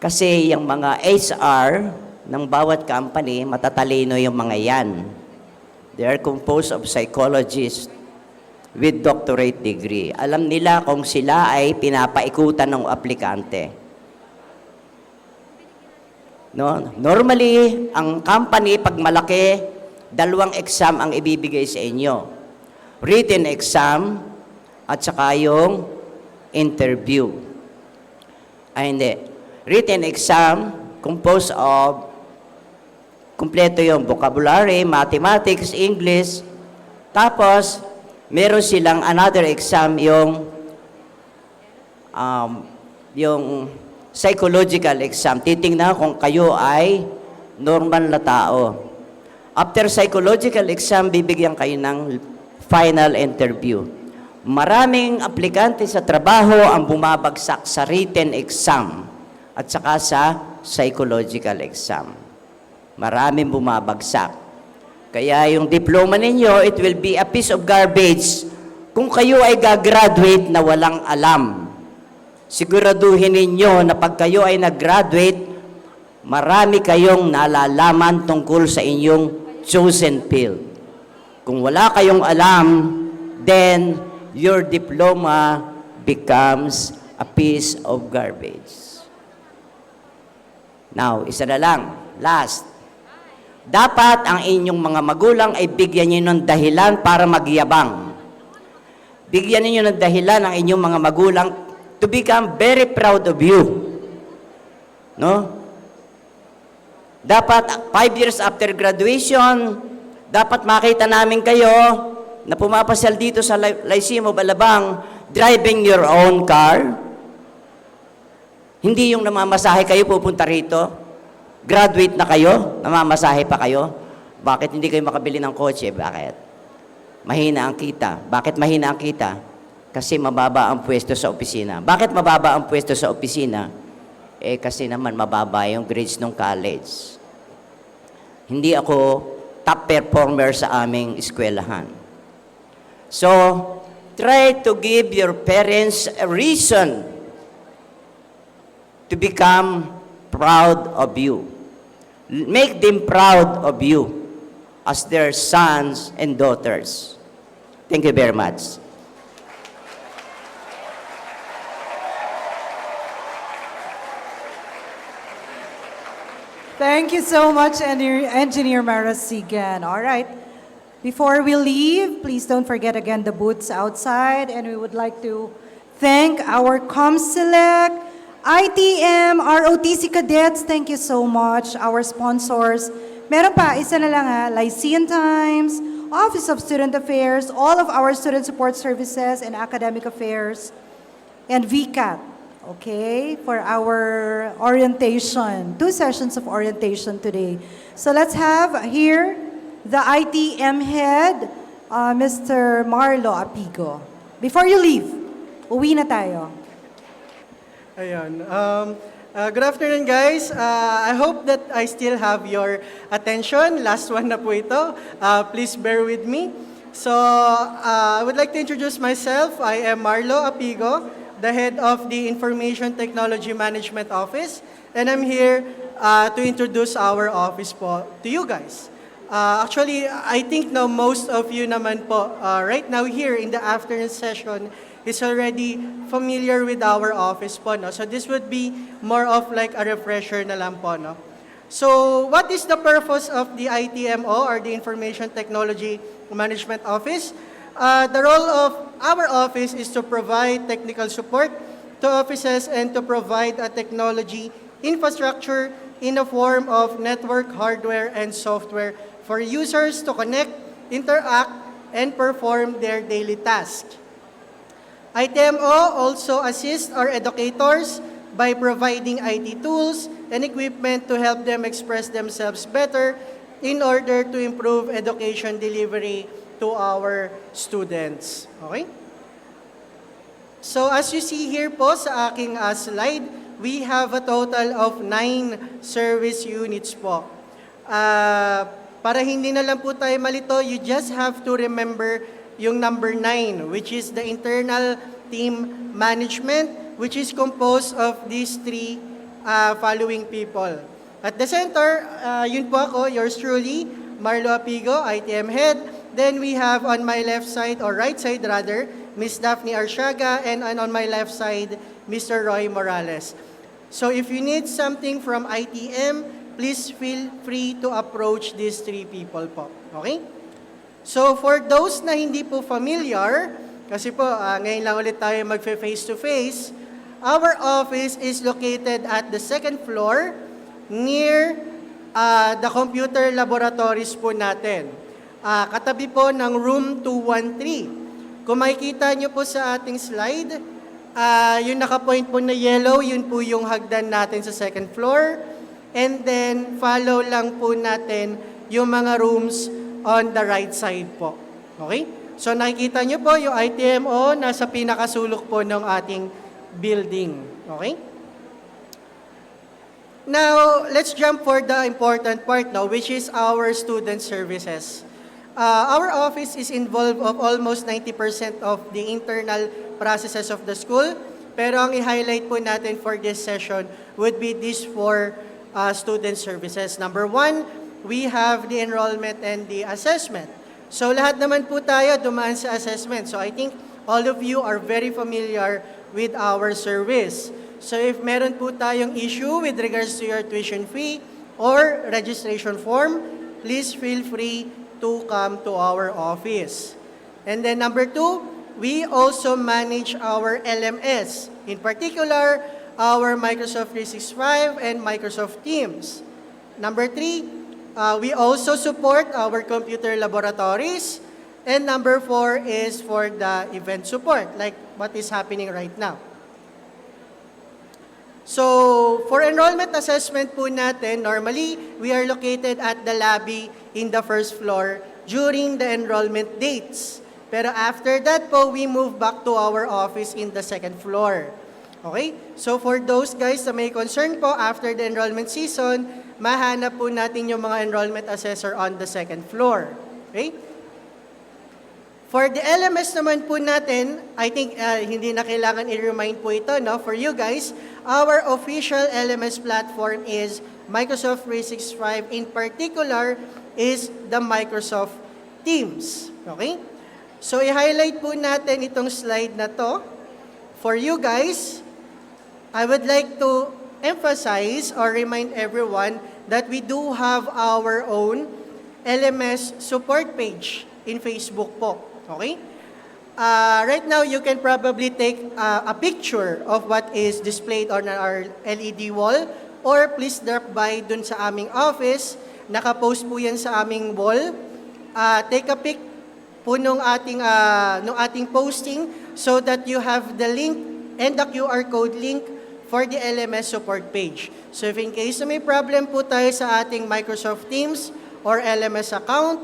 Kasi yung mga HR ng bawat company, matatalino yung mga yan. They are composed of psychologists, with doctorate degree. Alam nila kung sila ay pinapaikutan ng aplikante. No? Normally, ang company, pag malaki, 2 exam ang ibibigay sa inyo. Written exam at saka yung interview. Ay, hindi. Written exam, composed of, kumpleto yung vocabulary, mathematics, English. Tapos, meron silang another exam, yung psychological exam. Titingnan kung kayo ay normal na tao. After psychological exam, bibigyan kayo ng final interview. Maraming aplikante sa trabaho ang bumabagsak sa written exam at saka sa psychological exam. Maraming bumabagsak. Kaya yung diploma ninyo, it will be a piece of garbage kung kayo ay gagraduate na walang alam. Siguraduhin ninyo na pag kayo ay nag-graduate, marami kayong nalalaman tungkol sa inyong chosen field. Kung wala kayong alam, then your diploma becomes a piece of garbage. Now, isa na lang. Last. Dapat ang inyong mga magulang ay bigyan niyo ng dahilan para magyabang. Bigyan niyo ng dahilan ang inyong mga magulang to become very proud of you. No? Dapat 5 years after graduation, dapat makita namin kayo na pumapasyal dito sa Lyceum of Alabang, driving your own car. Hindi yung namamasahe kayo pupunta rito. Graduate na kayo, namamasahe pa kayo. Bakit hindi kayo makabili ng kotse? Bakit? Mahina ang kita. Bakit mahina ang kita? Kasi mababa ang pwesto sa opisina. Bakit mababa ang pwesto sa opisina? Eh kasi naman mababa yung grades ng college. Hindi ako top performer sa aming eskwelahan. So, try to give your parents a reason to become proud of you. Make them proud of you as their sons and daughters. Thank you very much. Thank you so much, Engineer Marasigan. All right. Before we leave, please don't forget again the booths outside, and we would like to thank our ComSelect, ITM, ROTC cadets. Thank you so much. Our sponsors. Meron pa, isa na lang ha, Lyceum Times, Office of Student Affairs, all of our student support services and academic affairs, and VCAT. Okay, for our orientation, 2 sessions of orientation today. So let's have here the ITM head, Mr. Marlo Apigo. Before you leave, uwi na tayo. Ayun. Good afternoon, guys. I hope that I still have your attention. Last one na po ito. Please bear with me. So, I would like to introduce myself. I am Marlo Apigo, the head of the Information Technology Management Office. And I'm here to introduce our office po to you guys. Actually, I think now most of you naman po, right now here in the afternoon session, is already familiar with our office po, no? So this would be more of like a refresher na lang po, no? So what is the purpose of the ITMO, or the Information Technology Management Office? The role of our office is to provide technical support to offices and to provide a technology infrastructure in the form of network hardware and software for users to connect, interact, and perform their daily tasks. ITMO also assists our educators by providing IT tools and equipment to help them express themselves better in order to improve education delivery to our students. Okay? So as you see here po sa aking slide, we have a total of 9 service units po. Para hindi na lang po tayo malito, you just have to remember yung number 9, which is the internal team management, which is composed of these 3 following people. At the center, yun po ako, yours truly, Marlo Apigo, ITM Head. Then we have on my left side, or right side rather, Miss Daphne Arsiaga, and on my left side, Mr. Roy Morales. So if you need something from ITM, please feel free to approach these three people po. Okay? So for those na hindi po familiar, kasi po ngayon lang ulit tayo mag-face to face, our office is located at the second floor near the computer laboratories po natin. Katabi po ng room 213. Kung makikita nyo po sa ating slide, yung nakapoint po na yellow, yun po yung hagdan natin sa second floor. And then, follow lang po natin yung mga rooms on the right side po. Okay? So, nakikita nyo po yung ITMO nasa pinakasulok po ng ating building. Okay? Now, let's jump for the important part now, which is our student services. Our office is involved of almost 90% of the internal processes of the school. Pero ang i-highlight po natin for this session would be these four student services. Number one, we have the enrollment and the assessment. So lahat naman po tayo dumaan sa assessment. So I think all of you are very familiar with our service. So if meron po tayong issue with regards to your tuition fee or registration form, please feel free to come to our office. And then number two, we also manage our LMS. In particular, our Microsoft 365 and Microsoft Teams. Number three, we also support our computer laboratories. And number four is for the event support, like what is happening right now. So, for enrollment assessment po natin, normally, we are located at the lobby in the first floor during the enrollment dates. Pero after that po, we move back to our office in the second floor. Okay? So, for those guys na may concern po, after the enrollment season, mahanap po natin yung mga enrollment assessor on the second floor. Okay? For the LMS naman po natin, I think hindi na kailangan i-remind po ito, no? For you guys, our official LMS platform is Microsoft 365. In particular, is the Microsoft Teams. Okay? So, i-highlight po natin itong slide na to. For you guys, I would like to emphasize or remind everyone that we do have our own LMS support page in Facebook po. Okay? Right now, you can probably take a picture of what is displayed on our LED wall, or please drop by dun sa aming office. Nakapost po yan sa aming wall. Take a pic po nung ating posting so that you have the link and the QR code link for the LMS support page. So if in case na may problem po tayo sa ating Microsoft Teams or LMS account,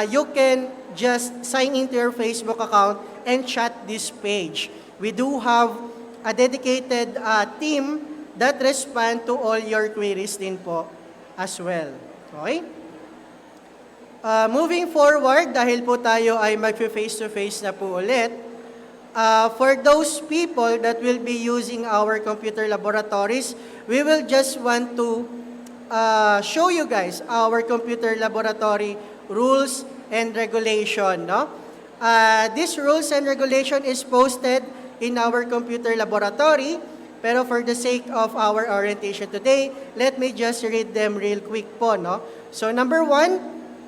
you can just sign into your Facebook account and chat this page. We do have a dedicated team that respond to all your queries din po as well. Okay? Moving forward, dahil po tayo ay mag-face-to-face na po ulit, for those people that will be using our computer laboratories, we will just want to show you guys our computer laboratory rules and regulation. No? This rules and regulation is posted in our computer laboratory, pero for the sake of our orientation today, let me just read them real quick po. No? So number one,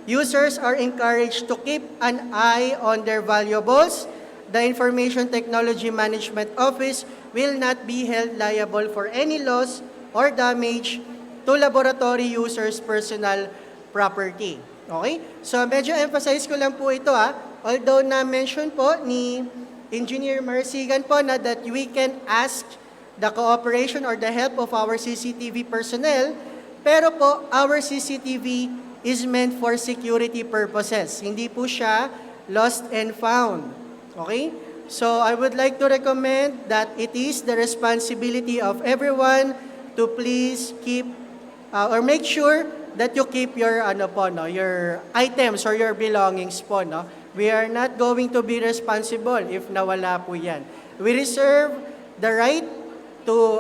users are encouraged to keep an eye on their valuables. The Information Technology Management Office will not be held liable for any loss or damage to laboratory users' personal property. Okay? So, medyo emphasize ko lang po ito Although na-mention po ni Engineer Marasigan po na that we can ask the cooperation or the help of our CCTV personnel, pero po, our CCTV is meant for security purposes. Hindi po siya lost and found. Okay? So, I would like to recommend that it is the responsibility of everyone to please keep or make sure that you keep your your items or your belongings po, no? We are not going to be responsible if nawala po 'yan. We reserve the right to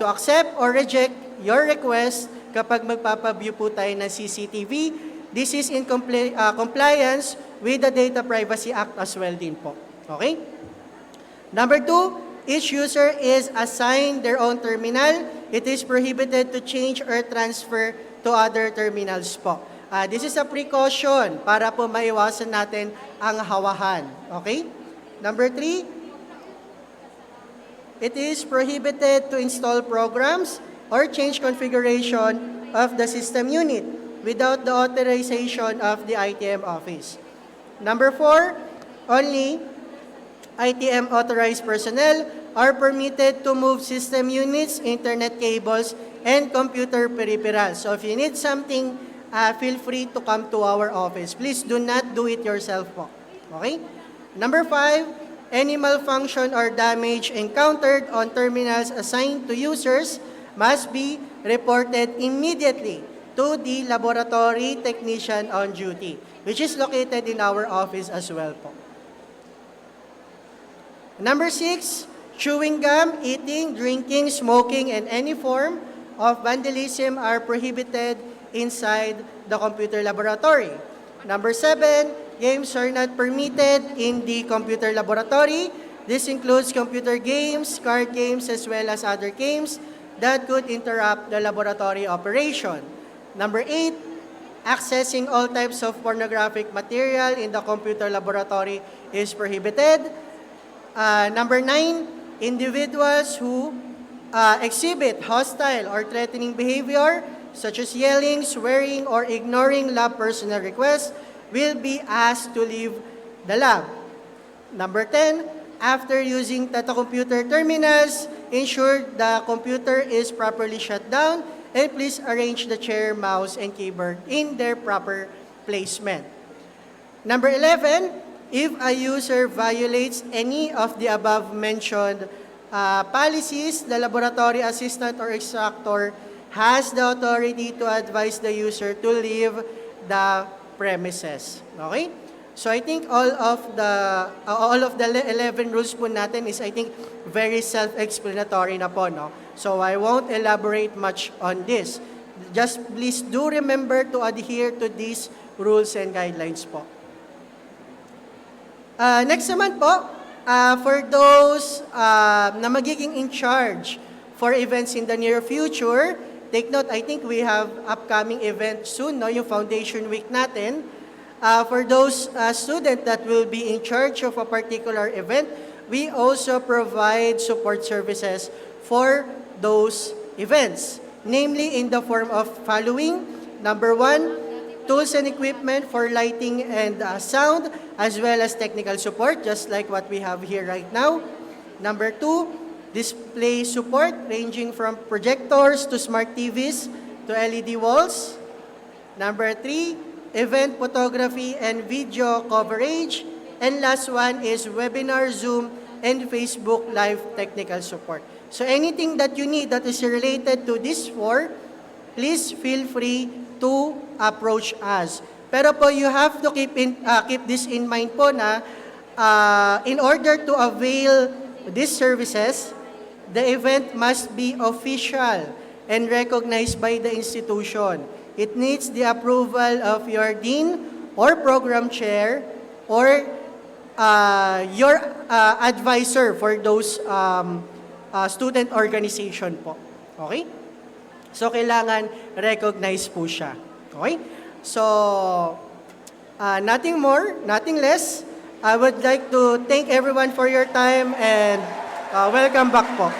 accept or reject your request kapag magpapa-view po tayo ng CCTV. This is in compliance with the Data Privacy Act as well din po. Okay? Number 2, each user is assigned their own terminal. It is prohibited to change or transfer to other terminals po. This is a precaution para po maiwasan natin ang hawahan. Okay? Number 3, it is prohibited to install programs or change configuration of the system unit without the authorization of the ITM office. Number 4, only ITM authorized personnel are permitted to move system units, internet cables, and computer peripherals. So if you need something, feel free to come to our office. Please do not do it yourself po. Okay? Number 5, any malfunction or damage encountered on terminals assigned to users must be reported immediately to the laboratory technician on duty, which is located in our office as well po. Number 6, chewing gum, eating, drinking, smoking, and any form of vandalism are prohibited inside the computer laboratory. Number 7, games are not permitted in the computer laboratory. This includes computer games, card games, as well as other games that could interrupt the laboratory operation. Number 8, accessing all types of pornographic material in the computer laboratory is prohibited. Number 9, individuals who exhibit hostile or threatening behavior, such as yelling, swearing, or ignoring lab personnel requests, will be asked to leave the lab. Number 10, after using Tata Computer terminals, ensure the computer is properly shut down, and please arrange the chair, mouse, and keyboard in their proper placement. Number 11, if a user violates any of the above-mentioned policies, the laboratory assistant or instructor has the authority to advise the user to leave the premises. Okay? So I think all of the 11 rules po natin is, I think, very self-explanatory na po, no? So I won't elaborate much on this. Just please do remember to adhere to these rules and guidelines po. Next naman po, for those na magiging in charge for events in the near future, take note, I think we have upcoming event soon, no? Yung Foundation Week natin. For those students that will be in charge of a particular event, we also provide support services for those events, namely in the form of following. Number 1, tools and equipment for lighting and sound, as well as technical support, just like what we have here right now. Number 2, display support ranging from projectors to smart TVs to LED walls. Number 3, event photography and video coverage. And last one is webinar, Zoom, and Facebook Live technical support. So anything that you need that is related to these 4, please feel free to approach us. Pero po, you have to keep this in mind po na in order to avail these services, the event must be official and recognized by the institution. It needs the approval of your dean or program chair or your advisor for those student organization po. Okay? So, kailangan recognize po siya. Okay? So, nothing more, nothing less. I would like to thank everyone for your time and welcome back po.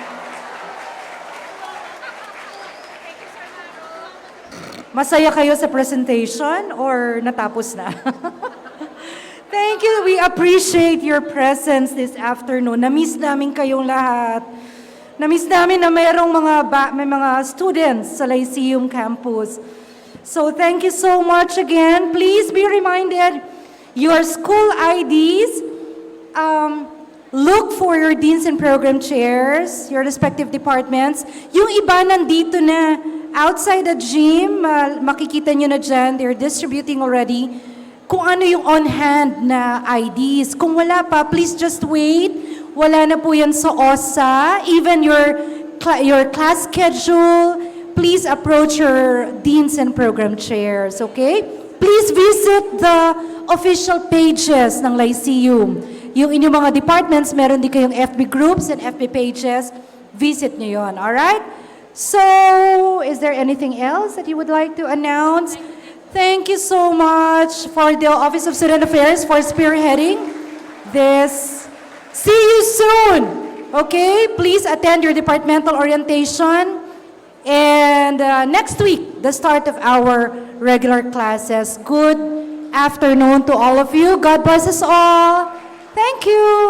Masaya kayo sa presentation or natapos na? Thank you. We appreciate your presence this afternoon. Na-miss namin kayong lahat. Na-miss namin na may mga students sa Lyceum campus. So thank you so much again. Please be reminded, your school IDs, look for your deans and program chairs, your respective departments. Yung iba nandito na, outside the gym, makikita nyo na dyan, they're distributing already, kung ano yung on-hand na IDs. Kung wala pa, please just wait. Wala na po yan sa OSA. Even your class schedule, please approach your deans and program chairs, okay? please visit the official pages ng Lyceum. Yung inyong mga departments, meron din kayong FB groups and FB pages. Visit nyo yun, alright? So, is there anything else that you would like to announce? Thank you so much for the Office of Student Affairs for spearheading this. See you soon! Okay? Please attend your departmental orientation. And next week, the start of our regular classes. Good afternoon to all of you. God bless us all. Thank you.